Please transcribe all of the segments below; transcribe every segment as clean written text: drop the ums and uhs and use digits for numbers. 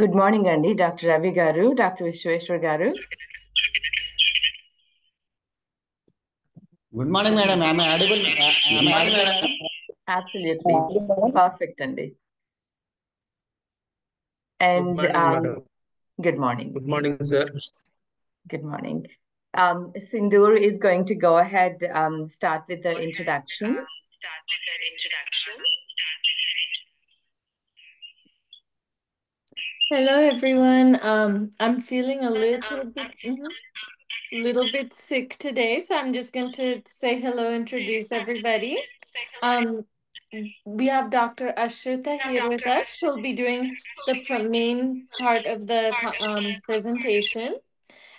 Good morning, Andy. Dr. Ravi Garu, Dr. Vishweshwar Garu. Good morning, madam. Am I audible? Madam? Absolutely. Perfect, Andy. And good morning. Good morning, sir. Good morning. Sindoor is going to go ahead, start with the introduction. Hello, everyone. I'm feeling a little bit sick today, so I'm just going to say hello, introduce everybody. We have Dr. Ashrita here with us. She'll be doing the main part of the presentation.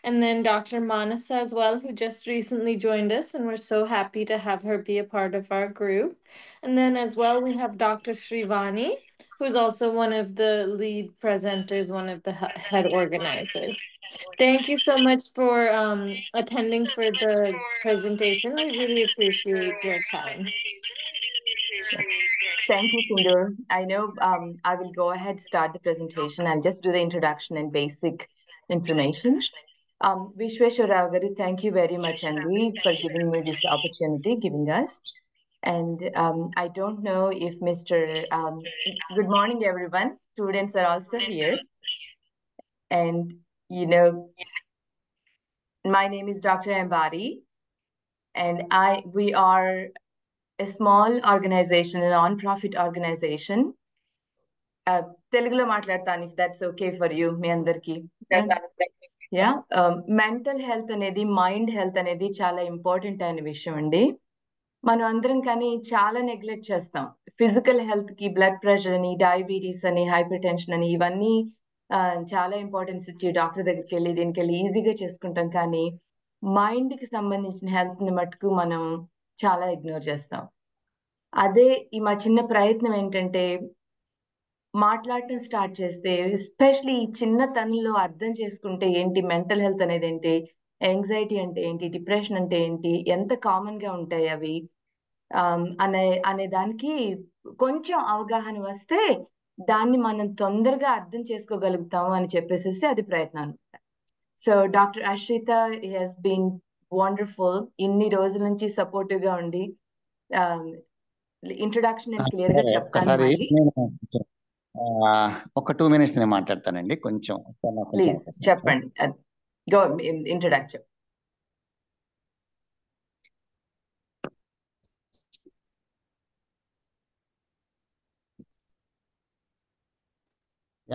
And then Dr. Manasa as well, who just recently joined us, and we're so happy to have her be a part of our group. And then as well, we have Dr. Shrivani, who's also one of the lead presenters, one of the head organizers. Thank you so much for attending for the presentation. We really appreciate your time. Thank you, Sindoor. I know I will go ahead, start the presentation. I'll just do the introduction and basic information. Vishweshwar Rao Garu, thank you very much, Andy, for giving me this opportunity, giving us. And I don't know if good morning, everyone. Students are also here. And, my name is Dr. Ambari, and we are a small organization, a non-profit organization. Telugulo maatladtanu, if that's okay for you, మీ అందరికి. Yeah, mental health అనేది, mind health అనేది చాలా important అయిన విషయం అండి. మనం అందరం కానీ చాలా నెగ్లెక్ట్ చేస్తాం. ఫిజికల్ హెల్త్ కి బ్లడ్ ప్రెషర్ అని, డయాబెటీస్ అని, హైపర్ టెన్షన్ అని, ఇవన్నీ చాలా ఇంపార్టెన్స్ ఇచ్చి డాక్టర్ దగ్గరికి వెళ్ళి దీనికి వెళ్ళి ఈజీగా చేసుకుంటాం. కానీ మైండ్ కి సంబంధించిన హెల్త్ ని మటుకు మనం చాలా ఇగ్నోర్ చేస్తాం. అదే మా చిన్న ప్రయత్నం ఏంటంటే, మాట్లాడటం స్టార్ట్ చేస్తే, ఎస్పెషలీ ఈ చిన్నతనంలో అర్థం చేసుకుంటే ఏంటి మెంటల్ హెల్త్ అనేది ఏంటి, యాంగ్జైటీ అంటే ఏంటి, డిప్రెషన్ అంటే ఏంటి, ఎంత కామన్ గా ఉంటాయి అవి అనే దానికి కొంచెం అవగాహన వస్తే దాన్ని మనం తొందరగా అర్థం చేసుకోగలుగుతాము అని చెప్పేసి అది ప్రయత్నం అనమాట. So doctor Ashrita has been wonderful. ఇన్ని రోజుల నుంచి సపోర్టివ్ గా ఉండి ఇంట్రొడక్షన్ నేను క్లియర్ గా చెప్తాను. ఒక 2 minutes నేను మాట్లాడతానండి. కొంచెం ప్లీజ్ చెప్పండి. Go introduction.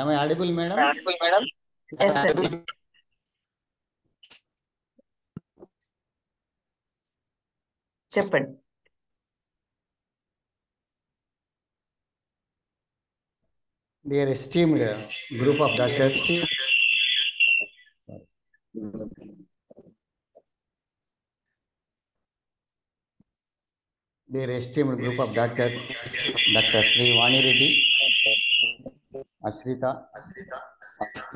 Am I audible, madam? Yes, sir. చెప్పండి. Dear esteemed group of doctors, Dr. Sri Vani Reddy, Ashrita,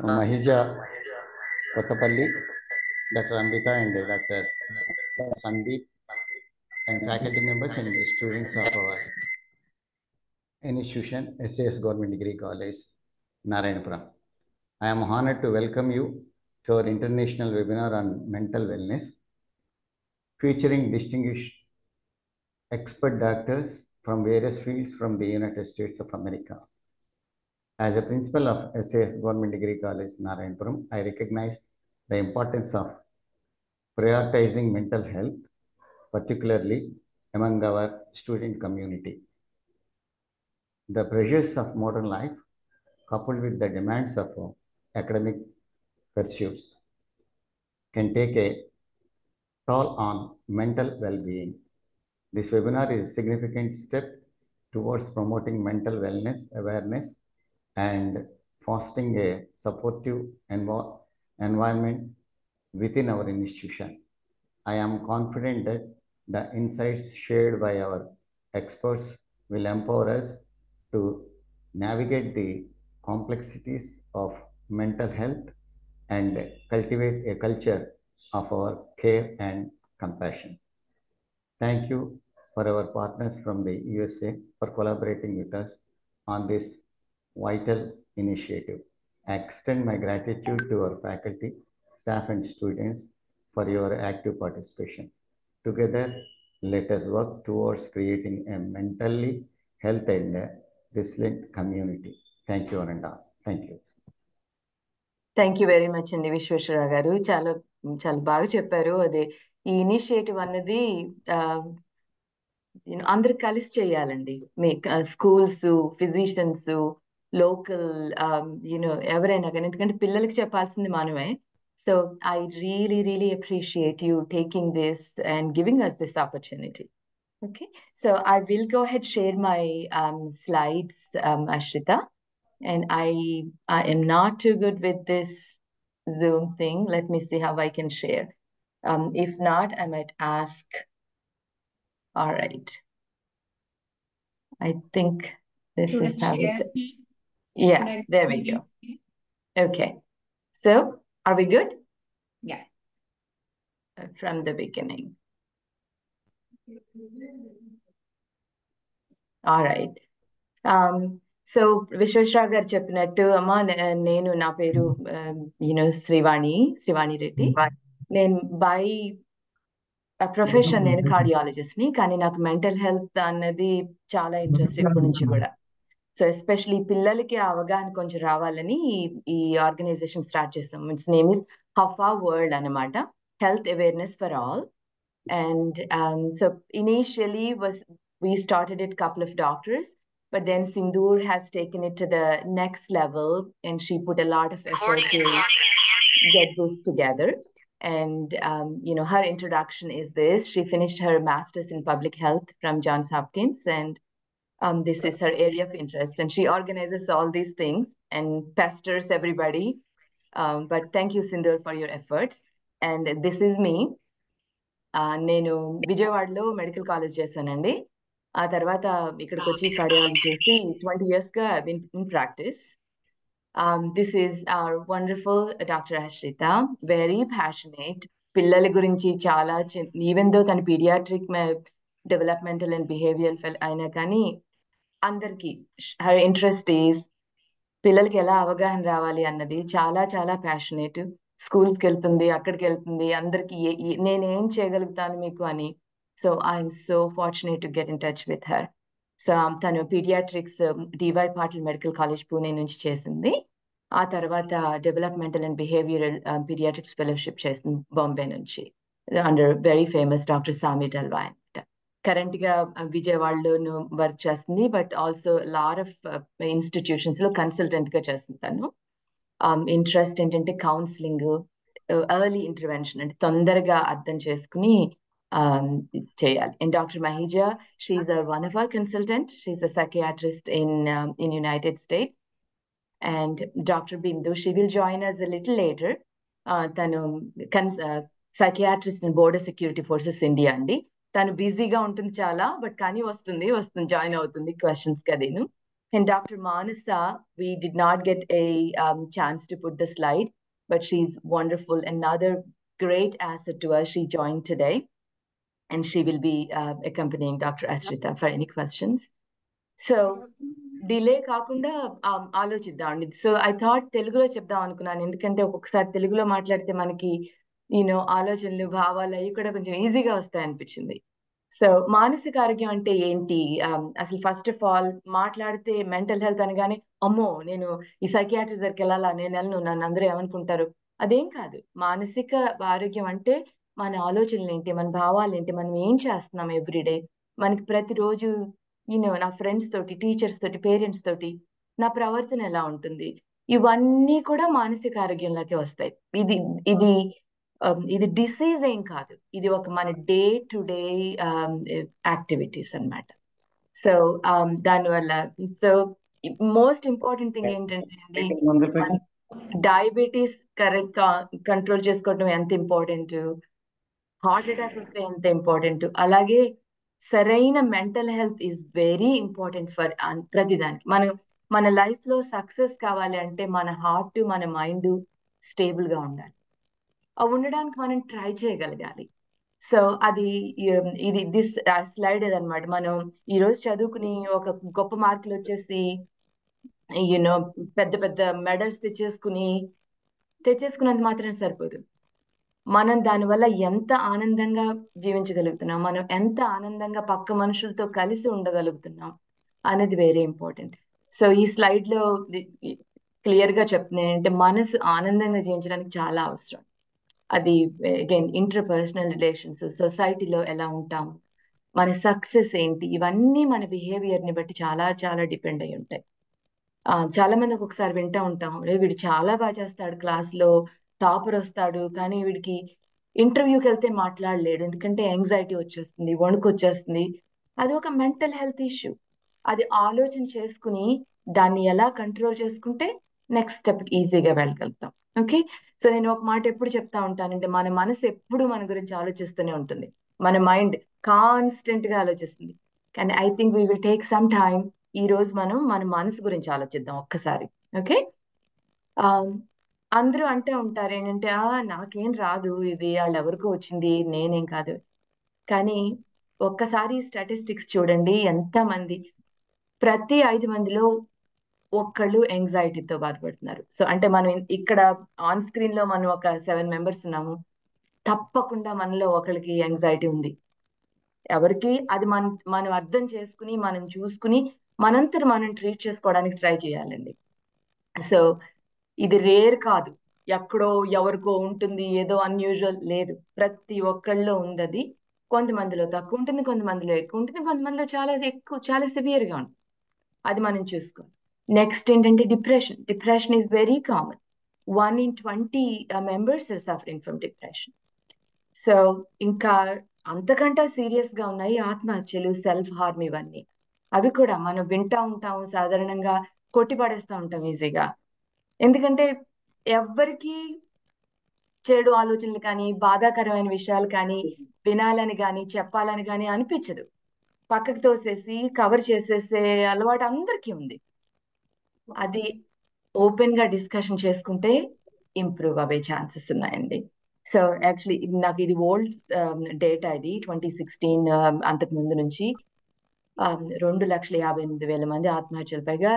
Mahija Kottapalli, Dr. Ambika, and Dr. Sandeep, and faculty members and students of our institution, SAS Government Degree College, Narayanapura. I am honored to welcome you to our international webinar on mental wellness, featuring distinguished expert doctors from various fields from the United States of America. As a principal of SAS Government Degree College, Narayanpuram, I recognize the importance of prioritizing mental health, particularly among our student community. The pressures of modern life, coupled with the demands of academic pursuits, can take a toll on mental well-being. This webinar is a significant step towards promoting mental wellness awareness and fostering a supportive environment within our institution. I am confident that the insights shared by our experts will empower us to navigate the complexities of mental health and cultivate a culture of our care and compassion. Thank you for our partners from the USA for collaborating with us on this vital initiative. I extend my gratitude to our faculty, staff, and students for your active participation. Together, let us work towards creating a mentally health and resilient community. Thank you, Ananda. Thank you. Thank you very much అండి విశ్వేశ్వరరావు గారు. చాలా చాలా బాగా చెప్పారు. అదే ఈ initiative అన్నది అందరు కలిసి చేయాలండి. మీ స్కూల్స్, ఫిజిషియన్స్, లోకల్ ఎవరైనా కానీ, ఎందుకంటే పిల్లలకి చెప్పాల్సింది మనమే. So I really appreciate you taking this and giving us this opportunity. Okay, so I will go ahead share my slides, Ashrita. And I am not too good with this Zoom thing. Let me see how I can share. If not, I might ask. All right. I think this is how it. Yeah, there we go. Okay. So, are we good? Yeah. From the beginning. All right. So Visweswararao గారు చెప్పినట్టు, అమ్మా నేను నా పేరు శ్రీవాణి రెడ్డి. నేను by profession నేను cardiologist ని, కానీ నాకు మెంటల్ హెల్త్ అన్నది చాలా ఇంట్రెస్ట్ ఇప్పటి నుంచి కూడా. సో ఎస్పెషలీ పిల్లలకి అవగాహన కొంచెం రావాలని ఈ ఆర్గనైజేషన్ స్టార్ట్ చేస్తాం. ఇట్స్ నేమ్ ఇస్ హఫా వరల్డ్ అన్నమాట, health awareness for all. And so initially we started it couple of doctors, but then Sindoor has taken it to the next level, and she put a lot of effort to get this together. And her introduction is this: she finished her master's in public health from Johns Hopkins, and this is her area of interest, and she organizes all these things and pesters everybody. But thank you, Sindoor, for your efforts. And this is me. నేను విజయవాడలో medical college చేశానండి. ఆ తర్వాత ఇక్కడికి వచ్చి cardiology చేసి 20 years గా in practice. This is our wonderful doctor ఆశ్రిత, వెరీ ప్యాషనేట్. పిల్లల గురించి చాలా, ఈవెన్ దో తన పీడియాట్రిక్ డెవలప్మెంటల్ అండ్ బిహేవియర్ అయినా కానీ అందరికి హర్ ఇంట్రెస్ట్ ఈజ్ పిల్లలకి ఎలా అవగాహన రావాలి అన్నది. చాలా చాలా ప్యాషనేట్. స్కూల్స్కి వెళ్తుంది, అక్కడికి వెళ్తుంది, అందరికి నేనేం చేయగలుగుతాను మీకు అని. So I'm so fortunate to get in touch with her. So తను paediatrics D Y Patil medical college Pune నుంచి చేసింది. ఆ తర్వాత developmental and behavioural paediatrics fellowship చేసింది బాంబే నుంచి, అండర్ వెరీ ఫేమస్ డాక్టర్ సామి డల్వా. కరెంట్ గా విజయవాడలోను వర్క్ చేస్తుంది, but also lot of institutions లో కన్సల్టెంట్ గా చేస్తుంది తను. ఇంట్రెస్ట్ ఏంటంటే కౌన్సిలింగ్, ఎర్లీ ఇంటర్వెన్షన్, అంటే తొందరగా అర్థం చేసుకుని చేయాలి. And doctor Mahija, she's one of our consultant. She's a psychiatrist in United States. And doctor Bindu, she will join us a little later. తను psychiatrist in border security forces India అండి. తను బిజీగా ఉంటుంది చాలా, బట్ కానీ వస్తుంది జాయిన్ అవుతుంది questions కదీను. And Dr. Manasa, we did not get a chance to put the slide, but she's wonderful. Another great asset to us. She joined today, and she will be accompanying Dr. Ashrita for any questions. So, delay కాకుండా ఆలోచిద్దామండి. So I thought తెలుగులో చెప్దాం అనుకున్నాను, ఎందుకంటే ఒక్కొక్కసారి తెలుగులో మాట్లాడితే మనకి ఆలోచనలు, భావాలు అవి కూడా కొంచెం ఈజీగా వస్తాయి అనిపించింది. సో మానసిక ఆరోగ్యం అంటే ఏంటి? అసలు ఫస్ట్ ఆఫ్ ఆల్ మాట్లాడితే మెంటల్ హెల్త్ అనగానే, అమ్మో నేను ఈ సైకియాట్రిస్ట్ దగ్గరికి వెళ్ళాలా, నేను వెళ్ళను, నన్ను అందరూ ఏమనుకుంటారు, అదేం కాదు. మానసిక ఆరోగ్యం అంటే మన ఆలోచనలు ఏంటి, మన భావాలు ఏంటి, మనం ఏం చేస్తున్నాం ఎవ్రీడే, మనకి ప్రతిరోజు నా ఫ్రెండ్స్ తోటి, టీచర్స్ తోటి, పేరెంట్స్ తోటి నా ప్రవర్తన ఎలా ఉంటుంది, ఇవన్నీ కూడా మానసిక ఆరోగ్యంలోకి వస్తాయి. ఇది డిసీజ్ ఏం కాదు, ఇది ఒక మన డే టు డే యాక్టివిటీస్ అన్నమాట. సో దానివల్ల మోస్ట్ ఇంపార్టెంట్ థింగ్ ఏంటంటే అండి, డయాబెటీస్ కరెక్ట్ కంట్రోల్ చేసుకోవడం ఎంత ఇంపార్టెంట్, హార్ట్ అటాక్ వస్తే ఎంత ఇంపార్టెంట్, అలాగే సరైన mental health is very important for ప్రతిదానికి. మన లైఫ్ లో సక్సెస్ కావాలి అంటే మన హార్ట్, మన మైండ్ స్టేబుల్ గా ఉండాలి. అవి ఉండడానికి మనం ట్రై చేయగలగాలి. సో అది స్లైడ్ అదనమాట. మనం ఈరోజు చదువుకుని ఒక గొప్ప మార్కులు వచ్చేసి యూనో పెద్ద పెద్ద మెడల్స్ తెచ్చేసుకున్నంత మాత్రం సరిపోదు. మనం దానివల్ల ఎంత ఆనందంగా జీవించగలుగుతున్నాం, మనం ఎంత ఆనందంగా పక్క మనుషులతో కలిసి ఉండగలుగుతున్నాం అనేది వెరీ ఇంపార్టెంట్. సో ఈ స్లైడ్ లో క్లియర్ గా చెప్తున్నాను ఏంటంటే మనసు ఆనందంగా జీవించడానికి చాలా అవసరం. అది అగైన్ ఇంటర్పర్సనల్ రిలేషన్స్, సొసైటీలో ఎలా ఉంటాం, మన సక్సెస్ ఏంటి, ఇవన్నీ మన బిహేవియర్ ని బట్టి చాలా చాలా డిపెండ్ అయి ఉంటాయి. చాలా మంది ఒక్కొక్కసారి వింటా ఉంటాం, వీడు చాలా బాగా చేస్తాడు, క్లాస్ లో టాపర్ వస్తాడు, కానీ వీడికి ఇంటర్వ్యూకి వెళ్తే మాట్లాడలేడు, ఎందుకంటే యాంగ్జైటీ వచ్చేస్తుంది, వణుకు వచ్చేస్తుంది. అది ఒక మెంటల్ హెల్త్ ఇష్యూ. అది ఆలోచన చేసుకుని దాన్ని ఎలా కంట్రోల్ చేసుకుంటే నెక్స్ట్ స్టెప్ ఈజీగా వెళ్ళగలుగుతాం. ఓకే, సో నేను ఒక మాట ఎప్పుడు చెప్తా ఉంటానంటే, మన మనసు ఎప్పుడు మన గురించి ఆలోచిస్తూనే ఉంటుంది, మన మైండ్ కాన్స్టెంట్ గా ఆలోచిస్తుంది. కానీ I think we will take some time. ఈ రోజు మనం మన మనసు గురించి ఆలోచిద్దాం ఒక్కసారి. ఓకే, అందరూ అంటూ ఉంటారు ఏంటంటే, నాకేం రాదు, ఇది వాళ్ళెవరికో వచ్చింది, నేనేం కాదు. కానీ ఒక్కసారి స్టాటిస్టిక్స్ చూడండి, ఎంతమంది, ప్రతి 5 మందిలో ఒక్కళ్ళు యాంగ్జైటీతో బాధపడుతున్నారు. సో అంటే మనం ఇక్కడ ఆన్ స్క్రీన్ లో మనం ఒక 7 మెంబర్స్ ఉన్నాము, తప్పకుండా మనలో ఒకరికి యాంగ్జైటీ ఉంది. ఎవరికి అది మనం అర్థం చేసుకుని, మనం చూసుకుని, మనంతట మనం ట్రీట్ చేసుకోవడానికి ట్రై చేయాలండి. సో ఇది రేర్ కాదు, ఎక్కడో ఎవరికో ఉంటుంది, ఏదో అన్యూజువల్ లేదు, ప్రతి ఒక్కళ్ళలో ఉంది అది. కొంతమందిలో తక్కువ ఉంటుంది, కొంతమందిలో ఎక్కువ ఉంటుంది, కొంతమందిలో చాలా ఎక్కువ, చాలా సివియర్ గా ఉంటుంది. అది మనం చూసుకోవాలి. నెక్స్ట్ ఏంటంటే depression is very common. 1 in 20 members are suffering from depression. So ఇంకా అంతకంటే సీరియస్ గా ఉన్నాయి ఆత్మహత్యలు, సెల్ఫ్ హార్మ్, ఇవన్నీ. అవి కూడా మనం వింటా ఉంటాం, సాధారణంగా కొట్టి పడేస్తూ ఉంటాం ఈజీగా. ఎందుకంటే ఎవ్వరికి చెడు ఆలోచనలు కానీ, బాధాకరమైన విషయాలు కానీ వినాలని కానీ చెప్పాలని కానీ అనిపించదు, పక్కకు తోసేసి కవర్ చేసేసే అలవాటు అందరికీ ఉంది. అది ఓపెన్ గా డిస్కషన్ చేసుకుంటే ఇంప్రూవ్ అవ్వే ఛాన్సెస్ ఉన్నాయండి. సో యాక్చువల్లీ నాకు ఇది ఓల్డ్ డేటా, ఇది 2016, అంతకు ముందు నుంచి 2,58,000 మంది ఆత్మహత్యలు పైగా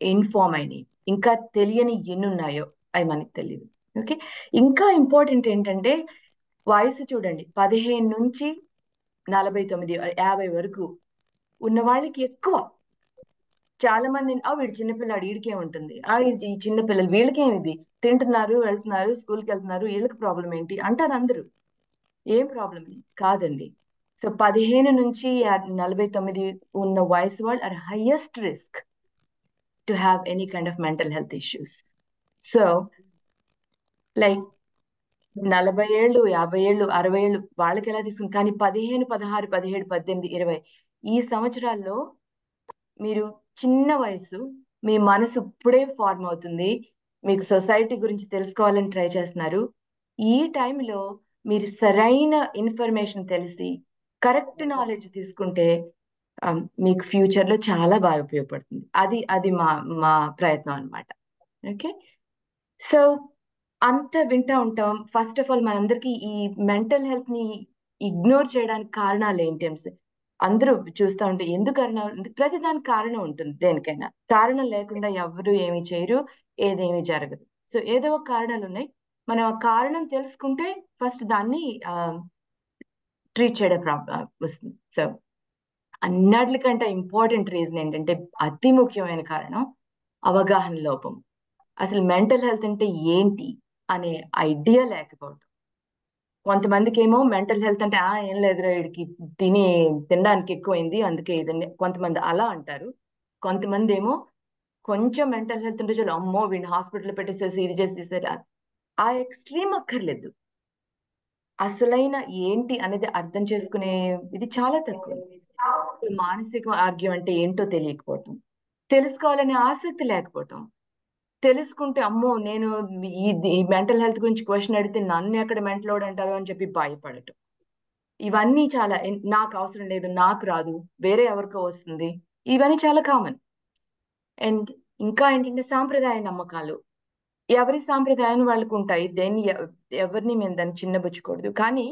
ఇన్ఫార్మ్ అయినాయి. ఇంకా తెలియని ఎన్ని ఉన్నాయో అవి మనకి తెలియదు. ఓకే, ఇంకా ఇంపార్టెంట్ ఏంటంటే వయసు చూడండి, 15 నుంచి 49, 50 వరకు ఉన్న వాళ్ళకి ఎక్కువ. చాలా మంది వీడు చిన్నపిల్లాడు, వీడికేముంటుంది, ఈ చిన్నపిల్లలు వీళ్ళకేమిది, తింటున్నారు, వెళ్తున్నారు, స్కూల్కి వెళ్తున్నారు, వీళ్ళకి ప్రాబ్లం ఏంటి అంటారు అందరూ. ఏం ప్రాబ్లం కాదండి. సో 15 నుంచి 49 ఉన్న వయసు వాళ్ళు are highest risk to have any kind of mental health issues. So like 40 ఏళ్ళు, 50 ఏళ్ళు, 60 ఏళ్ళు వాళ్ళకి ఎలా తీసుకుని, కానీ 15, 16, 17, 18, 20 ఈ సంవత్సరాల్లో మీరు చిన్న వయసు, మీ మనసు ఇప్పుడే ఫార్మ్ అవుతుంది, మీకు సొసైటీ గురించి తెలుసుకోవాలని ట్రై చేస్తున్నారు. ఈ టైంలో మీరు సరైన ఇన్ఫర్మేషన్ తెలిసి కరెక్ట్ నాలెడ్జ్ తీసుకుంటే మీకు ఫ్యూచర్ లో చాలా బాగా ఉపయోగపడుతుంది. అది అది మా మా ప్రయత్నం అన్నమాట. ఓకే, సో అంత వింటా ఉంటాం. ఫస్ట్ ఆఫ్ ఆల్ మనందరికీ ఈ మెంటల్ హెల్త్ ని ఇగ్నోర్ చేయడానికి కారణాలు ఏంటి అని అందరూ చూస్తూ ఉంటే, ఎందుకు కారణం, ప్రతి దానికి కారణం ఉంటుంది, దేనికైనా కారణం లేకుండా ఎవరు ఏమి చేయరు, ఏదేమి జరగదు. సో ఏదో ఒక కారణాలు ఉన్నాయి, మనం ఆ కారణం తెలుసుకుంటే ఫస్ట్ దాన్ని ట్రీట్ చేయడం వస్తుంది. సో అన్నిటికంటే ఇంపార్టెంట్ రీజన్ ఏంటంటే, అతి ముఖ్యమైన కారణం అవగాహన లోపం. అసలు మెంటల్ హెల్త్ అంటే ఏంటి అనే ఐడియా లేకపోవడం. కొంతమందికి ఏమో మెంటల్ హెల్త్ అంటే ఏం లేదురా, వీడికి తినడానికి ఎక్కువైంది అందుకే ఇదండి, కొంతమంది అలా అంటారు. కొంతమంది ఏమో కొంచెం మెంటల్ హెల్త్ ఉంటే చాలు, అమ్మో వీడిని హాస్పిటల్ పెట్టేసేసి ఇది చేసేసారు. ఆ ఎక్స్ట్రీమ్ అక్కర్లేదు. అసలైన ఏంటి అనేది అర్థం చేసుకునే ఇది చాలా తక్కువ. మానసిక ఆరోగ్యం అంటే ఏంటో తెలియకపోవటం, తెలుసుకోవాలనే ఆసక్తి లేకపోవటం, తెలుసుకుంటే అమ్మో నేను ఈ మెంటల్ హెల్త్ గురించి క్వశ్చన్ అడిగితే నన్ను ఎక్కడ మెంటల్ అంటారు అని చెప్పి భయపడటం, ఇవన్నీ చాలా నాకు అవసరం లేదు, నాకు రాదు, వేరే ఎవరికో వస్తుంది, ఇవన్నీ చాలా కామన్. అండ్ ఇంకా ఏంటంటే సాంప్రదాయ నమ్మకాలు, ఎవరి సాంప్రదాయాన్ని వాళ్ళకు ఉంటాయి, దేన్ని ఎవరిని మేము దాన్ని చిన్నబుచ్చుకూడదు. కానీ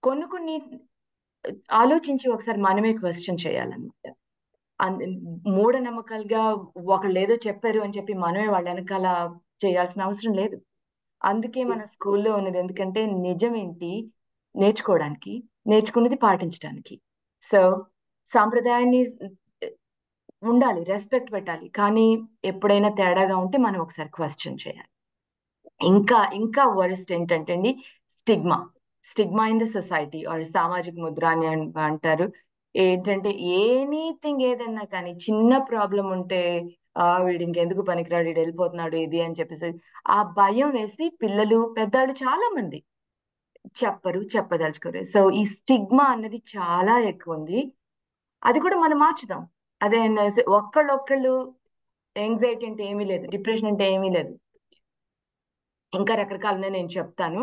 కొన్ని ఆలోచించి ఒకసారి మనమే క్వశ్చన్ చేయాలన్నమాట. మూఢనమ్మకాలుగా ఒకళ్ళు ఏదో చెప్పారు అని చెప్పి మనమే వాళ్ళ వెనకాల చేయాల్సిన అవసరం లేదు. అందుకే మన స్కూల్లో ఉన్నది. ఎందుకంటే నిజం ఏంటి నేర్చుకోవడానికి, నేర్చుకున్నది పాటించడానికి. సో సాంప్రదాయాన్ని ఉండాలి, రెస్పెక్ట్ పెట్టాలి, కానీ ఎప్పుడైనా తేడాగా ఉంటే మనం ఒకసారి క్వశ్చన్ చేయాలి. ఇంకా వరస్ట్ ఏంటంటే అండి, stigma in the society or సామాజిక ముద్ర అని అంటారు. ఏంటంటే ఎనీథింగ్ ఏదన్నా కానీ చిన్న ప్రాబ్లం ఉంటే వీడు ఇంకెందుకు పనికిరాడు, వీడు వెళ్ళిపోతున్నాడు ఇది అని చెప్పేసి ఆ భయం వేసి పిల్లలు పెద్దవాళ్ళు చాలా మంది చెప్పదలుచుకోరు. సో ఈ స్టిగ్మా అన్నది చాలా ఎక్కువ ఉంది. అది కూడా మనం మార్చుదాం. అదే ఒక్కళ్ళు యాంగ్జైటీ అంటే ఏమీ లేదు, డిప్రెషన్ అంటే ఏమీ లేదు, ఇంకా రకరకాలనే నేను చెప్తాను.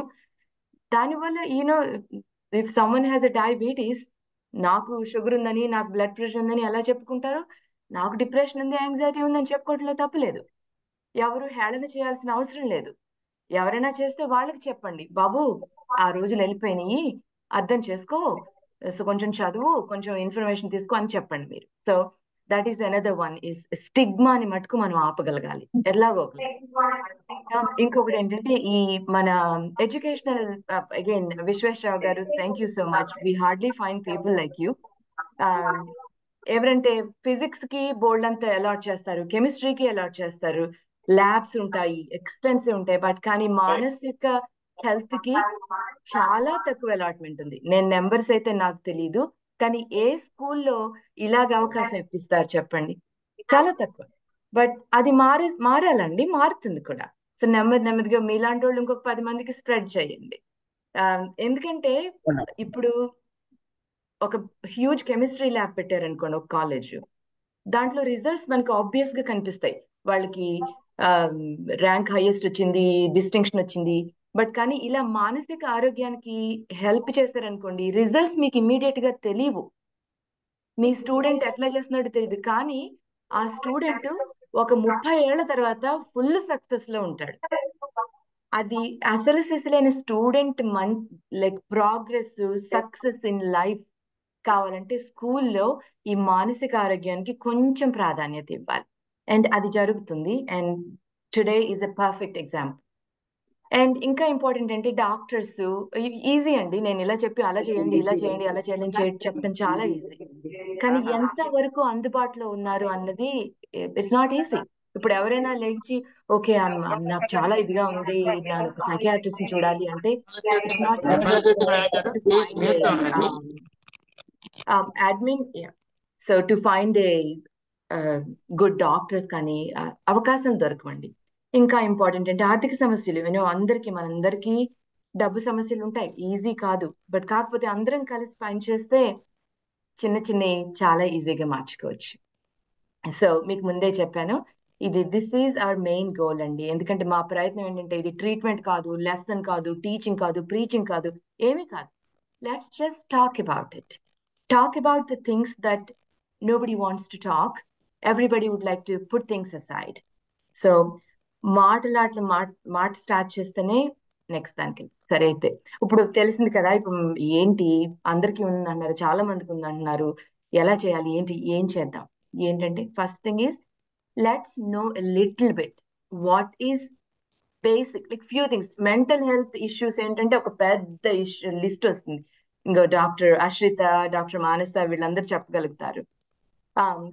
దానివల్ల if someone has a diabetes, నాకు షుగర్ ఉందని, నాకు బ్లడ్ ప్రెషర్ ఉందని ఎలా చెప్పుకుంటారు? నాకు డిప్రెషన్ ఉంది, యాంగ్జైటీ ఉందని చెప్పుకోవడంలో తప్పులేదు. ఎవరు హేళన చేయాల్సిన అవసరం లేదు. ఎవరైనా చేస్తే వాళ్ళకి చెప్పండి, బాబు ఆ రోజులు వెళ్ళిపోయినాయి, అర్థం చేసుకో, సో కొంచెం చదువు, కొంచెం ఇన్ఫర్మేషన్ తీసుకో అని చెప్పండి మీరు. So that is another one, is స్టిగ్మాని మటుకు మనం ఆపగలగాలి ఎలాగో. ఇంకొకటి ఏంటంటే ఈ మన ఎడ్యుకేషనల్, అగైన్ విశ్వేశ్వరరావు గారు, thank you so much. We hardly find people like you. ఎవరంటే ఫిజిక్స్ కి బోర్డు అంతా అలాట్ చేస్తారు, కెమిస్ట్రీకి అలాట్ చేస్తారు, ల్యాబ్స్ ఉంటాయి, ఎక్స్టెన్సివ్ ఉంటాయి, బట్ కానీ మానసిక హెల్త్ కి చాలా తక్కువ అలాట్మెంట్ ఉంది. నేను నెంబర్స్ అయితే నాకు తెలీదు, కానీ ఏ స్కూల్లో ఇలాగ అవకాశం ఇప్పిస్తారు చెప్పండి? చాలా తక్కువ. బట్ అది మారాలండి, మారుతుంది కూడా. సో నెమ్మదిగా మీలాంటి వాళ్ళు ఇంకొక 10 మందికి స్ప్రెడ్ చేయండి. ఎందుకంటే ఇప్పుడు ఒక హ్యూజ్ కెమిస్ట్రీ ల్యాబ్ పెట్టారనుకోండి ఒక కాలేజ్, దాంట్లో రిజల్ట్స్ మనకు ఆబ్వియస్ గా కనిపిస్తాయి. వాళ్ళకి ర్యాంక్ హైయెస్ట్ వచ్చింది, డిస్టింక్షన్ వచ్చింది. బట్ కానీ ఇలా మానసిక ఆరోగ్యానికి హెల్ప్ చేశారనుకోండి, రిజల్ట్స్ మీకు ఇమ్మీడియట్ గా తెలియవు. మీ స్టూడెంట్ ఎట్లా చేస్తున్నాడో తెలియదు, కానీ ఆ స్టూడెంట్ ఒక 30 ఏళ్ల తర్వాత ఫుల్ సక్సెస్ లో ఉంటాడు. అది అసలు సిసలైన student like progress, success in life కావాలంటే స్కూల్లో ఈ మానసిక ఆరోగ్యానికి కొంచెం ప్రాధాన్యత ఇవ్వాలి. అండ్ అది జరుగుతుంది. And today is a perfect example. And ఇంకా ఇంపార్టెంట్ అంటే డాక్టర్స్, ఈజీ అండి, నేను ఇలా చెప్పి అలా చేయండి, ఇలా చేయండి, అలా చేయండి అని చెప్పడం చాలా ఈజీ. కానీ ఎంత వరకు అందుబాటులో ఉన్నారు అన్నది ఇట్స్ నాట్ ఈజీ. ఇప్పుడు ఎవరైనా లేచి ఓకే నాకు చాలా ఇదిగా ఉంది, నేను ఒక సైకియాట్రిస్ట్ ని చూడాలి అంటే it's not admin. So to find a good doctors కానీ అవకాశం దొరకవండి. ఇంకా ఇంపార్టెంట్ అంటే ఆర్థిక సమస్యలు. మనందరికీ డబ్బు సమస్యలు ఉంటాయి, ఈజీ కాదు. బట్ కాకపోతే అందరం కలిసి పనిచేస్తే చిన్న చాలా ఈజీగా మార్చుకోవచ్చు. సో మీకు ముందే చెప్పాను, this is our main goal అండి. ఎందుకంటే మా ప్రయత్నం ఏంటంటే ఇది ట్రీట్మెంట్ కాదు, లెసన్ కాదు, టీచింగ్ కాదు, ప్రీచింగ్ కాదు, ఏమీ కాదు. Let's just talk about the things that nobody wants to talk. Everybody would like to put things aside. So మాట స్టార్ట్ చేస్తేనే నెక్స్ట్ దానికి సరే. అయితే ఇప్పుడు తెలిసింది కదా, ఇప్పుడు ఏంటి అందరికీ ఉందంటున్నారు, చాలా మందికి ఉందంటున్నారు, ఎలా చేయాలి, ఏం చేద్దాం? ఏంటంటే first thing is let's know a little bit what is basic, like few things. Mental health issues ఏంటంటే ఒక పెద్ద లిస్ట్ వస్తుంది. ఇంకా డాక్టర్ అశ్రిత, డాక్టర్ మానస వీళ్ళందరూ చెప్పగలుగుతారు.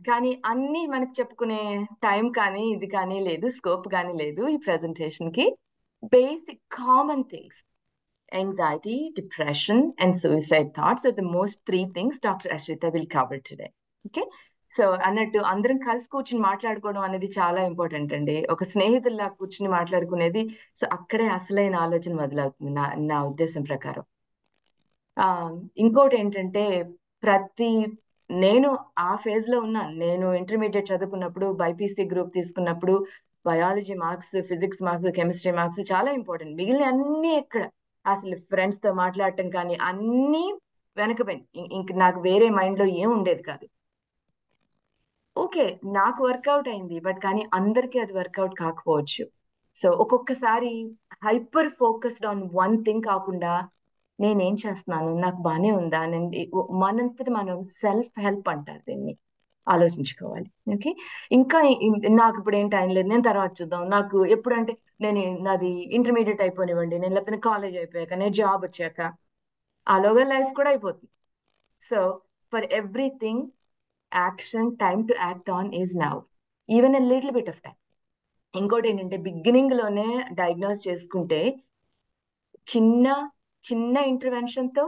కానీ అన్ని మనకి చెప్పుకునే టైం కానీ ఇది కానీ లేదు, స్కోప్ కానీ లేదు ఈ ప్రెజెంటేషన్ కి. Basic common things, anxiety, depression, and suicide thoughts are the most 3 things Dr. Ashrita will cover today. Okay? So అన్నట్టు అందరం కలిసి కూర్చుని మాట్లాడుకోవడం అనేది చాలా ఇంపార్టెంట్ అండి. ఒక స్నేహితుల్లా కూర్చుని మాట్లాడుకునేది, సో అక్కడే అసలైన ఆలోచన మొదలవుతుంది నా ఉద్దేశం ప్రకారం. ఇంకోటి ఏంటంటే నేను ఆ ఫేజ్ లో ఉన్నాను. నేను ఇంటర్మీడియట్ చదువుకున్నప్పుడు బైపీసీ గ్రూప్ తీసుకున్నప్పుడు biology marks, physics marks, chemistry marks చాలా ఇంపార్టెంట్. మిగిలిన అన్ని ఎక్కడ అసలు ఫ్రెండ్స్ తో మాట్లాడటం కానీ అన్ని వెనకపోయింది. ఇంక నాకు వేరే మైండ్ లో ఏం ఉండేది కాదు. ఓకే, నాకు వర్కౌట్ అయింది, బట్ కానీ అందరికీ అది వర్కౌట్ కాకపోవచ్చు. సో ఒక్కొక్కసారి hyper focused on one thing కాకుండా నేనేం చేస్తున్నాను, నాకు బానే ఉందా, మనంతటి మనం సెల్ఫ్ హెల్ప్ అంటారు దీన్ని. ఆలోచించుకోవాలి. ఓకే, ఇంకా నాకు ఇప్పుడు ఏం టైం లేదు, నేను తర్వాత చూద్దాం, నాకు ఎప్పుడంటే నాది ఇంటర్మీడియట్ అయిపోనివ్వండి, నేను లేకపోతే కాలేజ్ అయిపోయాక, నేను జాబ్ వచ్చాక, ఆలోగా లైఫ్ కూడా అయిపోతుంది. So for everything action, time to act on is now, even a little bit of time. ఇంకోటి ఏంటంటే బిగినింగ్ లోనే డయాగ్నోస్ చేసుకుంటే చిన్న చిన్న ఇంటర్వెన్షన్ తో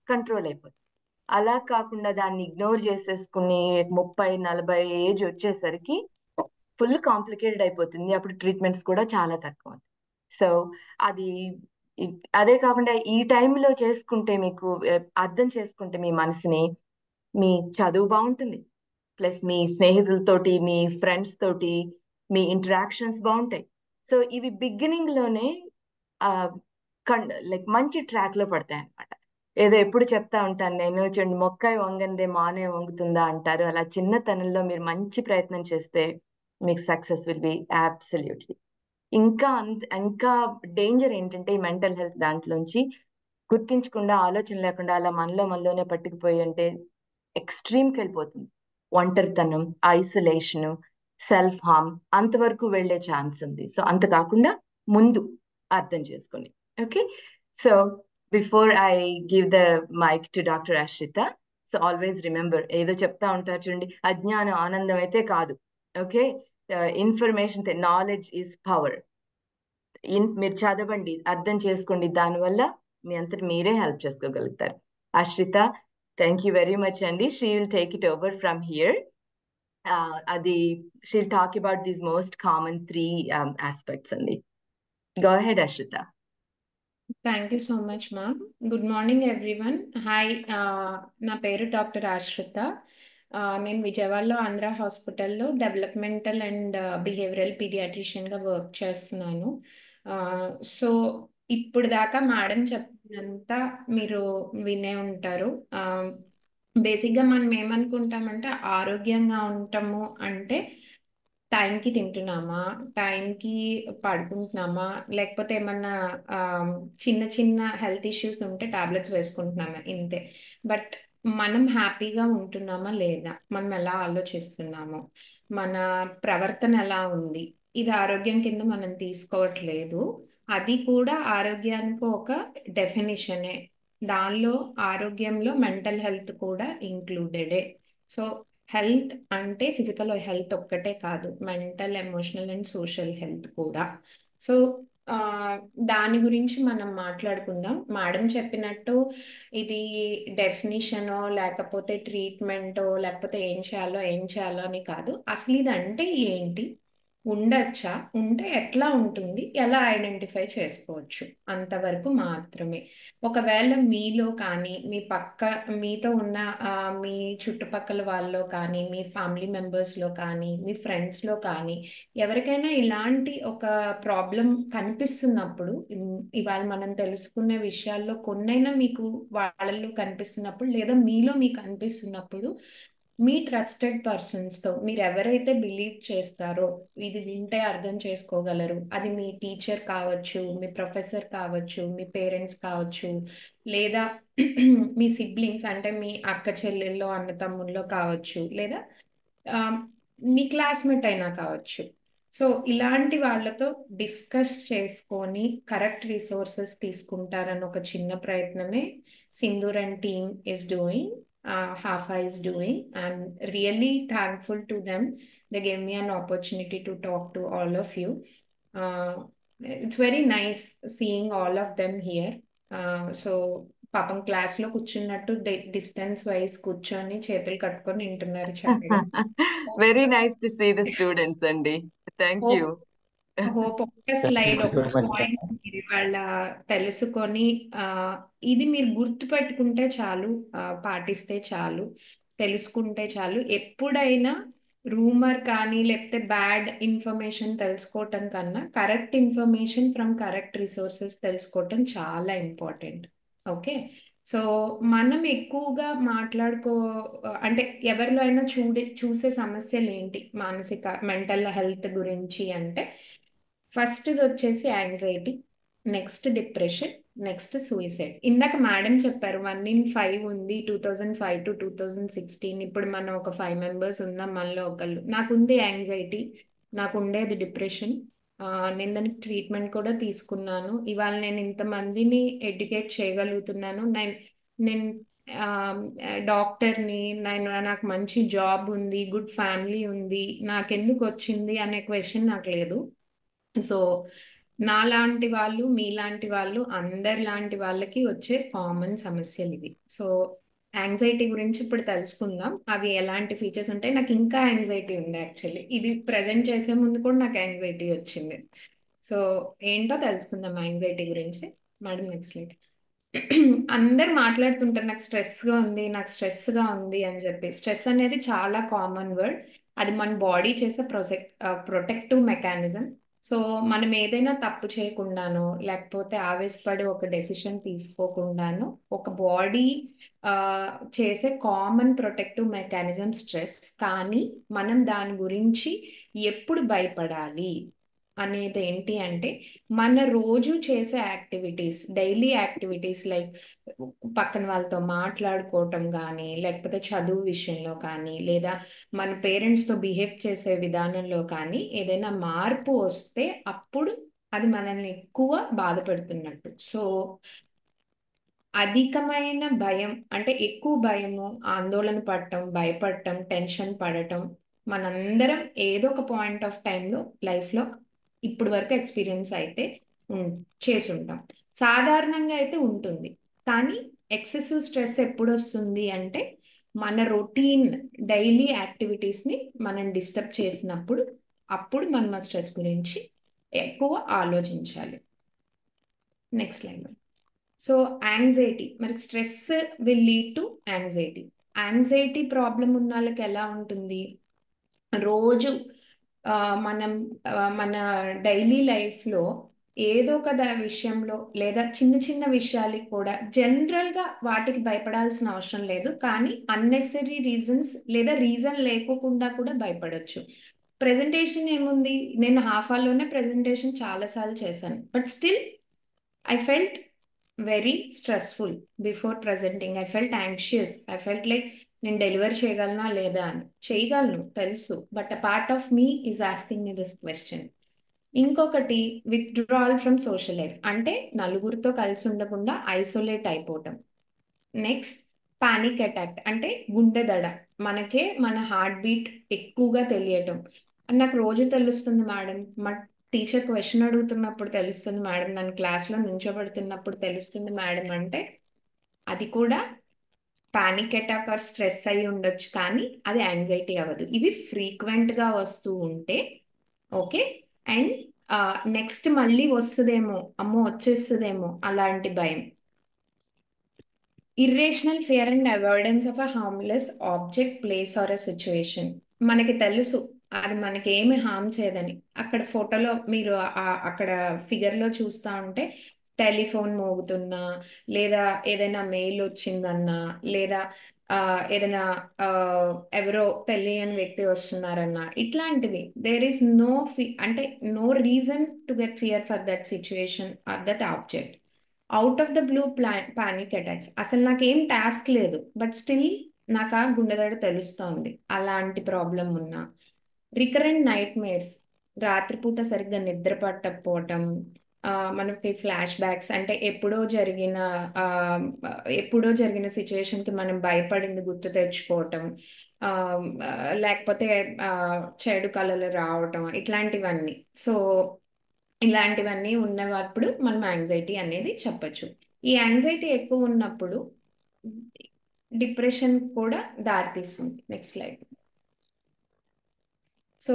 కంట్రోల్ అయిపోతుంది. అలా కాకుండా దాన్ని ఇగ్నోర్ చేసేసుకుని 30-40 ఏజ్ వచ్చేసరికి ఫుల్ కాంప్లికేటెడ్ అయిపోతుంది. అప్పుడు ట్రీట్మెంట్స్ కూడా చాలా తక్కువ. సో అది అదే కాకుండా ఈ టైంలో చేసుకుంటే మీకు అర్థం చేసుకుంటే మీ మనసుని, మీ చదువు బాగుంటుంది, ప్లస్ మీ స్నేహితులతోటి, మీ ఫ్రెండ్స్ తోటి మీ ఇంటరాక్షన్స్ బాగుంటాయి. సో ఇవి బిగినింగ్ లోనే లైక్ మంచి ట్రాక్ లో పడతాయి అనమాట. ఏదో ఎప్పుడు చెప్తా ఉంటాను నేను, చూడండి మొక్కాయి వంగందే మానే వంగుతుందా అంటారు. అలా చిన్నతనంలో మీరు మంచి ప్రయత్నం చేస్తే మీకు సక్సెస్ విల్ బి అబ్సల్యూట్లీ. ఇంకా డేంజర్ ఏంటంటే ఈ మెంటల్ హెల్త్ దాంట్లోంచి గుర్తించకుండా, ఆలోచన లేకుండా అలా మనలోనే పట్టుకుపోయి అంటే ఎక్స్ట్రీమ్కి వెళ్ళిపోతుంది. ఒంటరితనం, ఐసోలేషన్, సెల్ఫ్ హార్మ్ అంతవరకు వెళ్ళే ఛాన్స్ ఉంది. సో అంత కాకుండా ముందు అర్థం చేసుకోండి. Okay, so before I give the mic to doctor Ashrita, so always remember, ఏదో చెప్తా ఉంటారు చూడండి, అజ్ఞానం ఆనందం అయితే కాదు. Okay, information, knowledge is power. మీరు చదవండి, అర్థం చేసుకోండి, దానివల్ల మీ అంతటి మీరే హెల్ప్ చేసుకోగలుగుతారు. Ashritha, thank you very much అండి. She will take it over from here. అది she'll talk about these most common 3 aspects అండి. Go ahead Ashritha. Thank you so much మా. Good morning everyone. హాయ్, నా పేరు డాక్టర్ ఆశ్రిత. నేను విజయవాడలో ఆంధ్ర హాస్పిటల్లో డెవలప్మెంటల్ అండ్ బిహేవియరల్ పీడియాట్రిషియన్గా వర్క్ చేస్తున్నాను. సో ఇప్పుడు దాకా మేడం చెప్పినంతా మీరు వినే ఉంటారు. బేసిక్గా మనం ఏమనుకుంటామంటే ఆరోగ్యంగా ఉంటాము అంటే టైంకి తింటున్నామా, టైంకి పడుకుంటున్నామా, లేకపోతే ఏమన్నా చిన్న చిన్న హెల్త్ ఇష్యూస్ ఉంటే టాబ్లెట్స్ వేసుకుంటున్నామా, ఇంతే. బట్ మనం హ్యాపీగా ఉంటున్నామా లేదా, మనం ఎలా ఆలోచిస్తున్నాము, మన ప్రవర్తన ఎలా ఉంది, ఇది ఆరోగ్యం కింద మనం తీసుకోవట్లేదు. అది కూడా ఆరోగ్యానికి ఒక డెఫినిషనే. దానిలో ఆరోగ్యంలో మెంటల్ హెల్త్ కూడా ఇంక్లూడెడే. సో హెల్త్ అంటే ఫిజికల్ హెల్త్ ఒక్కటే కాదు, mental, emotional and social health కూడా. సో దాని గురించి మనం మాట్లాడుకుందాం. మేడం చెప్పినట్టు ఇది డెఫినిషనో లేకపోతే ట్రీట్మెంటో లేకపోతే ఏం చేయాలో అని కాదు. అసలు ఇది అంటే ఏంటి, ఉండొచ్చా, ఉంటే ఎట్లా ఉంటుంది, ఎలా ఐడెంటిఫై చేసుకోవచ్చు, అంతవరకు మాత్రమే. ఒకవేళ మీలో కానీ మీతో ఉన్న మీ చుట్టుపక్కల వాళ్ళలో కానీ, మీ ఫ్యామిలీ మెంబర్స్లో కానీ, మీ ఫ్రెండ్స్లో కానీ ఎవరికైనా ఇలాంటి ఒక ప్రాబ్లం కనిపిస్తున్నప్పుడు, ఇవాళ మనం తెలుసుకునే విషయాల్లో కొన్నైనా మీకు వాళ్ళల్లో కనిపిస్తున్నప్పుడు, లేదా మీలో మీకు అనిపిస్తున్నప్పుడు, మీ ట్రస్టెడ్ పర్సన్స్తో మీరు ఎవరైతే బిలీవ్ చేస్తారో, ఇది వింటే అర్థం చేసుకోగలరు, అది మీ టీచర్ కావచ్చు, మీ ప్రొఫెసర్ కావచ్చు, మీ పేరెంట్స్ కావచ్చు, లేదా మీ సిబ్లింగ్స్ అంటే మీ అక్క చెల్లెల్లో అన్న తమ్ముల్లో కావచ్చు, లేదా మీ క్లాస్మేట్ అయినా కావచ్చు. సో ఇలాంటి వాళ్ళతో డిస్కస్ చేసుకొని కరెక్ట్ రిసోర్సెస్ తీసుకుంటారని ఒక చిన్న ప్రయత్నమే Sindoor and team is doing. HAFA is doing. I'm really thankful to them. They gave me an opportunity to talk to all of you. It's very nice seeing all of them here. So పాపం క్లాస్లో కూర్చున్నట్టు distance wise కూర్చొని చేతులు కట్టుకొని వింటున్నారు చక్కగా. Very nice to see the students అండి. Thank you. Hope ఒక్క స్లైడ్ ఒక్క పాయింట్ వాళ్ళ తెలుసుకొని ఇది మీరు గుర్తుపెట్టుకుంటే చాలు, పాటిస్తే చాలు, తెలుసుకుంటే చాలు. ఎప్పుడైనా రూమర్ కానీ లేకపోతే బ్యాడ్ ఇన్ఫర్మేషన్ తెలుసుకోవటం కన్నా correct information from correct resources తెలుసుకోవటం చాలా ఇంపార్టెంట్. ఓకే, సో మనం ఎక్కువగా అంటే ఎవరిలో అయినా చూసే సమస్యలు ఏంటి మానసిక మెంటల్ హెల్త్ గురించి అంటే, ఫస్ట్ వచ్చేసి anxiety, next depression, next suicide. ఇందాక మేడం చెప్పారు 1 in 5 ఉంది 2005 to 2016. ఇప్పుడు మనం ఒక 5 మెంబర్స్ ఉన్నాం, మనలో ఒకళ్ళు. నాకుంది యాంగ్జైటీ, నాకు ఉండేది డిప్రెషన్. నేను దానికి ట్రీట్మెంట్ కూడా తీసుకున్నాను. ఇవాళ నేను ఇంతమందిని ఎడ్యుకేట్ చేయగలుగుతున్నాను. నేను డాక్టర్ని, నాకు మంచి జాబ్ ఉంది, గుడ్ ఫ్యామిలీ ఉంది, నాకెందుకు వచ్చింది అనే క్వశ్చన్ నాకు లేదు. సో నాలాంటి వాళ్ళు, మీలాంటి వాళ్ళు, అందరిలాంటి వాళ్ళకి వచ్చే కామన్ సమస్యలు ఇవి. సో యాంగ్జైటీ గురించి ఇప్పుడు తెలుసుకుందాం. అవి ఎలాంటి ఫీచర్స్ ఉంటాయి. నాకు ఇంకా యాంగ్జైటీ ఉంది యాక్చువల్లీ. ఇది ప్రజెంట్ చేసే ముందు కూడా నాకు యాంగ్జైటీ వచ్చింది. సో ఏంటో తెలుసుకుందాం యాంగ్జైటీ గురించి. Madam next slide. అందరు మాట్లాడుతుంటారు నాకు స్ట్రెస్గా ఉంది, నాకు స్ట్రెస్గా ఉంది అని చెప్పి. స్ట్రెస్ అనేది చాలా కామన్ వర్డ్. అది మన బాడీ చేసే ప్రొటెక్టివ్ మెకానిజం. సో మనం ఏదైనా తప్పు చేయకుండానో, లేకపోతే ఆవేశపడి ఒక డెసిషన్ తీసుకోకుండానో, ఒక బాడీ చేసే కామన్ ప్రొటెక్టివ్ మెకానిజం స్ట్రెస్. కానీ మనం దాని గురించి ఎప్పుడు భయపడాలి అనేది ఏంటి అంటే, మన రోజు చేసే యాక్టివిటీస్, డైలీ యాక్టివిటీస్ లైక్ పక్కన వాళ్ళతో మాట్లాడుకోవటం కానీ, లేకపోతే చదువు విషయంలో కానీ, లేదా మన పేరెంట్స్తో బిహేవ్ చేసే విధానంలో కానీ ఏదైనా మార్పు వస్తే అప్పుడు అది మనల్ని ఎక్కువ బాధ పెడుతున్నట్టు. సో అధికమైన భయం అంటే ఎక్కువ భయము, ఆందోళన పడటం, భయపడటం, టెన్షన్ పడటం మనందరం ఏదో ఒక పాయింట్ ఆఫ్ టైంలో లైఫ్లో ఇప్పుడు వరకు ఎక్స్పీరియన్స్ అయితే చేసి ఉంటాం. సాధారణంగా అయితే ఉంటుంది. కానీ ఎక్సెసివ్ స్ట్రెస్ ఎప్పుడు వస్తుంది అంటే మన రొటీన్ డైలీ యాక్టివిటీస్ని మనం డిస్టర్బ్ చేసినప్పుడు, అప్పుడు మనం ఆ స్ట్రెస్ గురించి ఎక్కువ ఆలోచించాలి. Next slide. సో యాంగ్జైటీ, మరి stress will lead to anxiety. Anxiety problem ఉన్న వాళ్ళకి ఎలా ఉంటుంది? రోజు మనం మన డైలీ లైఫ్లో ఏదో ఒక విషయంలో లేదా చిన్న చిన్న విషయాలకి కూడా జనరల్గా వాటికి భయపడాల్సిన అవసరం లేదు, కానీ అన్నెసరీ రీజన్స్ లేదా రీజన్ లేకోకుండా కూడా భయపడవచ్చు. ప్రెజెంటేషన్ ఏముంది, నేను హాఫ్ అవర్లోనే ప్రెజెంటేషన్ చాలాసార్లు చేశాను, but still I felt very stressful before presenting. I felt anxious. I felt like నేను డెలివర్ చేయగలనా లేదా అని. చేయగలను తెలుసు, but a part of me is asking me this question. ఇంకొకటి విత్డ్రాల్ ఫ్రమ్ సోషల్ లైఫ్, అంటే నలుగురితో కలిసి ఉండకుండా ఐసోలేట్ అయిపోవటం. నెక్స్ట్ పానిక్ అటాక్, అంటే గుండె దడ, మనకే మన హార్ట్ బీట్ ఎక్కువగా తెలియటం. నాకు రోజు తెలుస్తుంది మేడం, మా టీచర్ క్వశ్చన్ అడుగుతున్నప్పుడు తెలుస్తుంది మేడం, నన్ను క్లాస్లో నుంచోబెడుతున్నప్పుడు తెలుస్తుంది మేడం అంటే అది కూడా పానిక్ అటాక్ ఆర్ స్ట్రెస్ అయి ఉండొచ్చు, కానీ అది యాంగ్జైటీ అవ్వదు. ఇవి ఫ్రీక్వెంట్గా వస్తూ ఉంటే ఓకే. అండ్ నెక్స్ట్ మళ్ళీ వస్తుందేమో, అమ్మో వచ్చేస్తుందేమో అలాంటి భయం. Irrational fear and avoidance of a harmless object, place or a situation. మనకి తెలుసు అది మనకి ఏమి హార్మ్ చేయదని. అక్కడ ఫోటోలో మీరు అక్కడ ఫిగర్లో చూస్తూ ఉంటే టెలిఫోన్ మోగుతున్నా, లేదా ఏదైనా మెయిల్ వచ్చిందన్నా, లేదా ఏదైనా ఎవరో తెలియని వ్యక్తి వస్తున్నారన్నా, ఇట్లాంటివి దేర్ ఈస్ నో అంటే no reason to get fear for that situation or that object. Out of the blue panic attacks, అసలు నాకేం టాస్క్ లేదు, బట్ స్టిల్ నాకు ఆ గుండెదడ తెలుస్తోంది, అలాంటి ప్రాబ్లం ఉన్నా. రికరెంట్ నైట్ మేర్స్, రాత్రిపూట సరిగ్గా నిద్ర పట్టకపోవటం, మనకి ఫ్లాష్ బ్యాక్స్, అంటే ఎప్పుడో జరిగిన సిచ్యువేషన్కి మనం భయపడింది గుర్తు తెచ్చుకోవటం, లేకపోతే చెడు కళలు రావటం, ఇట్లాంటివన్నీ. సో ఇలాంటివన్నీ ఉన్నప్పుడు మనం యాంగ్జైటీ అనేది చెప్పచ్చు. ఈ యాంగ్జైటీ ఎక్కువ ఉన్నప్పుడు డిప్రెషన్ కూడా దారితీస్తుంది. Next slide. సో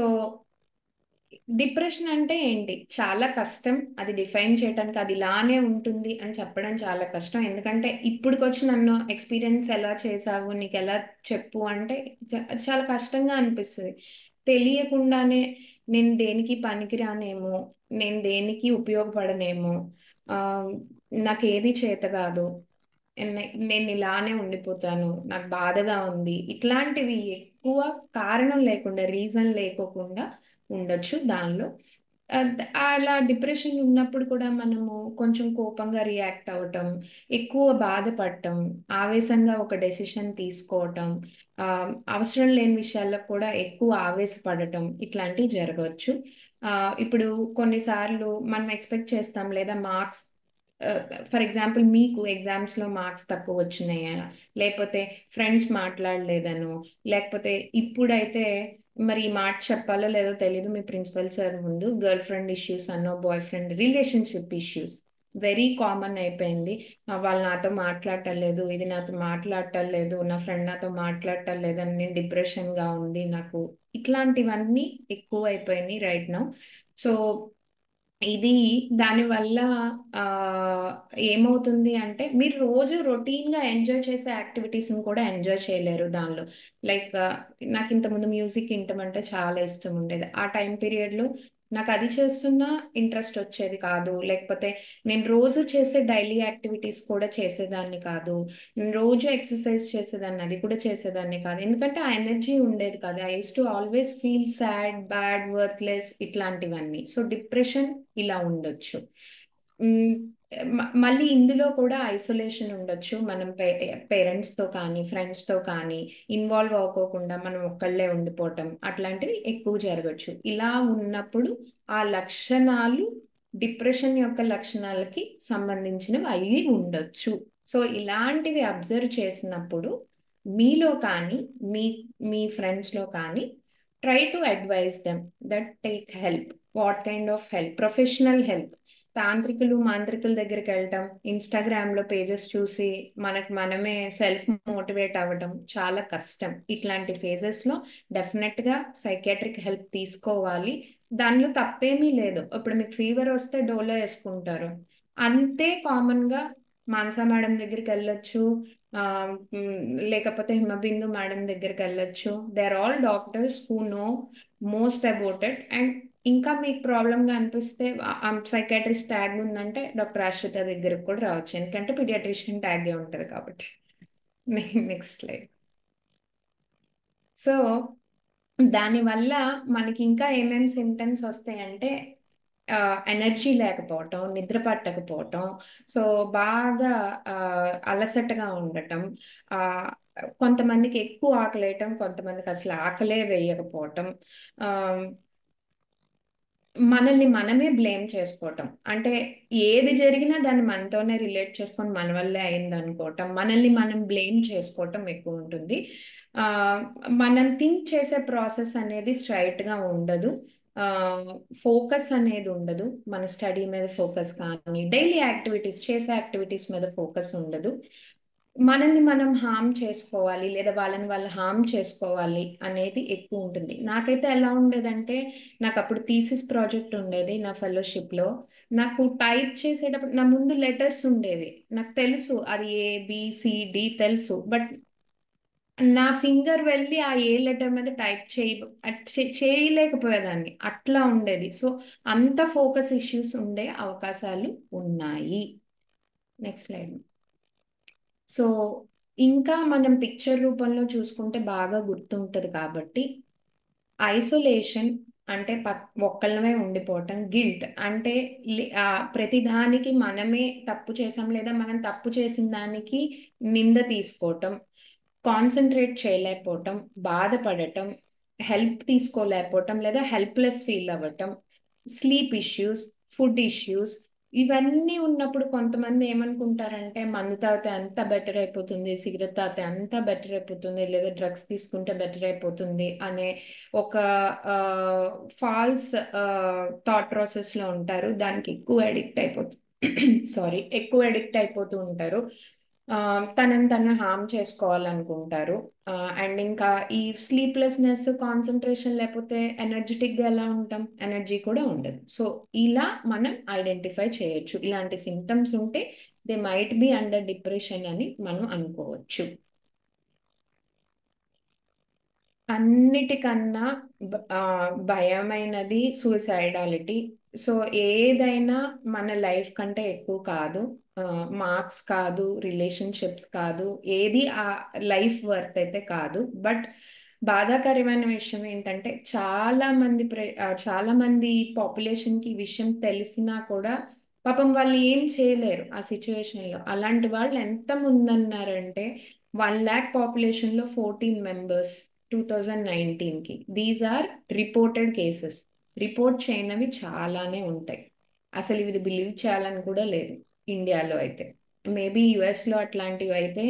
డిప్రెషన్ అంటే ఏంటి? చాలా కష్టం అది డిఫైన్ చేయడానికి. అది ఇలానే ఉంటుంది అని చెప్పడం చాలా కష్టం. ఎందుకంటే ఇప్పుడుకొచ్చి నన్ను ఎక్స్పీరియన్స్ ఎలా చేసావు, నీకు ఎలా చెప్పు అంటే చాలా కష్టంగా అనిపిస్తుంది. తెలియకుండానే నేను దేనికి పనికిరానేమో, నేను దేనికి ఉపయోగపడనేమో, నాకు ఏది చేత కాదు, నేను ఇలానే ఉండిపోతాను, నాకు బాధగా ఉంది, ఇట్లాంటివి ఎక్కువ కారణం లేకుండా, రీజన్ లేకోకుండా ఉండొచ్చు దానిలో. అలా డిప్రెషన్ ఉన్నప్పుడు కూడా మనము కొంచెం కోపంగా రియాక్ట్ అవ్వటం, ఎక్కువ బాధపడటం, ఆవేశంగా ఒక డెసిషన్ తీసుకోవటం, అవసరం లేని విషయాల్లో కూడా ఎక్కువ ఆవేశపడటం ఇట్లాంటివి జరగవచ్చు. ఇప్పుడు కొన్నిసార్లు మనం ఎక్స్పెక్ట్ చేస్తాం లేదా మార్క్స్, ఫర్ ఎగ్జాంపుల్ మీకు ఎగ్జామ్స్లో మార్క్స్ తక్కువ వచ్చినాయా, లేకపోతే ఫ్రెండ్స్ మాట్లాడలేదనో, లేకపోతే ఇప్పుడైతే మరి ఈ మాట చెప్పాలో లేదో తెలీదు మీ ప్రిన్సిపల్ సార్ ముందు, గర్ల్ ఫ్రెండ్ ఇష్యూస్ అన్నో, boy friend relationship issues very common అయిపోయింది. వాళ్ళు నాతో మాట్లాడటం లేదు, ఇది నాతో మాట్లాడటం లేదు, నా ఫ్రెండ్ నాతో మాట్లాడటం లేదని నేను డిప్రెషన్గా ఉంది నాకు, ఇట్లాంటివన్నీ ఎక్కువ అయిపోయినాయి రైట్ నౌ. సో ఇది దానివల్ల ఆ, ఏమవుతుంది అంటే మీరు రోజు రొటీన్గా ఎంజాయ్ చేసే యాక్టివిటీస్ని కూడా ఎంజాయ్ చేయలేరు దానిలో. లైక్ నాకు ఇంతకుముందు మ్యూజిక్ వినటం అంటే చాలా ఇష్టం ఉండేది. ఆ టైం పీరియడ్లో నాకు అది చేస్తున్నా ఇంట్రెస్ట్ వచ్చేది కాదు, లేకపోతే నేను రోజు చేసే డైలీ యాక్టివిటీస్ కూడా చేసేదాన్ని కాదు, నేను రోజు ఎక్సర్సైజ్ చేసేదాన్ని అది కూడా చేసేదాన్ని కాదు, ఎందుకంటే ఆ ఎనర్జీ ఉండేది కాదు. I use to always feel sad, bad, worthless ఇట్లాంటివన్నీ. సో డిప్రెషన్ ఇలా ఉండొచ్చు. మ్, మళ్ళీ ఇందులో కూడా ఐసోలేషన్ ఉండొచ్చు. మనం పేరెంట్స్తో కానీ ఫ్రెండ్స్తో కానీ ఇన్వాల్వ్ అవ్వకోకుండా మనం ఒక్కళ్ళే ఉండిపోవటం అట్లాంటివి ఎక్కువ జరగచ్చు. ఇలా ఉన్నప్పుడు ఆ లక్షణాలు డిప్రెషన్ యొక్క లక్షణాలకి సంబంధించినవి అవి ఉండొచ్చు. సో ఇలాంటివి అబ్జర్వ్ చేసినప్పుడు మీలో కానీ మీ మీ ఫ్రెండ్స్లో కానీ try to advise them that take help. What kind of help? Professional help. తాంత్రికులు మాంత్రికుల దగ్గరికి వెళ్ళటం, ఇన్స్టాగ్రామ్లో పేజెస్ చూసి మనకు మనమే సెల్ఫ్ మోటివేట్ అవ్వటం చాలా కష్టం. ఇట్లాంటి ఫేజెస్లో డెఫినెట్గా సైకాట్రిక్ హెల్ప్ తీసుకోవాలి. దానిలో తప్పేమీ లేదు. ఇప్పుడు మీకు ఫీవర్ వస్తే డోలో వేసుకుంటారు, అంతే కామన్గా మానసా మేడం దగ్గరికి వెళ్ళొచ్చు, లేకపోతే హిమబిందు మేడం దగ్గరికి వెళ్ళొచ్చు. They are all doctors who know most about it. And ఇంకా మీకు ప్రాబ్లంగా అనిపిస్తే సైకాట్రిస్ట్ ట్యాగ్ ఉందంటే డాక్టర్ ఆశ్రిత దగ్గరకు కూడా రావచ్చు, ఎందుకంటే పీడియాట్రిషియన్ ట్యాగే ఉంటుంది కాబట్టి. Next slide. సో దానివల్ల మనకి ఇంకా ఏమేమి సిమ్టమ్స్ వస్తాయంటే ఎనర్జీ లేకపోవటం, నిద్ర పట్టకపోవటం, సో బాగా అలసటగా ఉండటం, కొంతమందికి ఎక్కువ ఆకలేయటం, కొంతమందికి అసలు ఆకలే వేయకపోవటం, మనల్ని మనమే బ్లేమ్ చేసుకోవటం, అంటే ఏది జరిగినా దాన్ని మనతోనే రిలేట్ చేసుకొని మన వల్లే అయింది అనుకోవటం, మనల్ని మనం బ్లేమ్ చేసుకోవటం ఎక్కువ ఉంటుంది. మనం థింక్ చేసే ప్రాసెస్ అనేది స్ట్రైట్గా ఉండదు, ఫోకస్ అనేది ఉండదు, మన స్టడీ మీద ఫోకస్ కానీ డైలీ యాక్టివిటీస్ చేసే యాక్టివిటీస్ మీద ఫోకస్ ఉండదు, మనల్ని మనం హార్మ్ చేసుకోవాలి లేదా వాళ్ళని వాళ్ళు హార్మ్ చేసుకోవాలి అనేది ఎక్కువ ఉంటుంది. నాకైతే ఎలా ఉండేదంటే, నాకు అప్పుడు థీసిస్ ప్రాజెక్ట్ ఉండేది నా ఫెలోషిప్లో. నాకు టైప్ చేసేటప్పుడు నా ముందు లెటర్స్ ఉండేవి, నాకు తెలుసు అది ABCD తెలుసు, బట్ నా ఫింగర్ వెళ్ళి ఆ ఏ లెటర్ మీద టైప్ చేయలేకపోయేదాన్ని, అట్లా ఉండేది. సో అంత ఫోకస్ ఇష్యూస్ ఉండే అవకాశాలు ఉన్నాయి. Next slide. సో ఇంకా మనం పిక్చర్ రూపంలో చూసుకుంటే బాగా గుర్తుంటుంది కాబట్టి, ఐసోలేషన్ అంటే ఒక్కళ్ళమే ఉండిపోవటం, గిల్ట్ అంటే ప్రతిదానికి మనమే తప్పు చేసాం లేదా మనం తప్పు చేసిన దానికి నింద తీసుకోవటం, కాన్సన్ట్రేట్ చేయలేకపోవటం, బాధపడటం, హెల్ప్ తీసుకోలేకపోవటం లేదా హెల్ప్లెస్ ఫీల్ అవ్వటం, స్లీప్ ఇష్యూస్, ఫుడ్ ఇష్యూస్, ఇవన్నీ ఉన్నప్పుడు కొంతమంది ఏమనుకుంటారంటే మందు తాగితే అంత బెటర్ అయిపోతుంది, సిగరెట్ తాగితే అంత బెటర్ అయిపోతుంది, లేదా డ్రగ్స్ తీసుకుంటే బెటర్ అయిపోతుంది అనే ఒక ఫాల్స్ థాట్ ప్రాసెస్లో ఉంటారు. దానికి ఎక్కువ అడిక్ట్ అయిపోతూ ఉంటారు. తనని తను హార్మ్ చేసుకోవాలనుకుంటారు. అండ్ ఇంకా ఈ స్లీప్లెస్నెస్, కాన్సన్ట్రేషన్ లేకపోతే ఎనర్జెటిక్గా ఎలా ఉంటాం, ఎనర్జీ కూడా ఉండదు. సో ఇలా మనం ఐడెంటిఫై చేయొచ్చు. ఇలాంటి సిమ్టమ్స్ ఉంటే they might be under depression అని మనం అనుకోవచ్చు. అన్నిటికన్నా భయమైనది సూసైడాలిటీ. సో ఏదైనా మన లైఫ్ కంటే ఎక్కువ కాదు, మార్క్స్ కాదు, రిలేషన్షిప్స్ కాదు, ఏది ఆ లైఫ్ వర్త్ అయితే కాదు. బట్ బాధాకరమైన విషయం ఏంటంటే చాలా మంది పాపులేషన్ కి ఈ విషయం తెలిసినా కూడా పాపం వాళ్ళు ఏం చేయలేరు ఆ సిచ్యువేషన్ లో. అలాంటి వాళ్ళు ఎంత ముందన్నారంటే 1 lakh పాపులేషన్ లో 14 మెంబర్స్ 2019 కి. These are reported cases. Report చేయనివి చాలానే ఉంటాయి. అసలు ఇది బిలీవ్ చేయాలని కూడా లేదు ఇండియాలో అయితే. మేబీ యుఎస్ లో అట్లాంటివి అయితే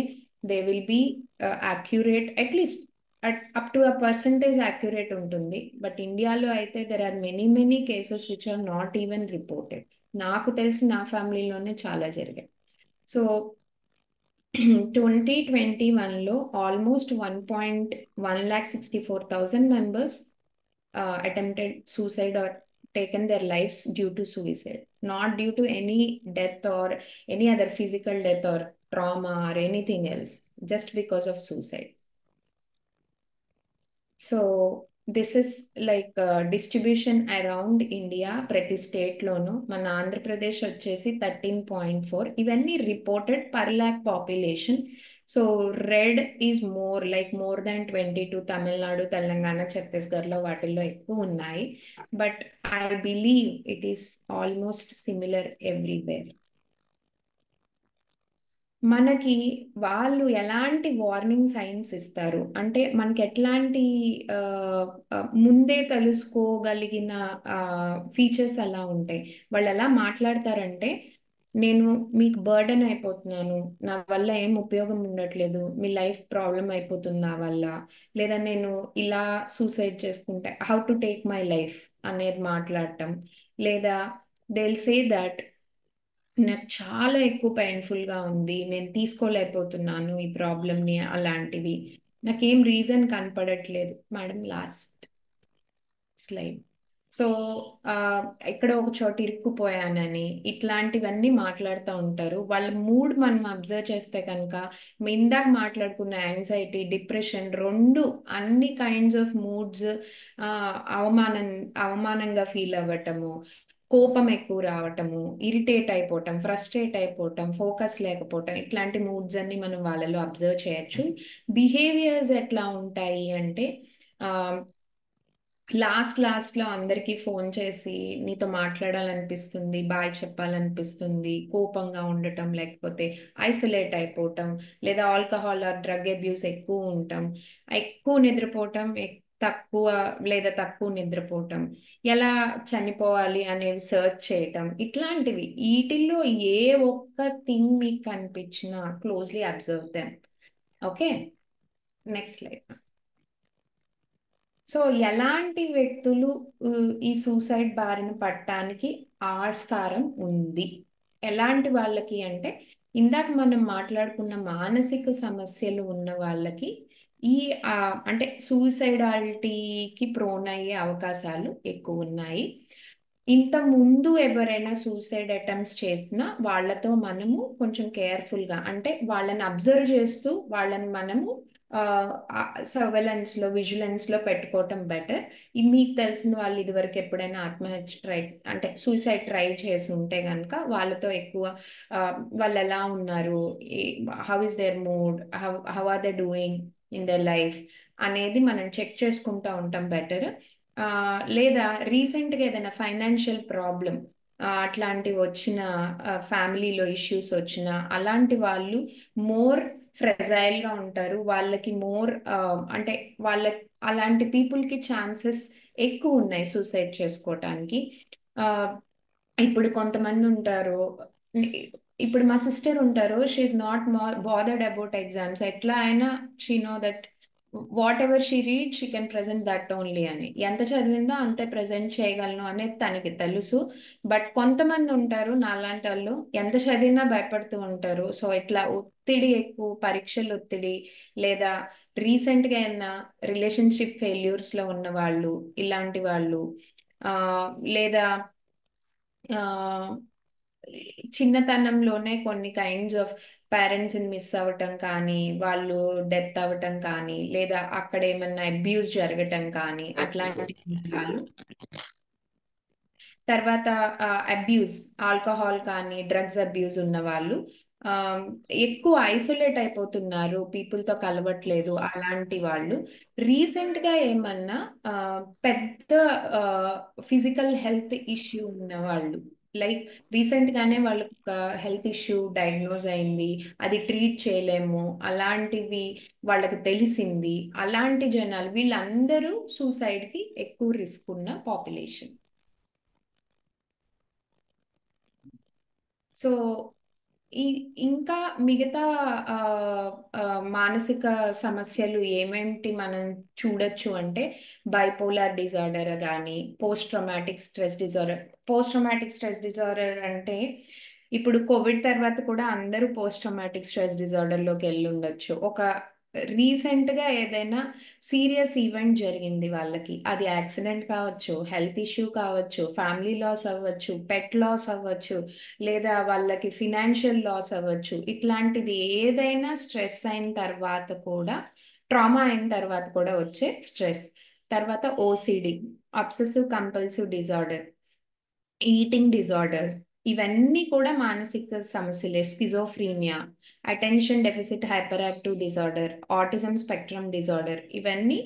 they will be accurate, at least up to percentage accurate ఉంటుంది. బట్ ఇండియాలో అయితే there are many cases which are not even reported. నాకు తెలిసి నా ఫ్యామిలీలోనే చాలా జరిగాయి. సో 2021లో almost 1,64,000 members attempted suicide or taken their lives due to suicide, not due to any death or any other physical death or trauma or anything else, just because of suicide. So this is like distribution around India. ప్రతి state లోను మన ఆంధ్రప్రదేశ్ వచ్చేసి 13.4. ఇవన్నీ reported per lakh population. So red is more than 22. Tamil Nadu, Telangana, ఛత్తీస్గఢ్లో వాటిల్లో ఎక్కువ ఉన్నాయి. But I believe it is almost similar everywhere. మనకి వాళ్ళు ఎలాంటి వార్నింగ్ సైన్స్ ఇస్తారు అంటే మనకి ఎట్లాంటి ముందే తెలుసుకోగలిగిన ఫీచర్స్ అలా ఉంటాయి. వాళ్ళు ఎలా మాట్లాడతారంటే, నేను మీకు బర్డెన్ అయిపోతున్నాను, నా వల్ల ఏం ఉపయోగం ఉండట్లేదు, మీ లైఫ్ ప్రాబ్లం అయిపోతుంది నా వల్ల, లేదా నేను ఇలా సూసైడ్ చేసుకుంటే how to take my life అనేది మాట్లాడటం, లేదా దే విల్ సే దట్ నాకు చాలా ఎక్కువ పెయిన్ఫుల్గా ఉంది, నేను తీసుకోలేకపోతున్నాను ఈ ప్రాబ్లమ్ని, అలాంటివి. నాకేం రీజన్ కనపడట్లేదు మేడం, లాస్ట్ స్లైడ్. సో ఇక్కడ ఒక చోట ఇరుక్కుపోయానని ఇట్లాంటివన్నీ మాట్లాడుతూ ఉంటారు. వాళ్ళ మూడ్ మనం అబ్జర్వ్ చేస్తే కనుక ఇందాక మాట్లాడుకున్న యాంగ్జైటీ, డిప్రెషన్, రెండు అన్ని కైండ్స్ ఆఫ్ మూడ్స్, అవమానంగా ఫీల్ అవ్వటము, కోపం ఎక్కువ రావటము, ఇరిటేట్ అయిపోవటం, ఫ్రస్ట్రేట్ అయిపోవటం, ఫోకస్ లేకపోవటం, ఇట్లాంటి మూడ్స్ అన్ని మనం వాళ్ళలో అబ్జర్వ్ చేయొచ్చు. బిహేవియర్స్ ఎట్లా ఉంటాయి అంటే లాస్ట్లో అందరికీ ఫోన్ చేసి నీతో మాట్లాడాలనిపిస్తుంది, బాయ్ చెప్పాలనిపిస్తుంది, కోపంగా ఉండటం, లేకపోతే ఐసోలేట్ అయిపోవటం, లేదా ఆల్కహాల్ ఆర్ డ్రగ్ అబ్యూస్ ఎక్కువ ఉండటం, ఎక్కువ నిద్రపోవటం, తక్కువ నిద్రపోవటం, ఎలా చనిపోవాలి అనేవి సర్చ్ చేయటం, ఇట్లాంటివి. వీటిల్లో ఏ ఒక్క థింగ్ మీకు కనిపించినా closely observe them. Okay, next slide. So ఎలాంటి వ్యక్తులు ఈ సూసైడ్ బారిన పడటానికి ఆస్కారం ఉంది? ఎలాంటి వాళ్ళకి అంటే, ఇందాక మనం మాట్లాడుకున్న మానసిక సమస్యలు ఉన్న వాళ్ళకి ఈ అంటే సూసైడాలిటీకి ప్రోన్ అయ్యే అవకాశాలు ఎక్కువ ఉన్నాయి. ఇంత ముందు ఎవరైనా సూసైడ్ అటెంప్ట్స్ చేసినా వాళ్ళతో మనము కొంచెం కేర్ఫుల్గా, అంటే వాళ్ళని అబ్జర్వ్ చేస్తూ వాళ్ళని మనము విజిలెన్స్ లో పెట్టుకోవటం బెటర్. మీకు తెలిసిన వాళ్ళు ఇదివరకు ఎప్పుడైనా ఆత్మహత్య సూసైడ్ ట్రై చేసి ఉంటే కనుక వాళ్ళతో ఎక్కువ వాళ్ళు ఎలా ఉన్నారు, how is their mood, how are they doing in their life అనేది మనం చెక్ చేసుకుంటూ ఉంటాం బెటర్. లేదా రీసెంట్గా ఏదైనా ఫైనాన్షియల్ ప్రాబ్లం అట్లాంటివి వచ్చిన, ఫ్యామిలీలో ఇష్యూస్ వచ్చిన, అలాంటి వాళ్ళు మోర్ ఫ్రెజైల్గా ఉంటారు. వాళ్ళకి మోర్ అంటే అలాంటి పీపుల్కి ఛాన్సెస్ ఎక్కువ ఉన్నాయి సూసైడ్ చేసుకోవటానికి. ఇప్పుడు కొంతమంది ఉంటారు, ఇప్పుడు మా సిస్టర్ ఉంటారు, she's not bothered about exams, ఎట్లా అయినా she know that whatever she read she can present that only అని. ఎంత చదివిందో అంతే ప్రెజెంట్ చేయగలను అనేది తనకి తెలుసు. బట్ కొంతమంది ఉంటారు నాలాంటి వాళ్ళు, ఎంత చదివినా భయపడుతూ ఉంటారు. సో ఇట్లా ఒత్తిడి ఎక్కువ, పరీక్షల ఒత్తిడి, లేదా రీసెంట్గా ఏమైనా రిలేషన్షిప్ ఫెయిల్యూర్స్లో ఉన్న వాళ్ళు, ఇలాంటి వాళ్ళు, లేదా చిన్నతనంలోనే కొన్ని కైండ్స్ ఆఫ్ పేరెంట్స్ని మిస్ అవ్వటం కానీ, వాళ్ళు డెత్ అవ్వటం కానీ, లేదా అక్కడ ఏమన్నా అబ్యూస్ జరగటం కానీ, అట్లాంటి వాళ్ళు. తర్వాత అబ్యూస్, ఆల్కహాల్ కానీ డ్రగ్స్ అబ్యూస్ ఉన్న వాళ్ళు, ఎక్కువ ఐసోలేట్ అయిపోతున్నారు, పీపుల్తో కలవట్లేదు అలాంటి వాళ్ళు. రీసెంట్గా ఏమన్నా పెద్ద ఫిజికల్ హెల్త్ ఇష్యూ ఉన్న వాళ్ళు, లైక్ రీసెంట్గానే వాళ్ళకి ఒక హెల్త్ ఇష్యూ డయాగ్నోజ్ అయింది, అది ట్రీట్ చేయలేము అలాంటివి వాళ్ళకి తెలిసింది, అలాంటి జనాలు వీళ్ళందరూ సూసైడ్కి ఎక్కువ రిస్క్ ఉన్న పాపులేషన్. సో ఇంకా మిగతా మానసిక సమస్యలు ఏమేంటి మనం చూడొచ్చు అంటే, బైపోలార్ డిజార్డర్ కానీ, post traumatic stress disorder. Post traumatic stress disorder అంటే ఇప్పుడు కోవిడ్ తర్వాత కూడా అందరూ పోస్ట్ ట్రామాటిక్ స్ట్రెస్ డిజార్డర్లోకి వెళ్ళి ఉండొచ్చు. ఒక రీసెంట్గా ఏదైనా సీరియస్ ఈవెంట్ జరిగింది వాళ్ళకి, అది యాక్సిడెంట్ కావచ్చు, హెల్త్ ఇష్యూ కావచ్చు, ఫ్యామిలీ లాస్ అవ్వచ్చు, పెట్ లాస్ అవ్వచ్చు, లేదా వాళ్ళకి ఫినాన్షియల్ లాస్ అవ్వచ్చు. ఇట్లాంటిది ఏదైనా స్ట్రెస్ అయిన తర్వాత కూడా, ట్రామా అయిన తర్వాత కూడా వచ్చే స్ట్రెస్. తర్వాత OCD, obsessive compulsive disorder, eating disorder, ఇవన్నీ కూడా మానసిక సమస్యలే. Schizophrenia, attention deficit hyper active disorder, autism spectrum disorder, ఇవన్నీ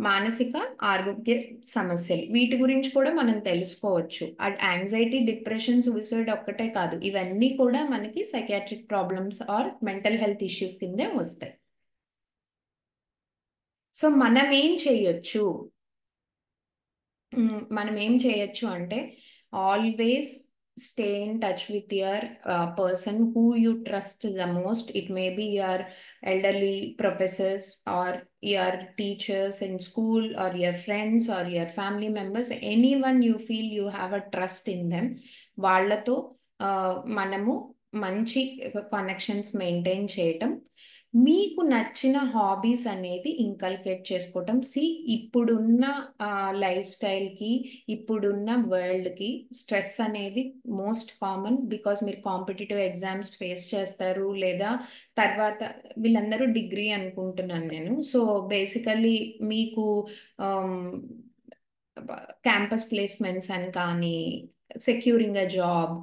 మానసిక ఆరోగ్య సమస్యలు. వీటి గురించి కూడా మనం తెలుసుకోవచ్చు. యాంగ్జైటీ, డిప్రెషన్, సూసైడ్ ఒక్కటే కాదు, ఇవన్నీ కూడా మనకి psychiatric problems or mental health issues కిందే వస్తాయి. సో మనం ఏం చేయొచ్చు? మనం ఏం చేయొచ్చు అంటే, always stay in touch with your person who you trust the most. It may be your elderly professors or your teachers in school or your friends or your family members, anyone you feel you have a trust in them. వాళ్ళతో మనము మంచి connections maintain చేయటం, మీకు నచ్చిన hobbies అనేది inculcate చేసుకోవటం. ఇప్పుడున్న life స్టైల్కి, ఇప్పుడున్న వరల్డ్కి స్ట్రెస్ అనేది మోస్ట్ కామన్, బికాస్ మీరు కాంపిటేటివ్ ఎగ్జామ్స్ ఫేస్ చేస్తారు, లేదా తర్వాత వీళ్ళందరూ డిగ్రీ అనుకుంటున్నాను నేను. సో బేసికలీ మీకు క్యాంపస్ ప్లేస్మెంట్స్ అని కానీ, securing a job,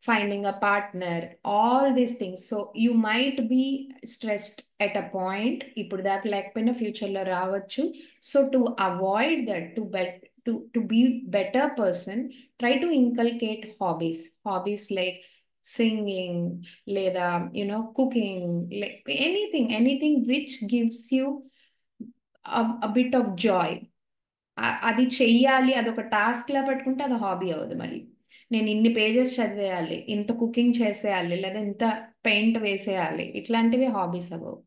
finding a partner, all these things. So you might be stressed at a point, ఇప్పుడు దాకా లేకపోయినా ఫ్యూచర్లో రావచ్చు. So to avoid that, to be better person, try to inculcate hobbies like singing, లేదా cooking, like anything which gives you a bit of joy. అది చెయ్యాలి, అదొక task లా పెట్టుకుంటే అది హాబీ అవ్వదు. మళ్ళీ నేను ఇన్ని పేజెస్ చదివేయాలి, ఇంత కుకింగ్ చేసేయాలి, లేదా ఇంత పెయింట్ వేసేయాలి, ఇట్లాంటివి హాబీస్ అవ్వవు.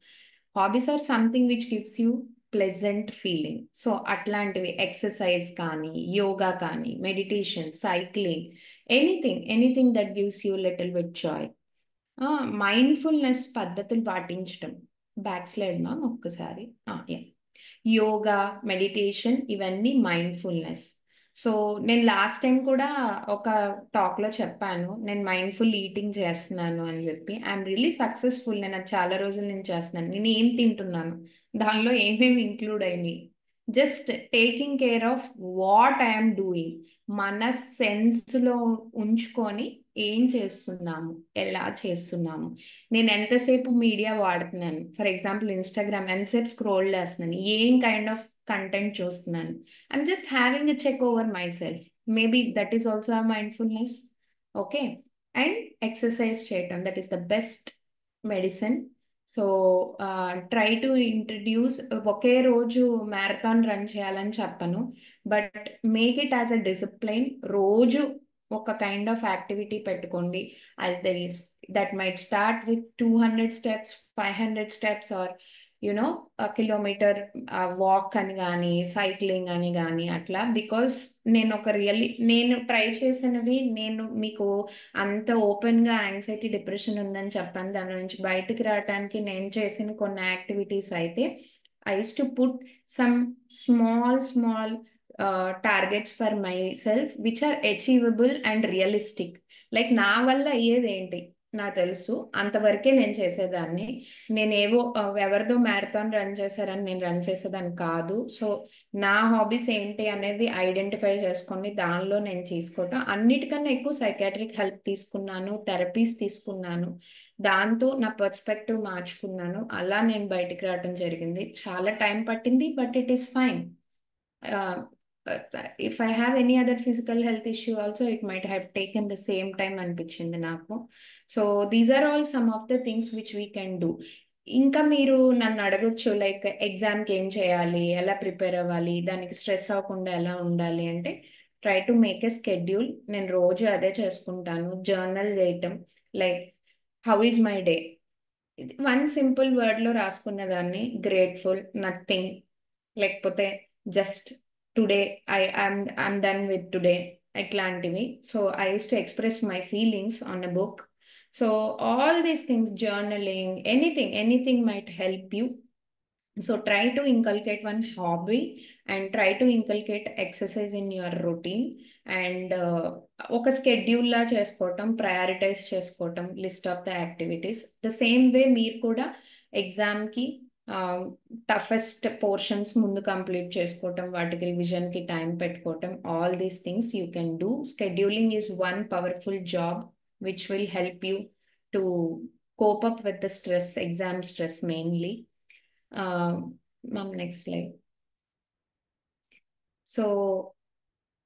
Hobbies or something which gives you pleasant feeling. So అట్లాంటివి ఎక్సర్సైజ్ కానీ, యోగా కానీ, meditation, cycling, anything that gives you little bit Joy. Mindfulness పద్ధతులు పాటించడం. బ్యాక్ స్లైడ్ మా ఒక్కసారి. యోగా, మెడిటేషన్, ఇవన్నీ మైండ్ఫుల్నెస్. సో నేను లాస్ట్ టైం కూడా ఒక టాక్లో చెప్పాను, నేను మైండ్ఫుల్ ఈటింగ్ చేస్తున్నాను అని చెప్పి. I'm really successful. నేను అది చాలా రోజుల నుంచి చేస్తున్నాను. నేను ఏం తింటున్నాను, దానిలో ఏమేమి ఇంక్లూడ్ అయినాయి, just taking care of what I'm doing. మన సెన్స్లో ఉంచుకొని ఏం చేస్తున్నాము, ఎలా చేస్తున్నాము. నేను ఎంతసేపు మీడియా వాడుతున్నాను, ఫర్ ఎగ్జాంపుల్ ఇన్స్టాగ్రామ్ ఎంతసేపు స్క్రోల్ చేస్తున్నాను, ఏం కైండ్ ఆఫ్ కంటెంట్ చూస్తున్నాను. I'm just having a check over myself. Maybe that is also mindfulness. Okay. And exercise చేయటం, that is the best medicine. So try to introduce, ఒకే రోజు marathon run చేయాలని చెప్పను, but make it as a discipline. రోజు ఒక kind of activity పెట్టుకోండి. That might start with 200 steps, 500 steps, or kilometre walk అని కానీ, సైక్లింగ్ అని కానీ, అట్లా. బికాస్ నేను ట్రై చేసినవి, నేను మీకు అంత ఓపెన్గా యాంగ్జైటీ, డిప్రెషన్ ఉందని చెప్పాను. దాని నుంచి బయటకు రావడానికి నేను చేసిన కొన్ని యాక్టివిటీస్ అయితే, I use to put some small targets for myself which are achievable and realistic. Like నా వల్ల అయ్యేది ఏంటి, నాకు తెలుసు, అంతవరకే నేను చేసేదాన్ని. నేనేవో ఎవరిదో మ్యారథాన్ రన్ చేశారని నేను రన్ చేసేదాన్ని కాదు. సో నా హాబీస్ ఏంటి అనేది ఐడెంటిఫై చేసుకొని దానిలో నేను తీసుకోవటం. అన్నిటికన్నా ఎక్కువ సైకాట్రిక్ హెల్ప్ తీసుకున్నాను, థెరపీస్ తీసుకున్నాను. దాంతో నా పర్స్పెక్టివ్ మార్చుకున్నాను. అలా నేను బయటికి రావడం జరిగింది. చాలా టైం పట్టింది, but it is fine. If I have any other physical health issue also, it might have taken the same time అనిపించింది నాకు. So these are all some of the things which we can do. ఇంకా మీరు నన్ను అడగొచ్చు, like ఎగ్జామ్కి ఏం చేయాలి, ఎలా ప్రిపేర్ అవ్వాలి, దానికి స్ట్రెస్ అవ్వకుండా ఎలా ఉండాలి అంటే, try to make a schedule. నేను రోజు అదే చేసుకుంటాను. జర్నల్ చేయటం, like how is my day, one simple వర్డ్లో రాసుకున్నదాన్ని, గ్రేట్ఫుల్, నథింగ్, లేకపోతే just today I'm done with today, ఇట్లాంటివి. So I use to express my feelings on a book. So all these things, journaling, anything might help you. So try to inculcate one hobby and try to inculcate exercise in your routine. And ఒక schedule లా చేసుకోవటం, prioritise చేసుకోవటం, list of the activities. The same way మీరు కూడా ఎగ్జామ్కి toughest portions ముందు complete చేసుకోవటం, వాటికి రివిజన్కి time పెట్టుకోవటం, all these things you can do. Scheduling is one powerful job which will help you to cope up with the stress, exam stress mainly. Next slide. So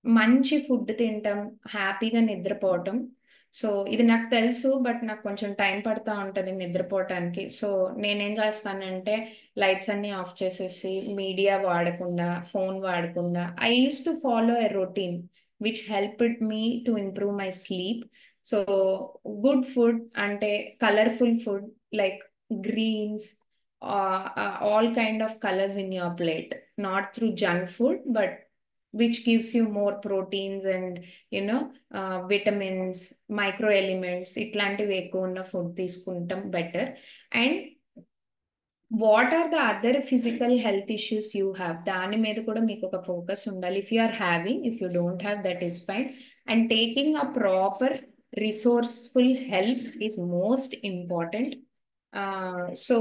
మంచి food తింటాం, హ్యాపీగా నిద్రపోవటం. So ఇది నాకు తెలుసు, but నాకు కొంచెం time పడుతూ ఉంటుంది నిద్రపోవటానికి. సో నేనేం చేస్తానంటే, లైట్స్ అన్నీ ఆఫ్ చేసేసి, మీడియా వాడకుండా, ఫోన్ వాడకుండా, I use to follow a routine which helped me to improve my sleep. So good food అంటే colourful food, like greens, all kind of colors in your plate, not through junk food, but which gives you more proteins and vitamins, micro elements, itlantivi ekku unna food తీసుకుంటాం better. And what are the other physical health issues you have, దాని మీద కూడా మీకు ఒక focus ఉండాలి. If you are having, if you don't have, that is fine. And taking a proper resourceful help is most important. So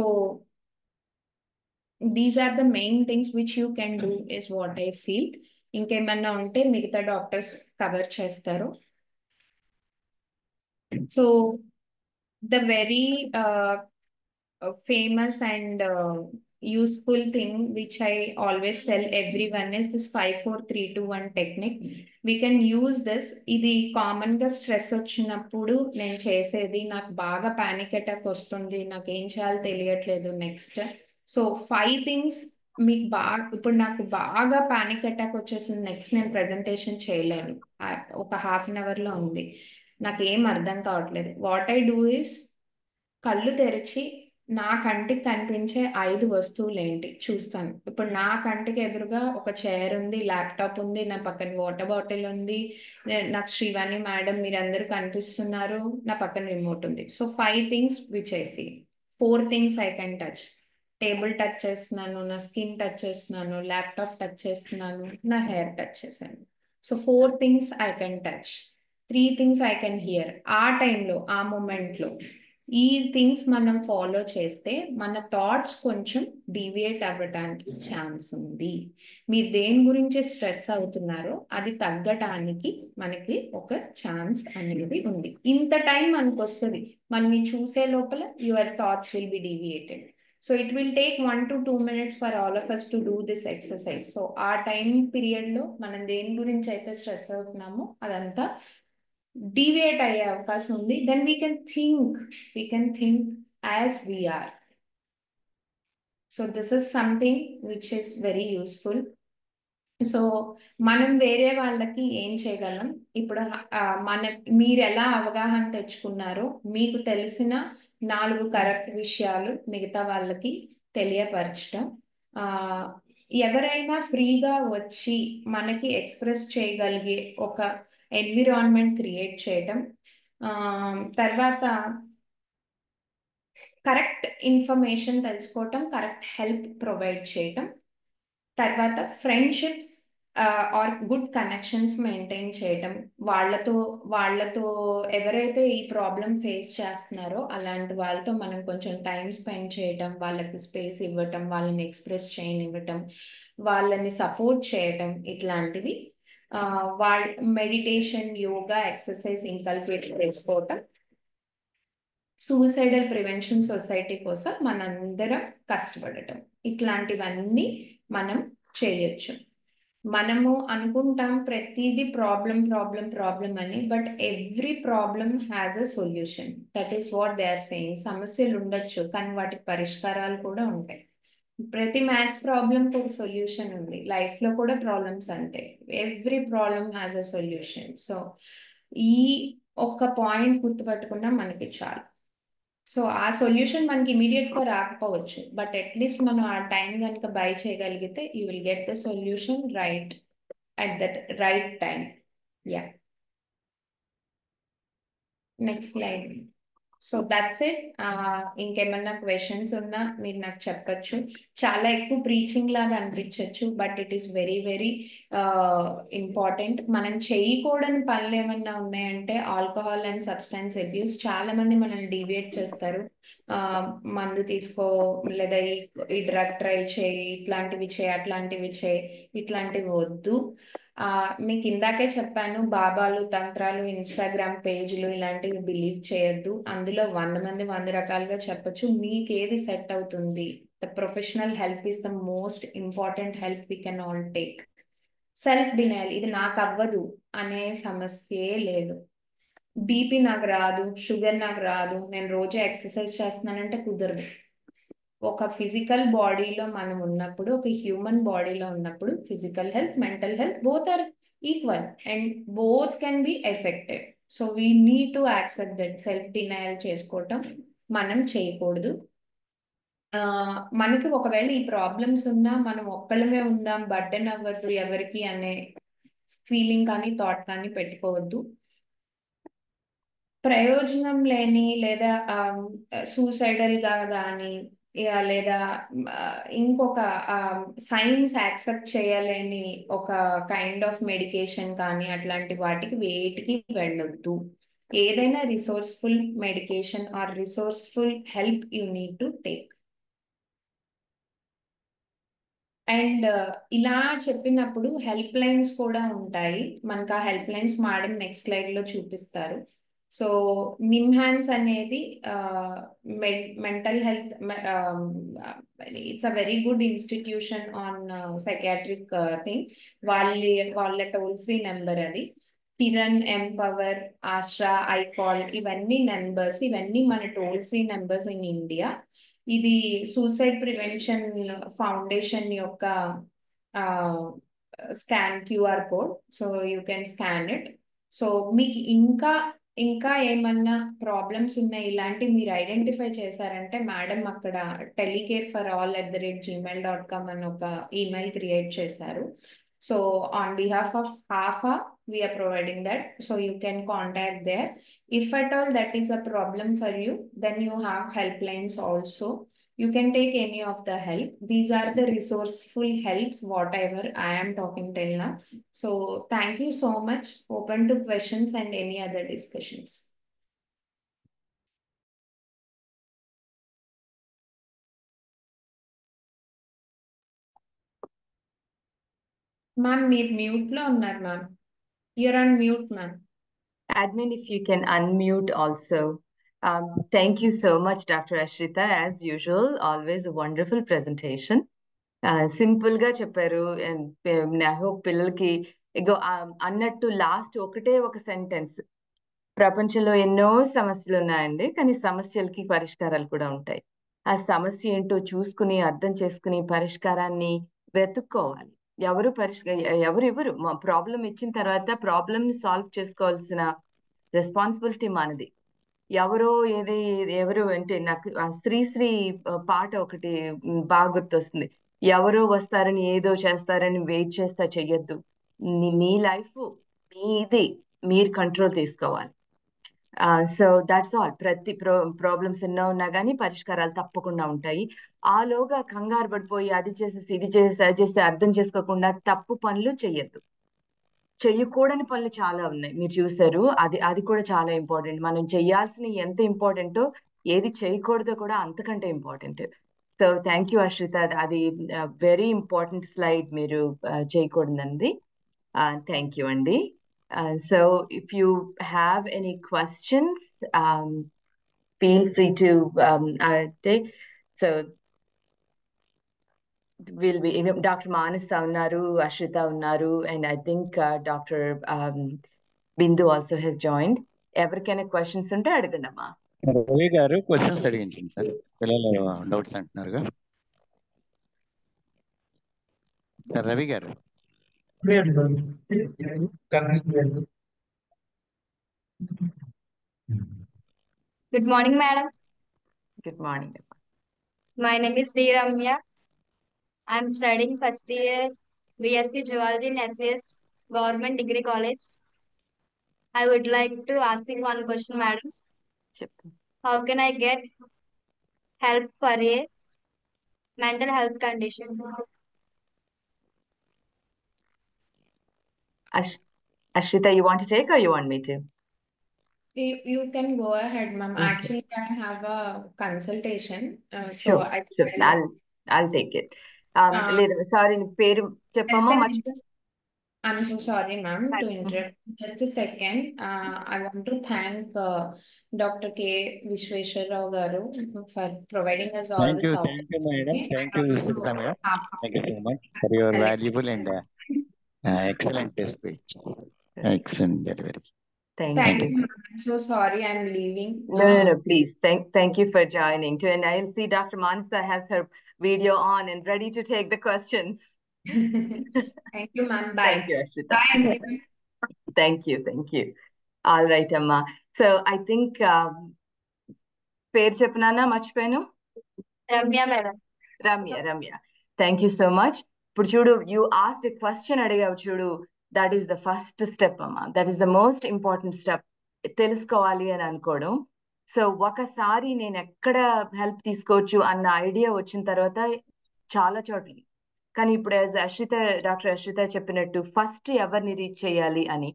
these are the main things which you can do is what I feel. ఇంకేమన్నా ఉంటే మిగతా doctors cover చేస్తారు. So the very famous and useful thing which I always tell everyone is this 5-4-3-2-1 technique. We can use this. ఇది common గా stress వచ్చినప్పుడు నేను చేసేది. నాకు బాగా పానిక్ అటాక్ వస్తుంది, నాకు ఏం చేయాలో తెలియట్లేదు నెక్స్ట్. సో 5 things మీకు బాగా, ఇప్పుడు నాకు బాగా పానిక్ అటాక్ వచ్చేసింది, నెక్స్ట్ నేను ప్రెజెంటేషన్ చేయలేను, ఒక హాఫ్ అన్ అవర్లో ఉంది, నాకు ఏం అర్థం కావట్లేదు. వాట్ ఐ డూ ఇస్, కళ్ళు తెరిచి నా కంటికి కనిపించే 5 వస్తువులు ఏంటి చూస్తాను. ఇప్పుడు నా కంటికి ఎదురుగా ఒక చైర్ ఉంది, ల్యాప్టాప్ ఉంది, నా పక్కన వాటర్ బాటిల్ ఉంది, నాకు శ్రీవాణి మేడం మీరందరూ కనిపిస్తున్నారు, నా పక్కన రిమోట్ ఉంది. So 5 things which I see. 4 things I can touch. Table touch చేస్తున్నాను, నా స్కిన్ టచ్ చేస్తున్నాను, ల్యాప్టాప్ టచ్ చేస్తున్నాను, నా హెయిర్ టచ్ చేశాను. So 4 things I can touch. 3 things I can hear. ఆ టైంలో, ఆ మూమెంట్లో ఈ థింగ్స్ మనం ఫాలో చేస్తే మన థాట్స్ కొంచెం డీవియేట్ అవ్వడానికి ఛాన్స్ ఉంది. మీరు దేని గురించి స్ట్రెస్ అవుతున్నారో అది తగ్గటానికి మనకి ఒక ఛాన్స్ అనేది ఉంది. ఇంత టైం మనకు వస్తుంది, మనం చూసే లోపల your thoughts will be deviated. So it will take 1 to 2 minutes for all of us to do this exercise. So ఆ టైం పీరియడ్లో మనం దేని గురించి అయితే స్ట్రెస్ అవుతున్నామో అదంతా deviate అయ్యే అవకాశం ఉంది. then we can think as we are. So this is something which is very useful. So మనం వేరే వాళ్ళకి ఏం చేయగలం, ఇప్పుడు మీరు ఎలా అవగాహన తెచ్చుకున్నారో మీకు తెలిసిన 4 కరెక్ట్ విషయాలు మిగతా వాళ్ళకి తెలియపరచడం. ఎవరైనా ఫ్రీగా వచ్చి మనకి ఎక్స్ప్రెస్ చేయగలిగే ఒక ఎన్విరాన్మెంట్ క్రియేట్ చేయటం, తర్వాత కరెక్ట్ ఇన్ఫర్మేషన్ తెలుసుకోవటం, కరెక్ట్ హెల్ప్ ప్రొవైడ్ చేయటం, తర్వాత friendships or good connections maintain చేయటం, వాళ్ళతో ఎవరైతే ఈ ప్రాబ్లం ఫేస్ చేస్తున్నారో అలాంటి వాళ్ళతో మనం కొంచెం టైం స్పెండ్ చేయటం, వాళ్ళకి స్పేస్ ఇవ్వటం, వాళ్ళని ఎక్స్ప్రెస్ చేయనివ్వటం, వాళ్ళని సపోర్ట్ చేయటం, ఇట్లాంటివి వాళ్ళ మెడిటేషన్, యోగా, ఎక్సర్సైజ్ ఇంకల్కేట్ చేసుకోవటం. సూసైడల్ ప్రివెన్షన్ సొసైటీ కోసం మనందరం కష్టపడటం, ఇట్లాంటివన్నీ మనం చేయొచ్చు. మనము అనుకుంటాం ప్రతిదీ ప్రాబ్లం అని, but every problem has a solution. That is what they are saying. సమస్యలు ఉండొచ్చు కానీ వాటికి పరిష్కారాలు కూడా ఉంటాయి. ప్రతి మ్యాథ్స్ ప్రాబ్లంకి ఒక సొల్యూషన్ ఉంది. లైఫ్లో కూడా ప్రాబ్లమ్స్ అంతే. Every problem has a solution. So ఈ ఒక్క పాయింట్ గుర్తుపెట్టుకున్నా మనకి చాలు. సో ఆ సొల్యూషన్ మనకి ఇమీడియట్గా రాకపోవచ్చు, బట్ అట్లీస్ట్ మనం ఆ టైం కనుక బై చేయగలిగితే you will get the solution right at that right time. Yeah. Next slide. So that's it. ఇంకేమన్నా క్వశ్చన్స్ ఉన్నా మీరు నాకు చెప్పచ్చు. చాలా ఎక్కువ ప్రీచింగ్ లాగా అనిపించవచ్చు, but it is very very important. మనం చేయకూడని పనులు ఏమన్నా ఉన్నాయంటే ఆల్కహాల్ అండ్ సబ్స్టెన్స్ అబ్యూస్. చాలా మంది మనల్ని డీవియేట్ చేస్తారు. మందు తీసుకో, లేదా ఈ డ్రగ్ ట్రై చేయి, ఇట్లాంటివి చేయి, అట్లాంటివి చేయి, ఇట్లాంటివి వద్దు. మీకు ఇందాకే చెప్పాను, బాబాలు, తంత్రాలు, ఇన్స్టాగ్రామ్ పేజ్లు ఇలాంటివి బిలీవ్ చేయొద్దు. అందులో 100 మంది 100 రకాలుగా చెప్పచ్చు. మీకు ఏది సెట్ అవుతుంది? The professional help is the most important help we can all take. Self denial, ఇది నాకు అవ్వదు అనే సమస్యే లేదు. బీపీ నాకు రాదు, షుగర్ నాకు రాదు, నేను రోజు ఎక్సర్సైజ్ చేస్తున్నానంటే కుదరదు. ఒక ఫిజికల్ బాడీలో మనం ఉన్నప్పుడు, ఒక హ్యూమన్ బాడీలో ఉన్నప్పుడు physical health, mental health both are equal and both can be affected. So we need to accept that. Self denial చేసుకోవటం మనం చేయకూడదు. మనకి ఒకవేళ ఈ ప్రాబ్లమ్స్ ఉన్నా మనం ఒక్కళ్ళమే ఉందాం, బర్డెన్ అవ్వద్దు ఎవరికి అనే ఫీలింగ్ కానీ థాట్ కానీ పెట్టుకోవద్దు. ప్రయోజనం లేని లేదా సూసైడల్ గా కానీ లేదా ఇంకొక సైన్స్ యాక్సెప్ట్ చేయలేని ఒక కైండ్ ఆఫ్ మెడికేషన్ కానీ అట్లాంటి వాటికి వేటికి వెళ్ళొద్దు. ఏదైనా resourceful medication or resourceful help you need to take. And ఇలా చెప్పినప్పుడు హెల్ప్ లైన్స్ కూడా ఉంటాయి మనకు. ఆ help lines madam next slide లో చూపిస్తారు. సో నిమ్హాన్స్ అనేది mental health, it's a very good institution on psychiatric thing. వాళ్ళ టోల్ ఫ్రీ నెంబర్ అది. కిరణ్, ఎంపవర్, ఆశ్రా, ఐకాల్, ఇవన్నీ నెంబర్స్. ఇవన్నీ మన toll free numbers in India. ఇది సూసైడ్ ప్రివెన్షన్ ఫౌండేషన్ యొక్క scan QR code. So you can scan it. So మీకు ఇంకా ఏమన్నా ప్రాబ్లమ్స్ ఉన్నాయి ఇలాంటి మీరు ఐడెంటిఫై చేశారంటే మేడం అక్కడ telecare4all@gmail.com అని ఒక ఈమెయిల్ క్రియేట్ చేశారు. So on behalf of HAFA we are providing that, so you can contact there. If at all that is a problem for you, then you have helplines also. You can take any of the help. These are the resourceful helps whatever I am talking till now. So thank you so much. Open to questions and any other discussions. Ma'am, మీరు mute లో ఉన్నారు ma'am. You're on mute ma'am. Admin, if you can unmute also. Thank you so much, Dr. Ashrita. As usual, always a wonderful presentation. Simple గా చెప్పారు. I hope పిల్లలకి ఇగో అన్నట్టు last ఒకటే ఒక sentence. ప్రపంచంలో ఎన్నో సమస్యలు ఉన్నాయండి, కానీ సమస్యలకి పరిష్కారాలు కూడా ఉంటాయి. ఆ సమస్య ఏంటో చూసుకుని అర్థం చేసుకుని పరిష్కారాన్ని వెతుక్కోవాలి. ఎవరు మా ప్రాబ్లం ఇచ్చిన తర్వాత ప్రాబ్లం సాల్వ్ చేసుకోవాల్సిన రెస్పాన్సిబిలిటీ మనది. ఎవరు అంటే నాకు శ్రీశ్రీ పాట ఒకటి బాగా గుర్తొస్తుంది. ఎవరో వస్తారని ఏదో చేస్తారని వెయిట్ చేస్తా చెయ్యొద్దు. మీ లైఫ్ మీది, మీరు కంట్రోల్ తీసుకోవాలి. So that's all. ప్రతి ప్రాబ్లమ్స్ ఎన్నో ఉన్నా కానీ పరిష్కారాలు తప్పకుండా ఉంటాయి. ఆలోగా కంగారు పడిపోయి అది చేసేసి ఇది చేసేసి అది చేసి అర్థం చేసుకోకుండా తప్పు పనులు చెయ్యొద్దు. చెయ్యకూడని పనులు చాలా ఉన్నాయి, మీరు చూసారు. అది కూడా చాలా ఇంపార్టెంట్. మనం చెయ్యాల్సిన ఎంత ఇంపార్టెంటో ఏది చేయకూడదో కూడా అంతకంటే important. So thank you Ashritha, అది వెరీ ఇంపార్టెంట్ స్లైడ్ మీరు చేయకూడదండి. థ్యాంక్ యూ అండి. So if you have any questions, feel free to take. So will be Dr. Manasa unnaru, Ashrita unnaru, and I think Dr. Bindu also has joined. ఎవరికైనా questions ఉంటే అడగండి అమ్మా. రవి గారు questions అడిగించండి sir, పిల్లలు doubts అంటున్నారుగా. Sir Ravi గారు. Good morning, madam. Good morning. My name is D. Ramya. I'm studying first year BSc Zoology in SES Government Degree College. I would like to ask you one question, madam. చెప్పు. How can I get help for a mental health condition? Ashrita, you want to take or you want me to? You can go ahead, ma'am. Okay. Actually, I have a consultation, so Sure, sure. I'll I'll take it. లేదు, sorry, పేరు చెప్పమ్మా. I'm so sorry, ma'am, to interrupt. Just a second. I want to thank Dr. K. Vishweshwar Rao garu for providing us all Thank this you, madam. Thank you, Vishweshwar madam. Thank you so much for your valuable and excellent speech. Excellent delivery. Thank you. I'm so sorry, I'm leaving. No, please. Thank you for joining too. And I see Dr. Manasa has her video on and ready to take the questions. Thank you, ma'am. Bye. Thank you, Ashrita. Bye, everyone. Thank you. All right, Amma. So I think పేరు చెప్పినానా, మర్చిపోయాను. Ramya, madam. Ramya. Thank you so much. ఇప్పుడు చూడు, you asked a question అడిగావు చూడు, that is the first step అమ్మా. That is the most important step, తెలుసుకోవాలి అని అనుకోవడం. సో ఒకసారి నేను ఎక్కడ హెల్ప్ తీసుకోవచ్చు అన్న ఐడియా వచ్చిన తర్వాత చాలా చోట్ల, కానీ ఇప్పుడు డాక్టర్ అశ్రిత చెప్పినట్టు ఫస్ట్ ఎవరిని రీచ్ చేయాలి అని,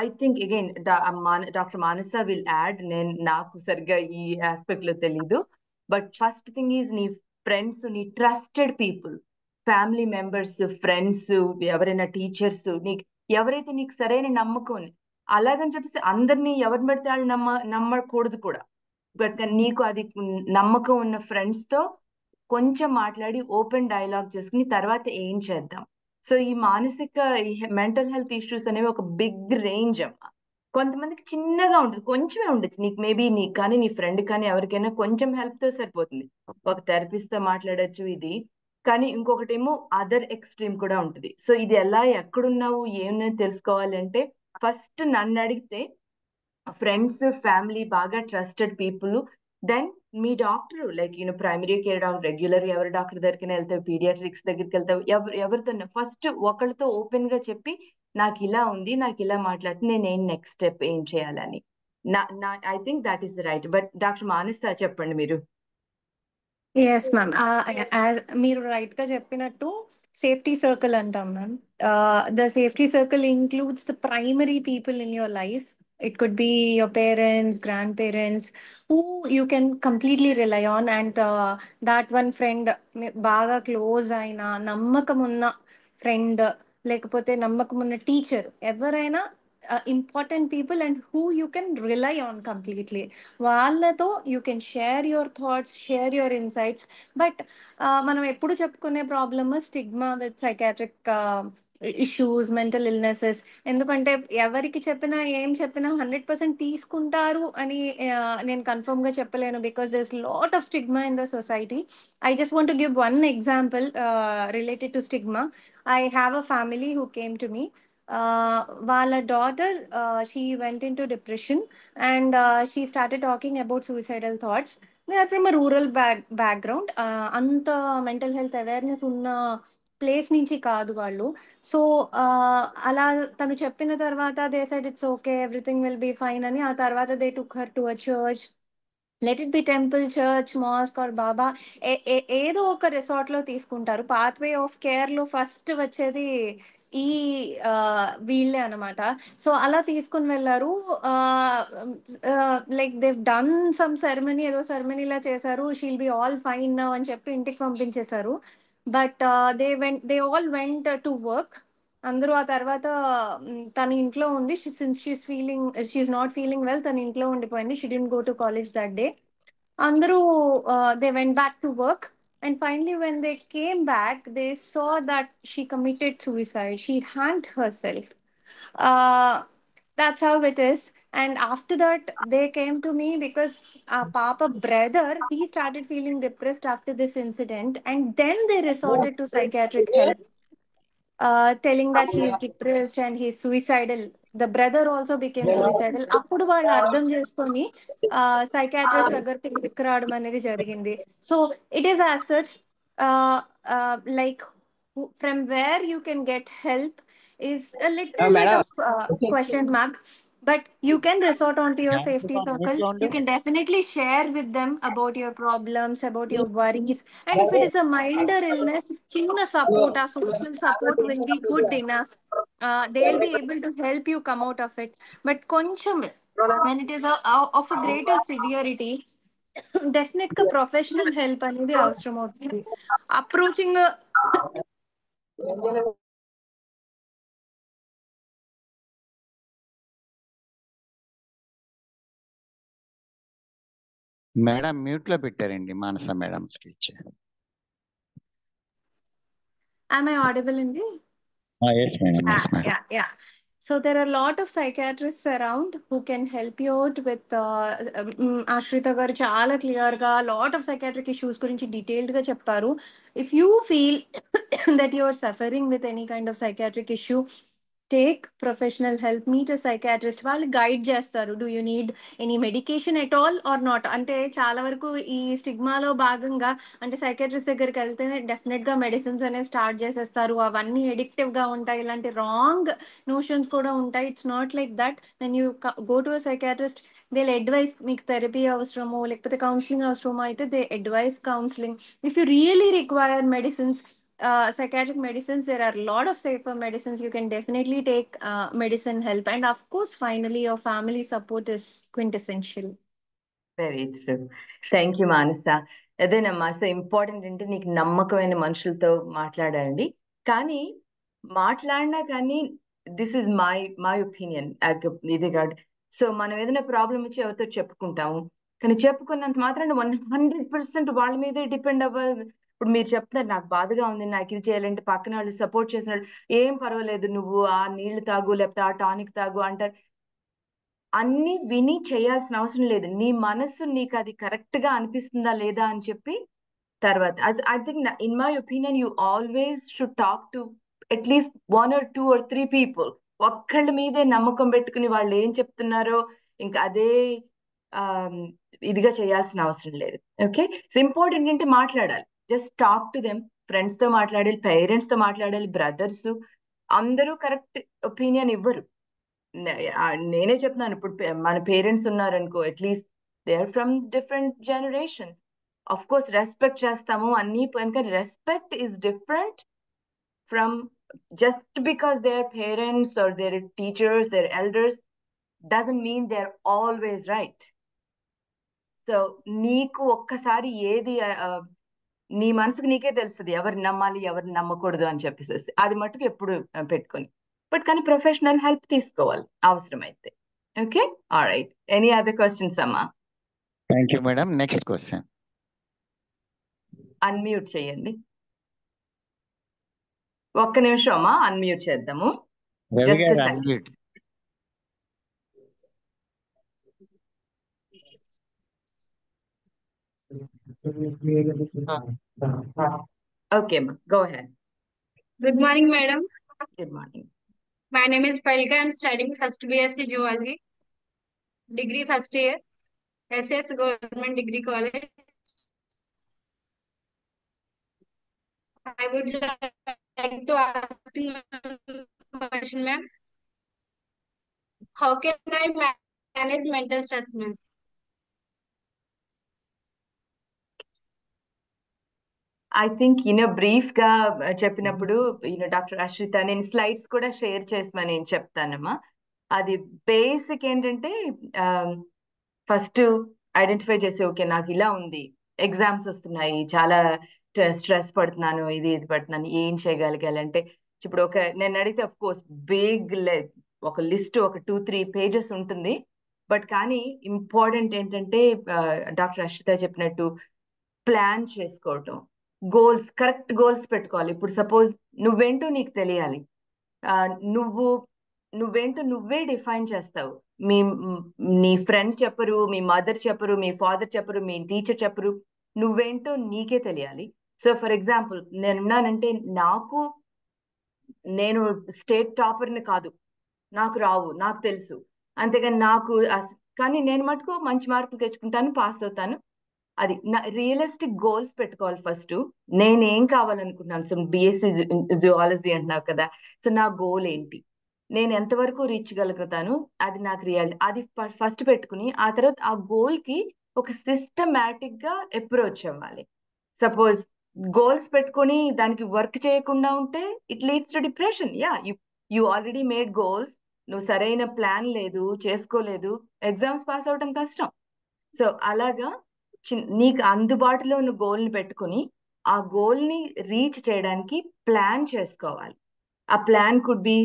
I think again doctor Manasa will add. నాకు సరిగ్గా ఈ ఆస్పెక్ట్ లో తెలీదు, బట్ ఫస్ట్ థింగ్ ఈజ్ నీ ఫ్రెండ్స్, నీ trusted people, family members, friends, ఎవరైనా టీచర్స్, ఎవరైతే నీకు సరైన నమ్మకం. అలాగని చెప్పేసి అందరినీ ఎవరిని పెడితే వాళ్ళు నమ్మకూడదు కూడా. బట్ నీకు అది నమ్మకం ఉన్న ఫ్రెండ్స్ తో కొంచెం మాట్లాడి ఓపెన్ డైలాగ్ చేసుకుని తర్వాత ఏం చేద్దాం. సో ఈ మానసిక మెంటల్ హెల్త్ ఇష్యూస్ అనేవి ఒక బిగ్ రేంజ్ అమ్మా. కొంతమందికి చిన్నగా ఉంటుంది, కొంచెమే ఉండొచ్చు నీకు, మేబీ నీకు కానీ నీ ఫ్రెండ్ కానీ ఎవరికైనా కొంచెం హెల్ప్ తో సరిపోతుంది, ఒక థెరపిస్ట్ తో మాట్లాడచ్చు ఇది. కానీ ఇంకొకటేమో అదర్ ఎక్స్ట్రీమ్ కూడా ఉంటుంది. సో ఇది ఎలా, ఎక్కడున్నావు, ఏమన్నా తెలుసుకోవాలి అంటే ఫస్ట్ నన్ను అడిగితే ఫ్రెండ్స్, ఫ్యామిలీ, బాగా ట్రస్టెడ్ పీపుల్, దెన్ మీ doctor, like primary care doctor, regular ఎవరి డాక్టర్ దగ్గరికి వెళ్తావు, పీడియాట్రిక్స్ దగ్గరికి వెళ్తావు, ఎవరితో ఫస్ట్ ఒకరితో ఓపెన్ గా చెప్పి నాకు ఇలా ఉంది, నాకు ఇలా మాట్లాడితే నేను నెక్స్ట్ స్టెప్ ఏం చేయాలని. I think that is the right. But doctor Manasa చెప్పండి మీరు. ఎస్ మ్యామ్, మీరు రైట్ గా చెప్పినట్టు సేఫ్టీ సర్కిల్ అంటాం ma'am. The safety circle includes the primary people in your life. It could be your parents, grandparents, who you can completely rely on, and that one friend, బాగా close అయిన నమ్మకం ఉన్న friend, లేకపోతే నమ్మకం ఉన్న teacher, ఎవరైనా important people and who you can rely on completely. వాళ్ళతో you can share your thoughts, share your insights. But మనం ఎప్పుడు చెప్పుకునే problem stigma with psychiatric issues, mental illnesses. ఎందుకంటే ఎవరికి చెప్పినా ఏం చెప్పినా 100% తీసుకుంటారు అని నేను కన్ఫర్మ్గా చెప్పలేను, because there is lot of stigma in the society. I just want to give one example related to stigma. I have a family who came to me. వాళ్ళ daughter, she went into depression and she started talking about suicidal thoughts. They are from a rural background. అంత mental health awareness ఉన్న place నుంచి కాదు వాళ్ళు. So అలా తను చెప్పిన తర్వాత they said it's okay, everything will be fine అని. ఆ తర్వాత they took her to a church, let it be temple, church, mosque or baba, ఏదో ఒక రిసార్ట్లో తీసుకుంటారు. పాత్వే ఆఫ్ కేర్లో ఫస్ట్ వచ్చేది ఈ వీళ్ళే అనమాట. సో అలా తీసుకుని వెళ్ళారు. Like they've done some ceremony, ఏదో సెరమనీలా చేశారు. She'll be all fine now అని చెప్పి ఇంటికి పంపించేశారు. But they all went to work. అందరూ ఆ తర్వాత తన ఇంట్లో ఉంది. Since she is not feeling well, తన ఇంట్లో ఉండిపోయింది. She didn't go to college that day. అందరూ they went back to work, and finally when they came back they saw that she committed suicide. She hanged herself. uh, that's how it is. And after that they came to me because papa brother, he started feeling depressed after this incident, and then they resorted to psychiatric help, telling that he is depressed and he is suicidal. The brother also became suicidal. అప్పుడు వాళ్ళు అర్థం చేసుకొని psychiatrist దగ్గరికి తీసుకురావడం అనేది జరిగింది. So it is as such, like from where you can get help is a little bit Madam, of question mark, but you can resort onto your safety circle. You can definitely share with them about your problems, about your worries, and if it is a milder illness, chinna support, our social support will be good enough. They'll be able to help you come out of it. But koncham, when it is of a greater severity, definite ka professional help అనేది అవసరం అవుతుంది. Approaching madam మ్యూట్లో పెట్టారండి Manasa madam speech. am I audible in the yes madam, yes madam. yeah. So there are a lot of psychiatrists around who can help you out with Ashrita garu చాలా clear గా lot of psychiatric issues గురించి detailed గా చెప్పారు. If you feel that you are suffering with any kind of psychiatric issue, take professional help, meet a psychiatrist. వాళ్ళు guide చేస్తారు. Do you need any medication at all or not. అంటే చాలా వరకు ఈ స్టిగ్మాలో భాగంగా, అంటే సైకాట్రిస్ట్ దగ్గరికి వెళ్తే డెఫినెట్ గా మెడిసిన్స్ అనేవి స్టార్ట్ చేసేస్తారు, అవన్నీ ఎడిక్టివ్ గా ఉంటాయి, ఇలాంటి రాంగ్ నోషన్స్ కూడా ఉంటాయి. It's not like that. When you go to a psychiatrist, they advice మీకు థెరపీ అవసరమో లేకపోతే కౌన్సిలింగ్ అవసరమో అయితే they advice counselling. If you really require medicines, psychiatric medicines, there are a lot of safer medicines. You can definitely take medicine help, and of course finally your family support is quintessential. Very true. Thank you Manasa. అదేనమ్మా, so important అంటే నీకు నమ్మకమైన మనుషులతో మాట్లాడండి. కానీ మాట్లాడినా కానీ this is my opinion, ఇది కాదు. సో మనం ఏదైనా ప్రాబ్లం వచ్చి ఎవరితో చెప్పుకుంటాము, కానీ చెప్పుకున్నంత మాత్రాన 100% వాళ్ళ మీదే డిపెండ్ అవ్వాలి. ఇప్పుడు మీరు చెప్తున్నారు నాకు బాధగా ఉంది, నాకు ఇది చేయాలంటే పక్కన వాళ్ళు సపోర్ట్ చేసిన వాళ్ళు ఏం పర్వాలేదు, నువ్వు ఆ నీళ్లు తాగు లేకపోతే ఆ టానిక్ తాగు అంటారు. అన్ని విని చేయాల్సిన అవసరం లేదు. నీ మనసు నీకు అది కరెక్ట్ గా అనిపిస్తుందా లేదా అని చెప్పి తర్వాత, I think in my opinion you always should talk to at least 1 or 2 or 3 people. ఒక్కళ్ళ మీదే నమ్మకం పెట్టుకుని వాళ్ళు ఏం చెప్తున్నారో ఇంకా అదే ఇదిగా చేయాల్సిన అవసరం లేదు. ఓకే, సో ఇంపార్టెంట్ అంటే మాట్లాడాలి. Just talk to them. Friends తో మాట్లాడాలి, పేరెంట్స్ తో మాట్లాడాలి, బ్రదర్స్ అందరూ కరెక్ట్ ఒపీనియన్ ఇవ్వరు. నేనే చెప్తున్నాను, ఇప్పుడు మన పేరెంట్స్ ఉన్నారనుకో, at least they are from different generation. Of course respect చేస్తాము అన్ని, కానీ respect is different from just because they're parents or they're teachers, they're elders, doesn't mean they're always right. So నీకు ఒక్కసారి ఏది నీ మనసుకు నీకే తెలుస్తుంది ఎవరిని నమ్మాలి ఎవరిని నమ్మకూడదు అని చెప్పేసి, అది మటుకు ఎప్పుడు పెట్టుకొని. బట్ కానీ ప్రొఫెషనల్ హెల్ప్ తీసుకోవాలి అవసరమైతే. Okay, alright. Any other questions అమ్మా? Thank you madam. Next question. Unmute చేయండి. ఒక్క నిమిషం అమ్మా, అన్మ్యూట్ చేద్దాము. Just unmute. Okay, ma, go ahead. Good morning, madam. Good morning. My name is Palika. I'm studying first BSc Zoology, degree first year, SS Government Degree College. I would like to ask you one question, ma'am. How can I manage mental stress, ma'am? I think brief గా చెప్పినప్పుడు doctor Ashritha నేను slides కూడా share చేసి నేను చెప్తానమ్మా. అది basic ఏంటంటే first identify చేసి ఓకే నాకు ఇలా ఉంది, ఎగ్జామ్స్ వస్తున్నాయి, చాలా స్ట్రెస్ పడుతున్నాను, ఇది పడుతున్నాను, ఏం చేయగలగాలంటే ఇప్పుడు నేను అడిగితే అఫ్ కోర్స్ బిగ్ ఒక లిస్ట్ ఒక 2-3 pages ఉంటుంది. బట్ కానీ ఇంపార్టెంట్ ఏంటంటే డాక్టర్ అశ్రిత చెప్పినట్టు ప్లాన్ చేసుకోవటం, గోల్స్ కరెక్ట్ గోల్స్ పెట్టుకోవాలి. ఇప్పుడు సపోజ్ నువ్వేంటో నీకు తెలియాలి. నువ్వు నువ్వేంటో నువ్వే డిఫైన్ చేస్తావు. నీ ఫ్రెండ్ చెప్పరు, మీ మదర్ చెప్పరు, మీ ఫాదర్ చెప్పరు, మీ టీచర్ చెప్పరు, నువ్వేంటో నీకే తెలియాలి. సో ఫర్ ఎగ్జాంపుల్ నేనున్నానంటే నేను స్టేట్ టాపర్ని కాదు, నాకు రావు, నాకు తెలుసు. అంతేగాని కానీ నేను మటుకు మంచి మార్కులు తెచ్చుకుంటాను, పాస్ అవుతాను. అది రియలిస్టిక్ గోల్స్ పెట్టుకోవాలి ఫస్ట్. నేనేం కావాలనుకుంటున్నాను? సో బిఎస్సి జువాలజీ అంటున్నావు కదా, సో నా గోల్ ఏంటి, నేను ఎంతవరకు రీచ్ గలుగుతాను, అది నాకు రియాలిటీ, అది ఫస్ట్ పెట్టుకుని ఆ తర్వాత ఆ గోల్ కి ఒక సిస్టమాటిక్ గా అప్రోచ్ అవ్వాలి. సపోజ్ గోల్స్ పెట్టుకొని దానికి వర్క్ చేయకుండా ఉంటే it leads to depression. You already made goals, నువ్వు సరైన ప్లాన్ లేదు, చేసుకోలేదు, ఎగ్జామ్స్ పాస్ అవడం కష్టం. సో అలాగా నీకు అందుబాటులో ఉన్న గోల్ని పెట్టుకుని ఆ గోల్ని రీచ్ చేయడానికి ప్లాన్ చేసుకోవాలి. ఆ plan could be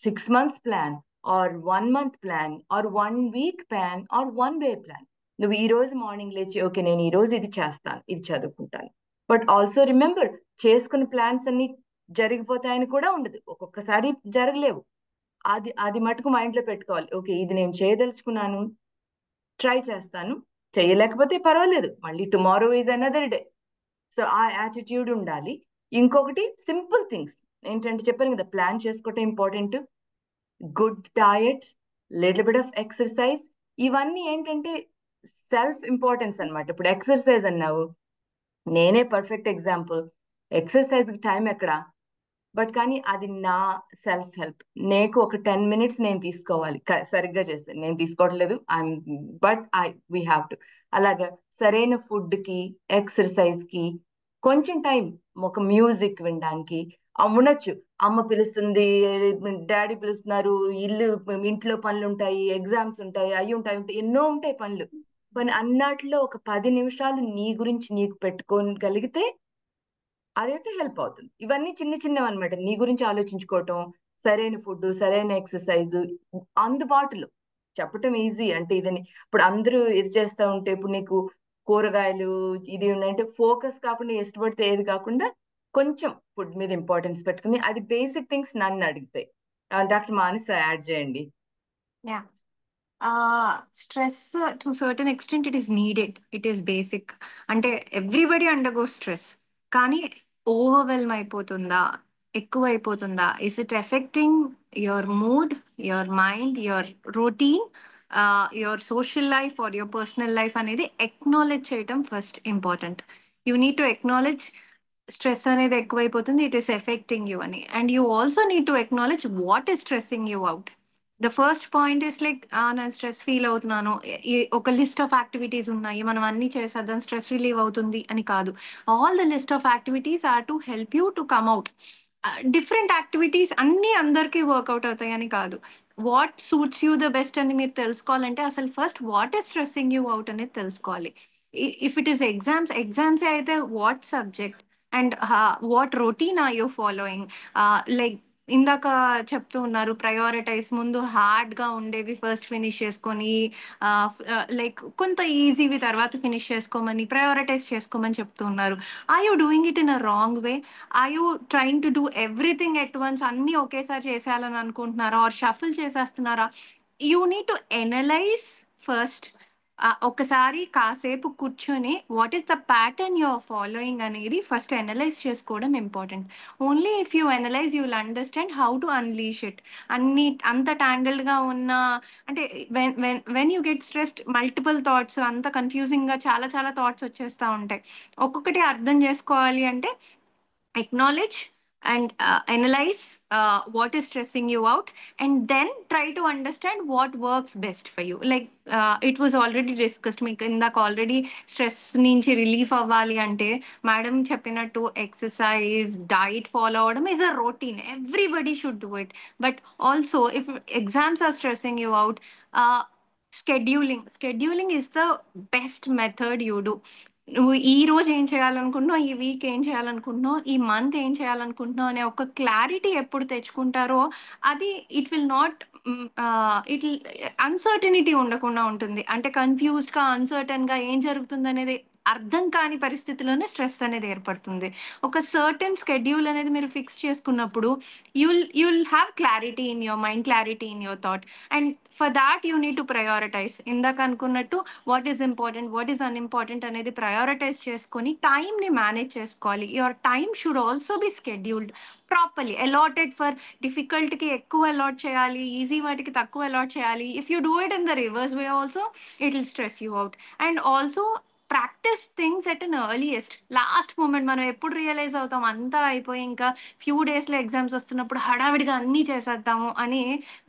6 months plan, or 1 month plan, or 1 week plan, or 1 day plan. నువ్వు ఈ రోజు మార్నింగ్ లేచి ఓకే నేను ఈ రోజు ఇది చేస్తాను, ఇది చదువుకుంటాను. బట్ ఆల్సో రిమెంబర్, చేసుకున్న ప్లాన్స్ అన్ని జరిగిపోతాయని కూడా ఉండదు, ఒక్కొక్కసారి జరగలేవు. అది మటుకు మైండ్ లో పెట్టుకోవాలి. ఓకే ఇది నేను చేయదలుచుకున్నాను, ట్రై చేస్తాను, చేయలేకపోతే పర్వాలేదు, మళ్ళీ tomorrow is another day. So ఆ యాటిట్యూడ్ ఉండాలి. ఇంకొకటి సింపుల్ థింగ్స్ ఏంటంటే చెప్పాను కదా, ప్లాన్ చేసుకోవటం important, good diet, little bit of exercise, ఇవన్నీ ఏంటంటే సెల్ఫ్ ఇంపార్టెన్స్ అన్నమాట. ఇప్పుడు ఎక్సర్సైజ్ అన్నావు, నేనే పర్ఫెక్ట్ ఎగ్జాంపుల్. ఎక్సర్సైజ్ కి టైం ఎక్కడా, బట్ కానీ అది నా సెల్ఫ్ హెల్ప్. నేను ఒక 10 minutes నేను తీసుకోవాలి, సరిగ్గా చేస్తే నేను తీసుకోవట్లేదు, బట్ వీ హ్యావ్ టు. అలాగా సరైన ఫుడ్ కి, ఎక్సర్సైజ్ కి కొంచెం టైం, ఒక మ్యూజిక్ వినడానికి ఉండొచ్చు. అమ్మ పిలుస్తుంది, డాడీ పిలుస్తున్నారు, ఇంట్లో పనులు ఉంటాయి, ఎగ్జామ్స్ ఉంటాయి, అవి ఉంటాయి, ఎన్నో ఉంటాయి పనులు. కానీ అన్నట్లో ఒక 10 నిమిషాలు నీ గురించి నీకు పెట్టుకోగలిగితే అదైతే హెల్ప్ అవుతుంది. ఇవన్నీ చిన్న చిన్నవి అనమాట. నీ గురించి ఆలోచించుకోవటం, సరైన ఫుడ్, సరైన ఎక్సర్సైజ్ అందుబాటులో. చెప్పటం ఈజీ అంటే ఇదని, ఇప్పుడు అందరూ ఇది చేస్తా ఉంటే ఇప్పుడు నీకు కూరగాయలు ఇది ఉన్నాయంటే ఫోకస్ కాకుండా ఇష్టపడితే ఏది కాకుండా కొంచెం ఫుడ్ మీద ఇంపార్టెన్స్ పెట్టుకుని, అది బేసిక్ థింగ్స్ నన్ను అడిగితే. డాక్టర్ మానస యాడ్ చేయండి. Yeah. Stress to a certain extent it is needed. It is basic. అంటే ఎవ్రీబడి అండర్గో స్ట్రెస్. కానీ ఓవర్వెల్మ్ అయిపోతుందా, ఎక్కువ అయిపోతుందా, is it affecting your mood, your mind, your routine, your social life or your personal life అనేది acknowledge చేయటం first important. You need to acknowledge stress అనేది ఎక్కువైపోతుంది, it is affecting you అని. And you also need to acknowledge what is stressing you out. The first point is like నేను stress feel అవుతున్నాను, ఒక list of activities ఉన్నాయి, మనం అన్ని చేసేద్దాం స్ట్రెస్ రిలీవ్ అవుతుంది అని కాదు. All the list of activities are to help you to come out. Different activities అన్ని అందరికీ వర్కౌట్ అవుతాయని కాదు. What suits you the best అని మీరు తెలుసుకోవాలంటే అసలు first what is stressing you out అనేది తెలుసుకోవాలి. ఇఫ్ ఇట్ ఈస్ ఎగ్జామ్స్ అయితే what subject and what routine are you following. Like ఇందాక చెప్తూ ఉన్నారు ప్రయారిటైజ్, ముందు హార్డ్ గా ఉండేవి ఫస్ట్ ఫినిష్ చేసుకొని లైక్ కొంత ఈజీవి తర్వాత ఫినిష్ చేసుకోమని ప్రయారిటైజ్ చేసుకోమని చెప్తూ ఉన్నారు. Are you doing it in a wrong way? Are you trying to do everything at once, అన్ని ఒకేసారి చేసేయాలని అనుకుంటున్నారా ఆర్ షఫుల్ చేసేస్తున్నారా? You need to analyse first. ఒకసారి కాసేపు కూర్చొని what is the pattern you're following అనేది ఫస్ట్ అనలైజ్ చేసుకోవడం important. Only if you analyse you will understand how to unleash it. అంత ట్యాంగిల్డ్గా ఉన్న అంటే when you get stressed multiple thoughts, అంత కన్ఫ్యూజింగ్గా చాలా చాలా థాట్స్ వచ్చేస్తూ ఉంటాయి. ఒక్కొక్కటి అర్థం చేసుకోవాలి అంటే acknowledge and analyze what is stressing you out, and then try to understand what works best for you. Like it was already discussed, మీకు ఇందాక ఆల్రెడీ స్ట్రెస్ నుంచి రిలీఫ్ అవ్వాలి అంటే మేడం చెప్పినట్టు ఎక్సర్సైజ్ డైట్ ఫాలో అవడం is a routine, everybody should do it. But also if exams are stressing you out, scheduling is the best method you do. నువ్వు ఈ రోజు ఏం చేయాలనుకుంటున్నావు, ఈ వీక్ ఏం చేయాలనుకుంటున్నావు, ఈ మంత్ ఏం చేయాలనుకుంటున్నావు అనే ఒక క్లారిటీ ఎప్పుడు తెచ్చుకుంటారో అది it will not it uncertainty ఉండకుండా ఉంటుంది. అంటే కన్ఫ్యూజ్డ్గా అన్సర్టన్గా ఏం జరుగుతుంది అనేది అర్థం కాని పరిస్థితిలోనే స్ట్రెస్ అనేది ఏర్పడుతుంది. ఒక సర్టెన్ స్కెడ్యూల్ అనేది మీరు ఫిక్స్ చేసుకున్నప్పుడు you'll have clarity in your mind, clarity in your thought, and for that you need to prioritise. ఇందాక అనుకున్నట్టు what is important, what is unimportant అనేది ప్రయారిటైజ్ చేసుకొని టైంని మేనేజ్ చేసుకోవాలి. Your time should also be scheduled properly, allotted for డిఫికల్ట్కి ఎక్కువ allot చేయాలి, easy వాటికి తక్కువ అలాట్ చేయాలి. If you do it in the reverse way also it will stress you out. And also practice things at an earliest. Last moment మనం ఎప్పుడు realise అవుతాం అంతా అయిపోయి ఇంకా ఫ్యూ డేస్లో ఎగ్జామ్స్ వస్తున్నప్పుడు హడావిడిగా అన్నీ చేసేద్దాము అని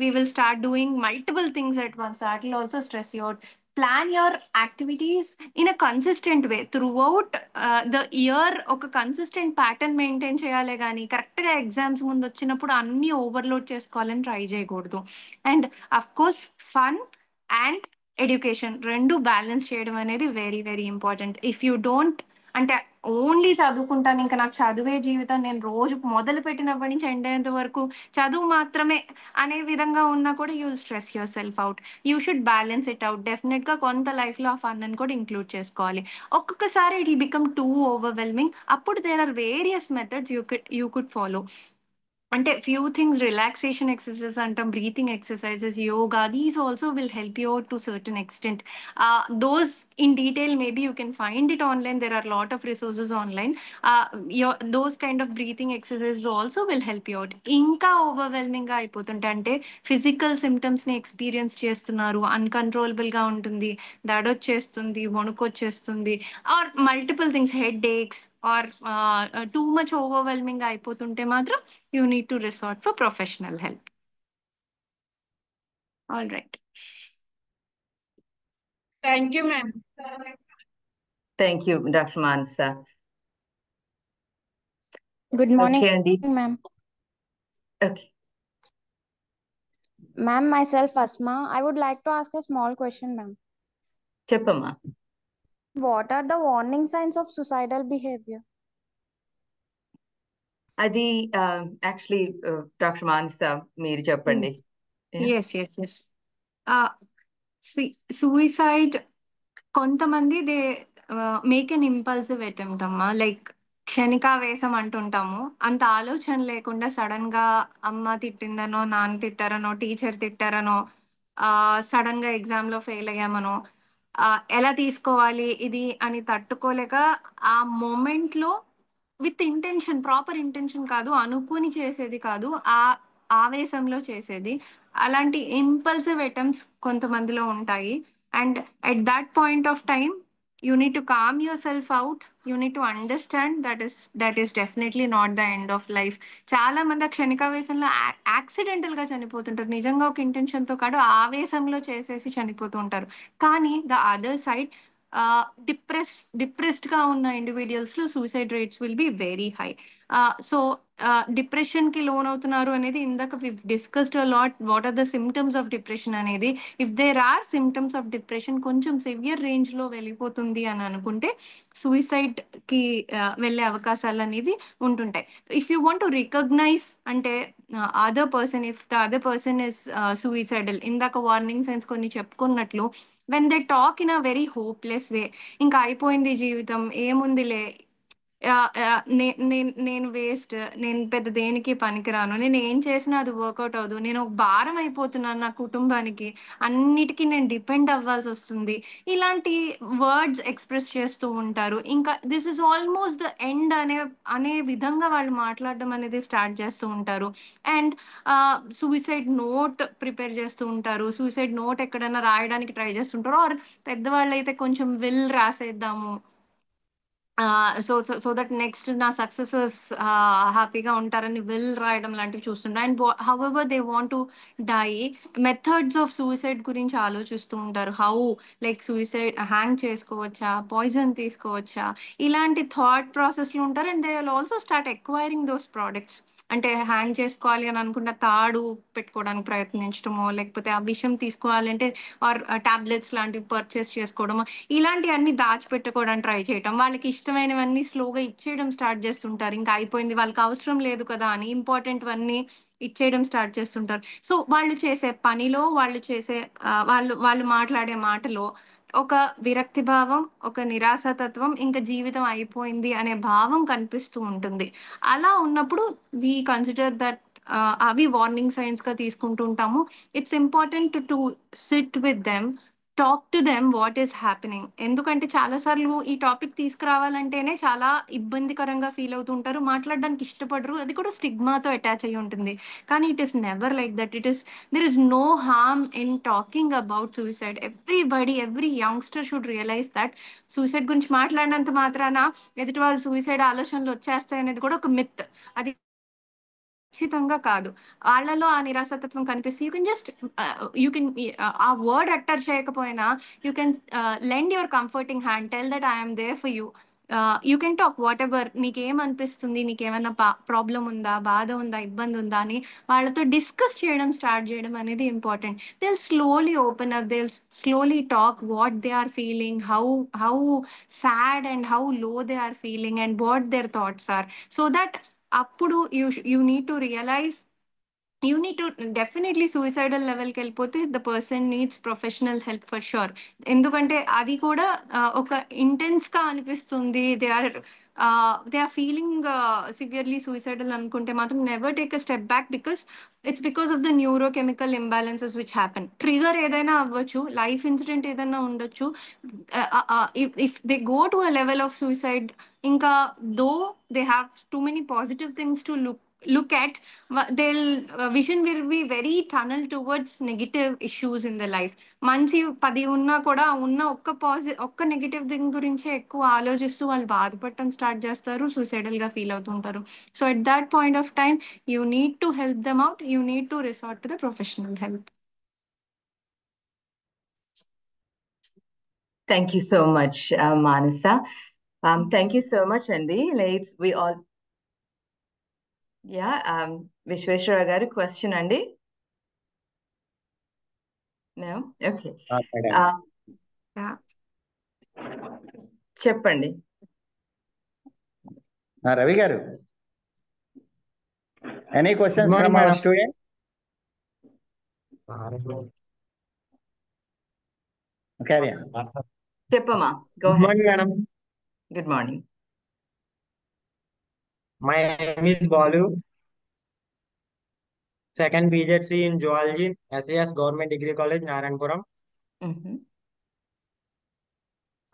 we will start doing multiple things at once. That will also stress you out. Plan your activities in a consistent way throughout the year. ఒక కన్సిస్టెంట్ ప్యాటర్న్ మెయింటైన్ చేయాలి, కానీ కరెక్ట్గా ఎగ్జామ్స్ ముందు వచ్చినప్పుడు అన్నీ ఓవర్లోడ్ చేసుకోవాలని ట్రై చేయకూడదు. And of course fun and education రెండు బ్యాలెన్స్ చేయడం అనేది very very important. If you don't అంటే ఓన్లీ చదువుకుంటాను ఇంకా నాకు చదువే జీవితం, నేను రోజు మొదలు పెట్టినప్పటి నుంచి ఎండ్ అయ్యేంత వరకు చదువు మాత్రమే అనే విధంగా ఉన్నా కూడా you will stress your self out. You should balance it out. డెఫినెట్గా కొంత లైఫ్లో ఆ ఫన్ అని కూడా ఇంక్లూడ్ చేసుకోవాలి. ఒక్కొక్కసారి it will become too overwhelming. అప్పుడు there are various methods you could follow. అంటే ఫ్యూ థింగ్స్, రిలాక్సేషన్ ఎక్సర్సైజెస్ అంటాం, breathing exercises, yoga, these also will help you out to certain extent. Those in detail maybe you can find it online. There are a lot of resources online. Those kind of breathing exercises also will help you out. ఇంకా overwhelming గా అయిపోతుంటే అంటే physical symptoms ని experience చేస్తున్నారు, uncontrollable గా ఉంటుంది, దడొచ్చేస్తుంది, వణుకొచ్చేస్తుంది, or multiple things, headaches or too much overwhelming గా అయిపోతుంటే మాత్రం you need to resort for professional help. All right. Thank you, ma'am. Thank you, Dr. Manasa. Good morning, Okay, Andy. ma'am. Okay. Ma'am, myself Asma. I would like to ask a small question, ma'am. Cheppama. What are the warning signs of suicidal behavior? అది actually doctor మానస మీరు చెప్పండి. Yes. Suicide, కొంతమంది they make an impulsive attempt అమ్మా. Like క్షణికావేశం అంటుంటాము, అంత ఆలోచన లేకుండా sudden గా అమ్మ తిట్టిందనో, నాన్న తిట్టారనో, టీచర్ తిట్టారనో, సడన్ గా ఎగ్జామ్ లో ఫెయిల్ అయ్యామనో, ఎలా తీసుకోవాలి ఇది అని తట్టుకోలేక ఆ మూమెంట్ లో విత్ ఇంటెన్షన్, ప్రాపర్ ఇంటెన్షన్ కాదు, అనుకుని చేసేది కాదు, ఆ ఆవేశంలో చేసేది, అలాంటి ఇంపల్సివ్ అటెంప్ట్స్ కొంతమందిలో ఉంటాయి. And at that point of time you need to calm yourself out. You need to understand that is definitely not the end of life. చాలా మంది క్షణికావేశంలో యాక్సిడెంటల్ గా చనిపోతుంటారు, నిజంగా ఒక ఇంటెన్షన్ తో కాదు ఆవేశంలో చేసేసి చనిపోతూ ఉంటారు. కానీ ద అదర్ సైడ్ డిప్రెస్డ్ గా ఉన్న ఇండివిజువల్స్ లో suicide rates will be very high. So depression కి లోన్ అవుతున్నారు అనేది ఇందాక we've discussed lot what are the symptoms of depression అనేది. If there are symptoms of depression కొంచెం సివియర్ రేంజ్ లో వెళ్ళిపోతుంది అని అనుకుంటే సూసైడ్ కి వెళ్ళే అవకాశాలు అనేవి ఉంటుంటాయి. If you want to recognise అంటే other person, if the other person is suicidal, ఇందాక వార్నింగ్ సైన్స్ కొన్ని చెప్పుకున్నట్లు, when they talk in a very hopeless way, ఇంకా అయిపోయింది జీవితం, ఏముందిలే, నేను వేస్ట్, నేను పెద్ద దేనికి పనికిరాను, నేను ఏం చేసినా అది వర్కౌట్ అవ్వదు, నేను ఒక భారం అయిపోతున్నాను నా కుటుంబానికి, అన్నిటికీ నేను డిపెండ్ అవ్వాల్సి వస్తుంది, ఇలాంటి వర్డ్స్ ఎక్స్ప్రెస్ చేస్తూ ఉంటారు. ఇంకా this is almost the end అనే విధంగా వాళ్ళు మాట్లాడడం అనేది స్టార్ట్ చేస్తూ ఉంటారు. అండ్ సూసైడ్ నోట్ ప్రిపేర్ చేస్తూ ఉంటారు, సూసైడ్ నోట్ ఎక్కడైనా రాయడానికి ట్రై చేస్తుంటారు, ఆర్ పెద్దవాళ్ళు అయితే కొంచెం విల్ రాసేద్దాము, సో దట్ నెక్స్ట్ నా సక్సెసర్స్ హ్యాపీగా ఉంటారని విల్ రాయడం లాంటివి చూస్తుంటా. And however they want to die, methods of suicide గురించి ఆలోచిస్తూ ఉంటారు. హౌ లైక్ సూసైడ్ హ్యాంగ్ చేసుకోవచ్చా, పాయిజన్ తీసుకోవచ్చా, ఇలాంటి థాట్ ప్రాసెస్లో ఉంటారు. And they will also start acquiring those products. అంటే హ్యాంగ్ చేసుకోవాలి అని అనుకున్న తాడు పెట్టుకోవడానికి ప్రయత్నించడమో, లేకపోతే ఆ విషయం తీసుకోవాలి అంటే ఆర్ టాబ్లెట్స్ లాంటివి పర్చేస్ చేసుకోవడమో, ఇలాంటివన్నీ దాచిపెట్టుకోవడానికి ట్రై చేయటం, వాళ్ళకి ఇష్టమైనవన్నీ స్లోగా ఇచ్చేయడం స్టార్ట్ చేస్తుంటారు. ఇంకా అయిపోయింది, వాళ్ళకి అవసరం లేదు కదా అని ఇంపార్టెంట్ అన్నీ ఇచ్చేయడం స్టార్ట్ చేస్తుంటారు. సో వాళ్ళు చేసే పనిలో, వాళ్ళు చేసే వాళ్ళు మాట్లాడే మాటలో ఒక విరక్తి భావం, ఒక నిరాశతత్వం, ఇంకా జీవితం అయిపోయింది అనే భావం కనిపిస్తూ ఉంటుంది. అలా ఉన్నప్పుడు వి కన్సిడర్ దట్ అవి వార్నింగ్ సైన్స్ గా తీసుకుంటూ ఉంటాము. It's important to SIT with them, talk to them what is happening. ఎందుకంటే చాలాసార్లు ఈ టాపిక్ తీసుకురావాలంటేనే చాలా ఇబ్బందికరంగా ఫీల్ అవుతూ ఉంటారు, మాట్లాడడానికి ఇష్టపడరు, అది కూడా స్టిగ్మాతో అటాచ్ అయ్యి ఉంటుంది. కానీ it is never like that. There is no harm in talking about suicide. Every youngster should realise that suicide గురించి మాట్లాడినంత మాత్రాన ఎదుటి వాళ్ళు సూసైడ్ ఆలోచనలు వచ్చేస్తాయి అనేది కూడా ఒక మిత్. అది ఖచ్చితంగా కాదు. వాళ్ళలో ఆ నిరాశతత్వం కనిపిస్తే యూ కెన్ ఆ వర్డ్ అట్టర్ చేయకపోయినా you can lend your comforting hand, tell that I'm there for you. You can talk whatever, నీకేమనిపిస్తుంది, నీకేమైనా ప్రాబ్లం ఉందా, బాధ ఉందా, ఇబ్బంది ఉందా అని వాళ్ళతో డిస్కస్ చేయడం స్టార్ట్ చేయడం అనేది important. They slowly open up, they slowly talk what they are feeling, how sad and how low they are feeling and what their thoughts are. So that అప్పుడు you need to realise, you need to definitely suicidal లెవెల్కి వెళ్ళిపోతే the person needs professional help for sure. ఎందుకంటే అది కూడా ఒక ఇంటెన్స్గా అనిపిస్తుంది. They are feeling severely suicidal అనుకుంటే మాత్రం never take a step back, because of the neurochemical imbalances which happen. Trigger ఏదైనా అవ్వచ్చు, లైఫ్ ఇన్సిడెంట్ ఏదైనా ఉండొచ్చు. If they go to a level of suicide, ఇంకా though they have too many positive things to look at, their vision will be very tunnel towards negative issues in the life. మంచి 10 ఉన్నా కూడా ఉన్న ఒక్క negative thing గురించే ఎక్కువ ఆలోచిస్తూ వాళ్ళు బాధపడటం స్టార్ట్ చేస్తారు, సూసైడల్ గా ఫీల్ అవుతుంటారు. So at that point of time you need to help them out, you need to resort to the professional help. Thank you so much, Manasa. Thank you so much, Andy. Vishweshwara garu, question, Andy? No? Okay. చెప్పండి. రవి గారు, any questions from our student? చెప్పమ్మా, go ahead. Good morning, madam. Good morning. My name is Balu. Second BZC in Zoology, SAS Government Degree College, Narayanpuram.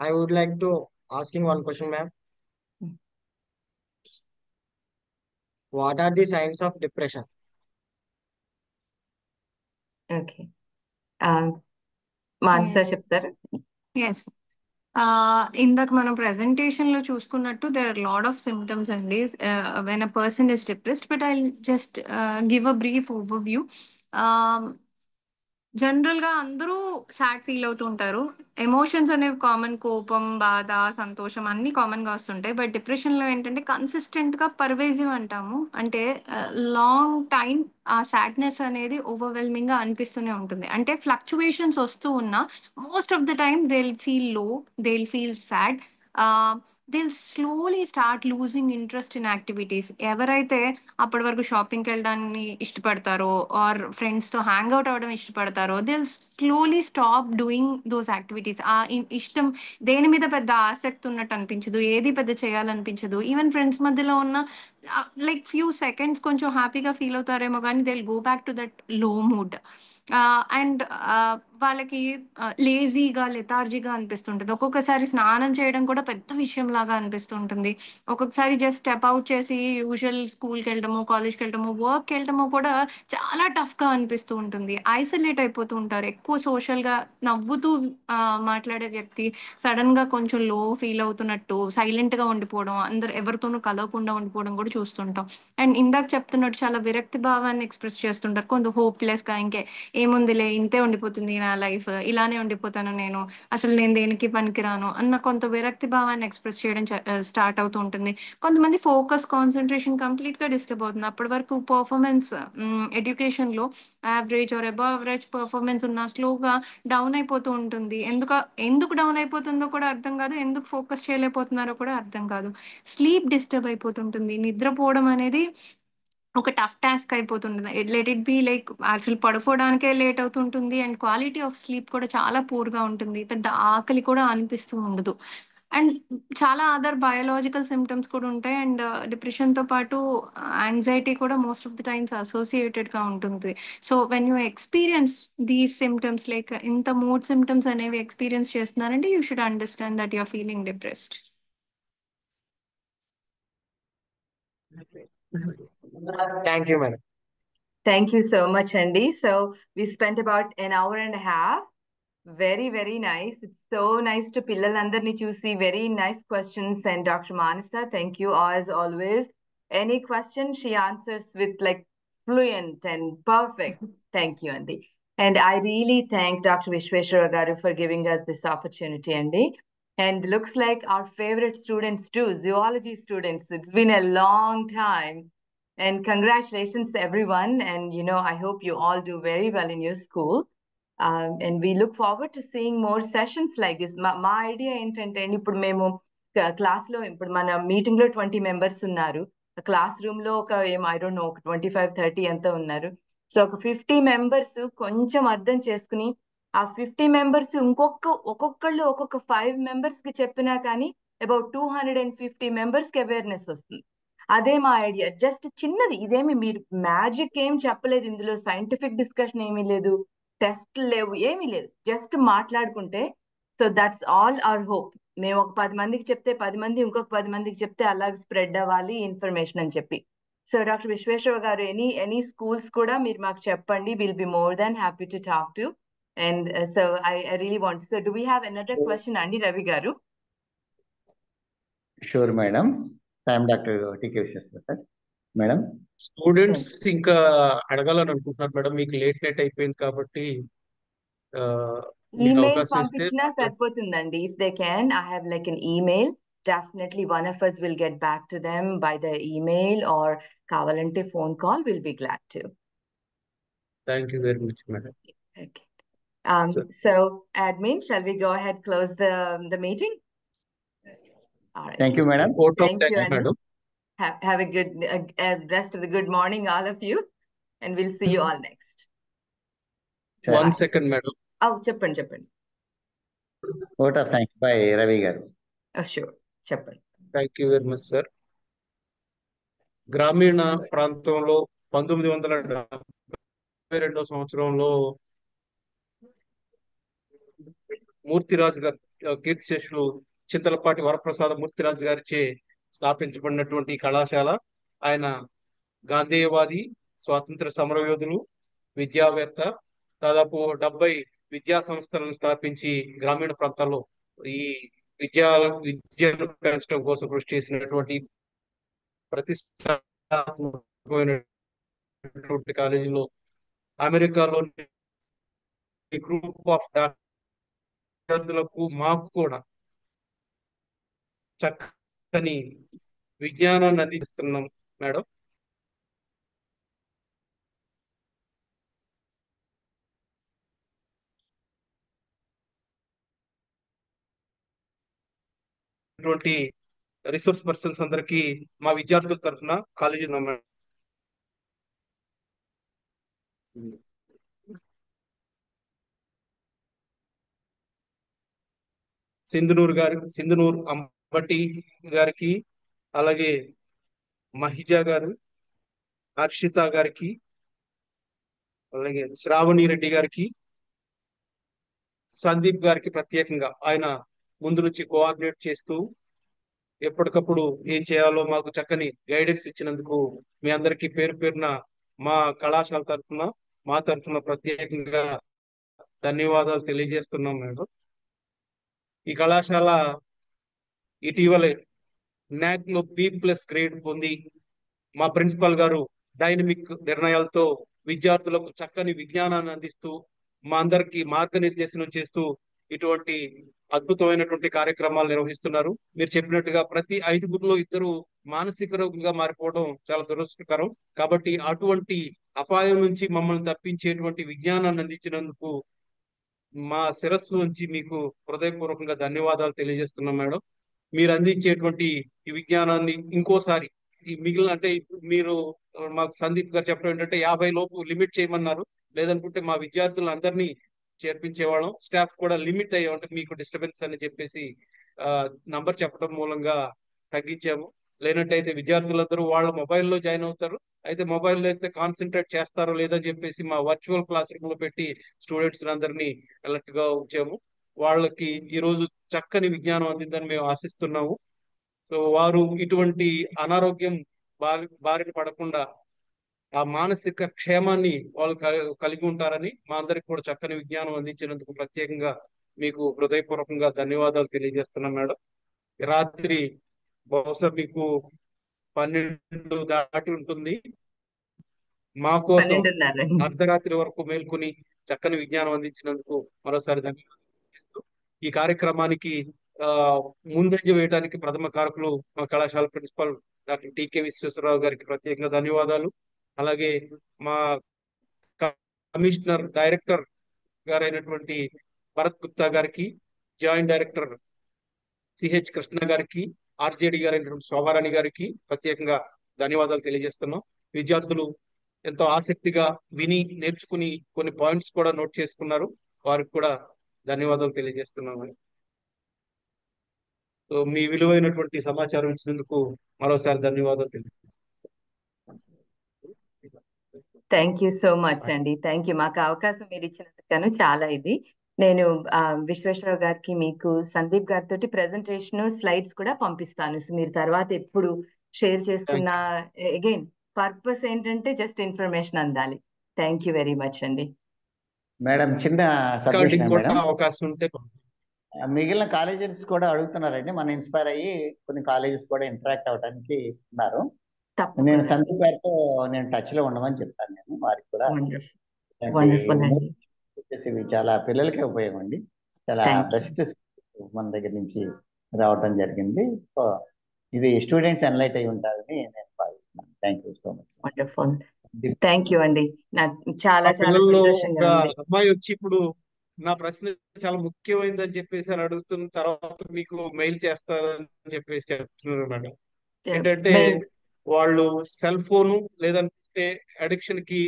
I would like to asking one question, ma'am. What are the signs of depression? Okay. Manasa చెప్తారు. Yes. ఇందాక మనం ప్రెజెంటేషన్లో చూసుకున్నట్టు there are lot of symptoms అండి when a person is depressed. But I just give a brief overview. జనరల్గా అందరూ sad feel అవుతూ ఉంటారు. ఎమోషన్స్ అనేవి కామన్, కోపం, బాధ, సంతోషం అన్నీ కామన్గా వస్తుంటాయి. బట్ డిప్రెషన్లో ఏంటంటే కన్సిస్టెంట్గా పర్వేజివ్ అంటాము, అంటే లాంగ్ టైం ఆ సాడ్నెస్ అనేది ఓవర్వెల్మింగ్గా అనిపిస్తూనే ఉంటుంది. అంటే ఫ్లక్చువేషన్స్ వస్తూ ఉన్నా most of the time they will feel low, they will feel sad, they slowly start losing interest in activities. ఎవరైతే అప్పటి వరకు షాపింగ్కి వెళ్ళడాన్ని ఇష్టపడతారో ఆర్ ఫ్రెండ్స్తో హ్యాంగ్ అవుట్ అవ్వడం ఇష్టపడతారో, they slowly stop doing those activities. ఆ ఇష్టం దేని మీద పెద్ద ఆసక్తి ఉన్నట్టు అనిపించదు, ఏది పెద్ద చేయాలనిపించదు. ఈవెన్ ఫ్రెండ్స్ మధ్యలో ఉన్న లైక్ ఫ్యూ సెకండ్స్ కొంచెం హ్యాపీగా ఫీల్ అవుతారేమో కానీ they will go back to that లో మూడ్. అండ్ వాళ్ళకి లేజీగా లెథార్జీగా అనిపిస్తుంటుంది. ఒక్కొక్కసారి స్నానం చేయడం కూడా పెద్ద విషయం లాగా అనిపిస్తుంటుంది. ఒక్కొక్కసారి జస్ట్ స్టెప్ అవుట్ చేసి యూజువల్ స్కూల్కి వెళ్ళడము, కాలేజ్కి వెళ్ళడము, వర్క్కి వెళ్ళడము కూడా చాలా టఫ్గా అనిపిస్తూ ఉంటుంది. ఐసోలేట్ అయిపోతూ ఉంటారు. ఎక్కువ సోషల్గా నవ్వుతూ మాట్లాడే వ్యక్తి సడన్గా కొంచెం లో ఫీల్ అవుతున్నట్టు సైలెంట్గా ఉండిపోవడం, అందరు ఎవరితోనూ కలవకుండా ఉండిపోవడం కూడా చూస్తుంటాం. అండ్ ఇందాక చెప్తున్నట్టు చాలా విరక్తి భావాన్ని ఎక్స్ప్రెస్ చేస్తుంటారు. కొంత హోప్లెస్గా ఏముందిలే ఇంతే ఉండిపోతుంది నా లైఫ్, ఇలానే ఉండిపోతాను నేను, అసలు నేను దేనికి పనికిరాను అన్న కొంత విరక్తి భావాన్ని ఎక్స్ప్రెస్ చేయడం స్టార్ట్ అవుతూ ఉంటుంది. కొంతమంది ఫోకస్ కాన్సన్ట్రేషన్ కంప్లీట్గా డిస్టర్బ్ అవుతుంది. అప్పటి వరకు పర్ఫార్మెన్స్ ఎడ్యుకేషన్లో average are above average performance ఉన్న స్లోగా డౌన్ అయిపోతూ ఉంటుంది. ఎందుకు డౌన్ అయిపోతుందో కూడా అర్థం కాదు, ఎందుకు ఫోకస్ చేయలేకపోతున్నారో కూడా అర్థం కాదు. స్లీప్ డిస్టర్బ్ అయిపోతుంటుంది. నిద్రపోవడం అనేది ఒక టఫ్ టాస్క్ అయిపోతుంటుంది. లెట్ ఇట్ బి లైక్ అసలు పడుకోవడానికే లేట్ అవుతుంటుంది. అండ్ క్వాలిటీ ఆఫ్ స్లీప్ కూడా చాలా పూర్గా ఉంటుంది. పెద్ద ఆకలి కూడా అనిపిస్తూ ఉండదు. అండ్ చాలా అదర్ బయోలాజికల్ సిమ్టమ్స్ కూడా ఉంటాయి. అండ్ డిప్రెషన్తో పాటు యాంగ్జైటీ కూడా మోస్ట్ ఆఫ్ ది టైమ్స్ అసోసియేటెడ్గా ఉంటుంది. So when you experience these symptoms, like ఇంత మూడ్ సిమ్టమ్స్ అనేవి ఎక్స్పీరియన్స్ చేస్తున్నారంటే you should understand that you are feeling depressed. Thank you, madam. Thank you so much, Andy. So we spent about an hour and a half. Very, very nice. It's so nice to పిల్లలందరినీ చూసి. Very nice questions. And Dr. Manasa, thank you as always. Any question she answers with like fluent and perfect. Thank you, Andy. And I really thank Dr. Vishweshwara Garu for giving us this opportunity, Andy. And looks like our favorite students too, zoology students. It's been a long time. And congratulations, everyone. And, you know, I hope you all do very well in your school. And we look forward to seeing more sessions like this. మా idea ఏంటంటే ఇప్పుడు మేము క్లాస్లో ఇప్పుడు మన మీటింగ్లో 20 members ఉన్నారు. Class రూమ్లో ఒక ఐ డోంట్ నో ఒక 25-30 ఎంత ఉన్నారు. సో ఒక 50 మెంబర్స్ కొంచెం అర్థం చేసుకుని ఆ 50 మెంబర్స్ ఒక్కొక్కళ్ళు ఒక్కొక్క 5 మెంబర్స్కి చెప్పినా కానీ అబౌట్ 250 మెంబర్స్కి అవేర్నెస్ వస్తుంది. అదే మా ఐడియా. జస్ట్ చిన్నది, ఇదేమి మీరు మ్యాజిక్ ఏం చెప్పలేదు ఇందులో, సైంటిఫిక్ డిస్కషన్ ఏమీ లేదు, టెస్ట్ లేవు, ఏమీ లేదు, జస్ట్ మాట్లాడుకుంటే. So that's all our hope. మేము ఒక 10 మందికి చెప్తే 10 మంది ఇంకొక 10 మందికి చెప్తే అలాగే స్ప్రెడ్ అవ్వాలి ఇన్ఫర్మేషన్ అని చెప్పి. సో డాక్టర్ విశ్వేశ్వర గారు, ఎనీ స్కూల్స్ కూడా మీరు మాకు చెప్పండి. Will be more than happy to talk to. And so I really want. So do we have another question అండి Ravi garu? Sure madam. I'm doctor T K Vishweshwara madam. Students ఇంకా అడగాలని అనుకుంటున్నారు మేడం, మీకు లేట్ అయిపోయింది కాబట్టి ఈమెయిల్ పంపించినా సరిపోతుందండి. If they can, I have like an email. Definitely one of us will get back to them by the email, or కావాలంటే phone call. We'll be glad to. Thank you very much, madam. Okay. So admin, shall we go ahead close the meeting? All right. Thank you, madam. Thank you, madam. Have a good rest of the good morning, all of you, and we'll see you all next. One second, madam. Oh, చెప్పండి. Vote of thanks by Ravi garu. Oh, sure. చెప్పండి. Thank you very much, sir. గ్రామీణ ప్రాంతంలో 1972 సంవత్సరంలో మూర్తిరాజు గారు, కీర్తిశేషులు చింతలపాటి వరప్రసాద మూర్తిరాజు గారిచే స్థాపించబడినటువంటి కళాశాల. ఆయన గాంధేయవాది, స్వాతంత్ర సమరయోధులు, విద్యావేత్త. దాదాపు 70 విద్యా సంస్థలను స్థాపించి గ్రామీణ ప్రాంతాల్లో ఈ విద్యను పెంచడం కోసం కృషి చేసినటువంటి ప్రతిష్టాత్మకమైనటువంటి కాలేజీలో అమెరికాలోని గ్రూప్ ఆఫ్ విద్యార్థులకు మాకు కూడా చక్కని విజ్ఞానాన్ని అందిస్తున్నాం మేడం. రిసోర్స్ పర్సన్స్ అందరికి మా విద్యార్థుల తరఫున కాలేజీ సింధునూరు అంబటి గారికి, అలాగే మహిజా గారు, హర్షిత గారికి, అలాగే శ్రావణి రెడ్డి గారికి, సందీప్ గారికి ప్రత్యేకంగా ఆయన ముందు నుంచి కోఆర్డినేట్ చేస్తూ ఎప్పటికప్పుడు ఏం చేయాలో మాకు చక్కని గైడెన్స్ ఇచ్చినందుకు మీ అందరికీ పేరు పేరున మా కళాశాల తరఫున మా తరఫున ప్రత్యేకంగా ధన్యవాదాలు తెలియజేస్తున్నాం మేడం. ఈ కళాశాల ఇటీవలే NAAC లో B+ గ్రేడ్ పొంది మా ప్రిన్సిపల్ గారు డైనమిక్ నిర్ణయాలతో విద్యార్థులకు చక్కని విజ్ఞానాన్ని అందిస్తూ మా అందరికి మార్గనిర్దేశనం చేస్తూ ఇటువంటి అద్భుతమైనటువంటి కార్యక్రమాలు నిర్వహిస్తున్నారు. మీరు చెప్పినట్టుగా ప్రతి 5గురిలో 2 మానసిక రోగులుగా మారిపోవడం చాలా దురదృష్టకరం. కాబట్టి అటువంటి అపాయం నుంచి మమ్మల్ని తప్పించేటువంటి విజ్ఞానాన్ని అందించినందుకు మా శిరస్సు నుంచి మీకు హృదయపూర్వకంగా ధన్యవాదాలు తెలియజేస్తున్నాం మేడం. మీరు అందించేటువంటి ఈ విజ్ఞానాన్ని ఇంకోసారి ఈ మిగిలిన అంటే మీరు మాకు సందీప్ గారు చెప్పడం ఏంటంటే 50 లోపు లిమిట్ చేయమన్నారు. లేదనుకుంటే మా విద్యార్థులందరినీ చేర్పించేవాళ్ళం. స్టాఫ్ కూడా లిమిట్ అయ్యాం అంటే మీకు డిస్టర్బెన్స్ అని చెప్పేసి నంబర్ చెప్పడం మూలంగా తగ్గించాము. లేనట్టయితే విద్యార్థులందరూ వాళ్ళ మొబైల్లో జాయిన్ అవుతారు. అయితే మొబైల్లో అయితే కాన్సన్ట్రేట్ చేస్తారో లేదని చెప్పేసి మా వర్చువల్ క్లాస్ రూమ్ లో పెట్టి స్టూడెంట్స్ అందరినీ అలర్ట్ గా ఉంచాము. వాళ్ళకి ఈ రోజు చక్కని విజ్ఞానం అందిందని మేము ఆశిస్తున్నాము. సో వారు ఇటువంటి అనారోగ్యం బారిన పడకుండా ఆ మానసిక క్షేమాన్ని వాళ్ళు కలిగి ఉంటారని మా అందరికి కూడా చక్కని విజ్ఞానం అందించినందుకు ప్రత్యేకంగా మీకు హృదయపూర్వకంగా ధన్యవాదాలు తెలియజేస్తున్నాం మేడం. రాత్రి బహుశా మీకు 12 దాటి ఉంటుంది. మా కోసం 12:30 అర్ధరాత్రి వరకు మేల్కొని చక్కని విజ్ఞానం అందించినందుకు మరోసారి ధన్యవాదాలు తెలియజేస్తూ ఈ కార్యక్రమానికి ముందంజ వేయడానికి ప్రథమ కారకులు మా కళాశాల ప్రిన్సిపల్ డాక్టర్ టి.కె. విశ్వేశ్వరరావు గారికి ప్రత్యేకంగా ధన్యవాదాలు. అలాగే మా కమిషనర్ డైరెక్టర్ గారైనటువంటి భరత్ గుప్తా గారికి, జాయింట్ డైరెక్టర్ సిహెచ్ కృష్ణ గారికి, ఆర్జేడి గారైనటువంటి శోభారాణి గారికి ప్రత్యేకంగా ధన్యవాదాలు తెలియజేస్తున్నాం. విద్యార్థులు ఎంతో ఆసక్తిగా విని నేర్చుకుని కొన్ని పాయింట్స్ కూడా నోట్ చేసుకున్నారు. వారికి కూడా ధన్యవాదాలు తెలియజేస్తున్నాము. సో మీ విలువైనటువంటి సమాచారం ఇచ్చినందుకు మరోసారి ధన్యవాదాలు తెలియజేస్తున్నాను. థ్యాంక్ యూ సో మచ్ అండి. Thank you. మాకు అవకాశం మీరు ఇచ్చినందుకు చాలా ఇది. నేను విశ్వేశ్వరరావు గారికి మీకు సందీప్ గారితో ప్రెజెంటేషన్ స్లైడ్స్ కూడా పంపిస్తాను. సో మీరు తర్వాత ఎప్పుడు షేర్ చేసుకున్న అగైన్ పర్పస్ ఏంటంటే జస్ట్ ఇన్ఫర్మేషన్ అందాలి. థ్యాంక్ యూ వెరీ మచ్ అండి. మేడం చిన్న సబ్మిషన్ మేడం, అవకాశం ఉంటే మిగిలిన కాలేజెస్ కూడా అడుగుతున్నారండి. మనం ఇన్స్పైర్ అయ్యి కొన్ని కాలేజెస్ కూడా ఇంటరాక్ట్ అవడానికి ఉన్నారు. నేను సందీప్ గారితో నేను టచ్ లో ఉండమని చెప్తాను. నేను వారికి కూడా ఇవి చాలా పిల్లలకే ఉపయోగం అండి. చాలా బెస్ట్ మన దగ్గర నుంచి రావటం జరిగింది. సో ఇది స్టూడెంట్స్ ఎన్లైట్ అయి ఉంటారని నేను భావిస్తున్నాను. Thank you so much. Wonderful. Thank you అండి. నాకు చాలా చాలా సంతోషంగా ఉంది. అమ్మాయి వచ్చి ఇప్పుడు నా ప్రశ్న చాలా ముఖ్యమైనదని చెప్పేసి అని అడుగుతున్న తర్వాత మీకు మెయిల్ చేస్తారని చెప్పేసి చెప్తున్నారు మేడం. ఏంటంటే వాళ్ళు సెల్ ఫోను లేదంటే అడిక్షన్ కి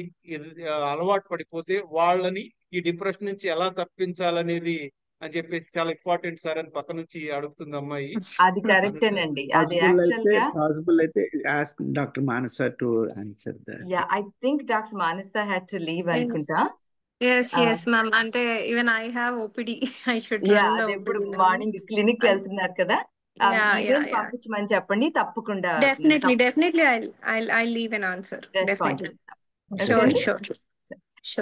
అలవాటు పడిపోతే వాళ్ళని ఈ డిప్రెషన్ నుంచి ఎలా తప్పించాలనేది అని చెప్పేసి చాలా ఇంపార్టెంట్ సార్ అని పక్క నుంచి అడుగుతుంది అమ్మాయి. అది కరెక్టేనండి. అది యాక్చువల్ గా పాసిబుల్ అయితే ask doctor Manasa to answer that. Yeah, I think doctor Manasa had to leave అనుకుంటా. yes ma'am. అంటే even I have OPD. I should yeah, run the అది ఇప్పుడు OPD మార్నింగ్ క్లినిక్ వెళ్తున్నారు కదా, ఈవెన్ పంపించమని చెప్పండి. తప్పకుండా definitely I'll leave an answer. Definitely. Sure.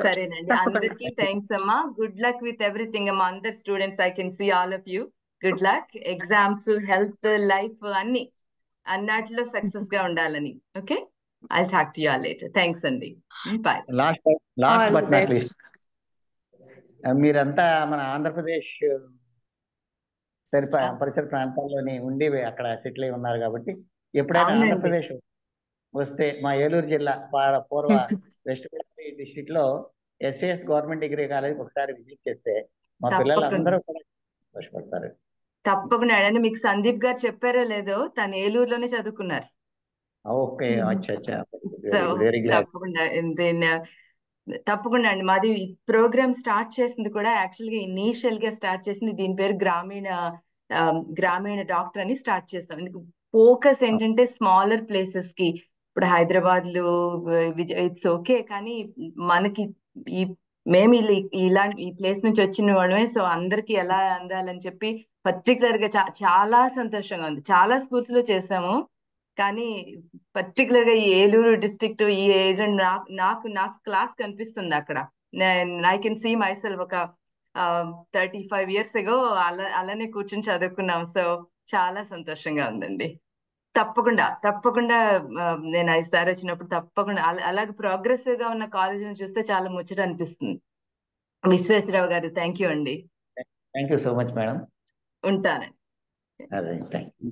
సరేనండి. అందరికి థ్యాంక్స్ అమ్మా. గుడ్ లక్ విత్ ఎవ్రీథింగ్ అమ్మా. అందరు students, I can see all of you. Good luck. Exams, health, life అన్ని అన్నిట్లో సక్సెస్ గా ఉండాలని. Okay, I'll talk to you all later. Thanks అండి. Bye. Last but not least, మీరంతా మన ఆంధ్రప్రదేశ్ పరిసర ప్రాంతాల్లోని ఉండి అక్కడ సెటిల్ అయి ఉన్నారు కాబట్టి ఎప్పుడైనా ఆంధ్రప్రదేశ్ వస్తే మా ఏలూరు జిల్లా పూర్వ వెస్ట్ గోదావరి డిస్ట్రిక్ట్ లో SAS గవర్నమెంట్ డిగ్రీ కాలేజ్ ఒకసారి విజిట్ చేస్తే మా పిల్లలందరూ కూడా సంతోషపడతారు. తప్పకుండా. అంటే మీకు సందీప్ గారు చెప్పారో లేదో, తను ఏలూరులోనే చదువుకున్నారు. ఓకే, అచ్చా. తప్పకుండా అండి. మాది ప్రోగ్రామ్ స్టార్ట్ చేసింది కూడా యాక్చువల్ గా ఇనీషియల్ గా స్టార్ట్ చేసింది దీని పేరు గ్రామీణ డాక్టర్ అని స్టార్ట్ చేస్తాం. ఎందుకు ఫోకస్ ఏంటంటే స్మాలర్ ప్లేసెస్ కి, ఇప్పుడు హైదరాబాద్ లో ఇట్స్ ఓకే, కానీ మనకి ఈ మేము ఇలాంటి ఈ ప్లేస్ నుంచి వచ్చిన వాళ్ళమే, సో అందరికి ఎలా అందాలని చెప్పి పర్టికులర్ గా చాలా సంతోషంగా ఉంది. చాలా స్కూల్స్ లో చేసాము, కానీ పర్టికులర్ గా ఈ ఏలూరు డిస్ట్రిక్ట్ ఈ ఏజెంట్ నాకు నా క్లాస్ కనిపిస్తుంది అక్కడ. I can see myself ఒక 35 years ago అలానే కూర్చొని చదువుకున్నాం. సో చాలా సంతోషంగా ఉందండి. తప్పకుండా నేను ఈసారి వచ్చినప్పుడు తప్పకుండా అలాగే ప్రోగ్రెసివ్ గా ఉన్న కాలేజీని చూస్తే చాలా ముచ్చట అనిపిస్తుంది. విశ్వేశ్వరరావు గారు, థ్యాంక్ యూ అండి. Thank you so much madam. ఉంటానండి. అదే థ్యాంక్ యూ.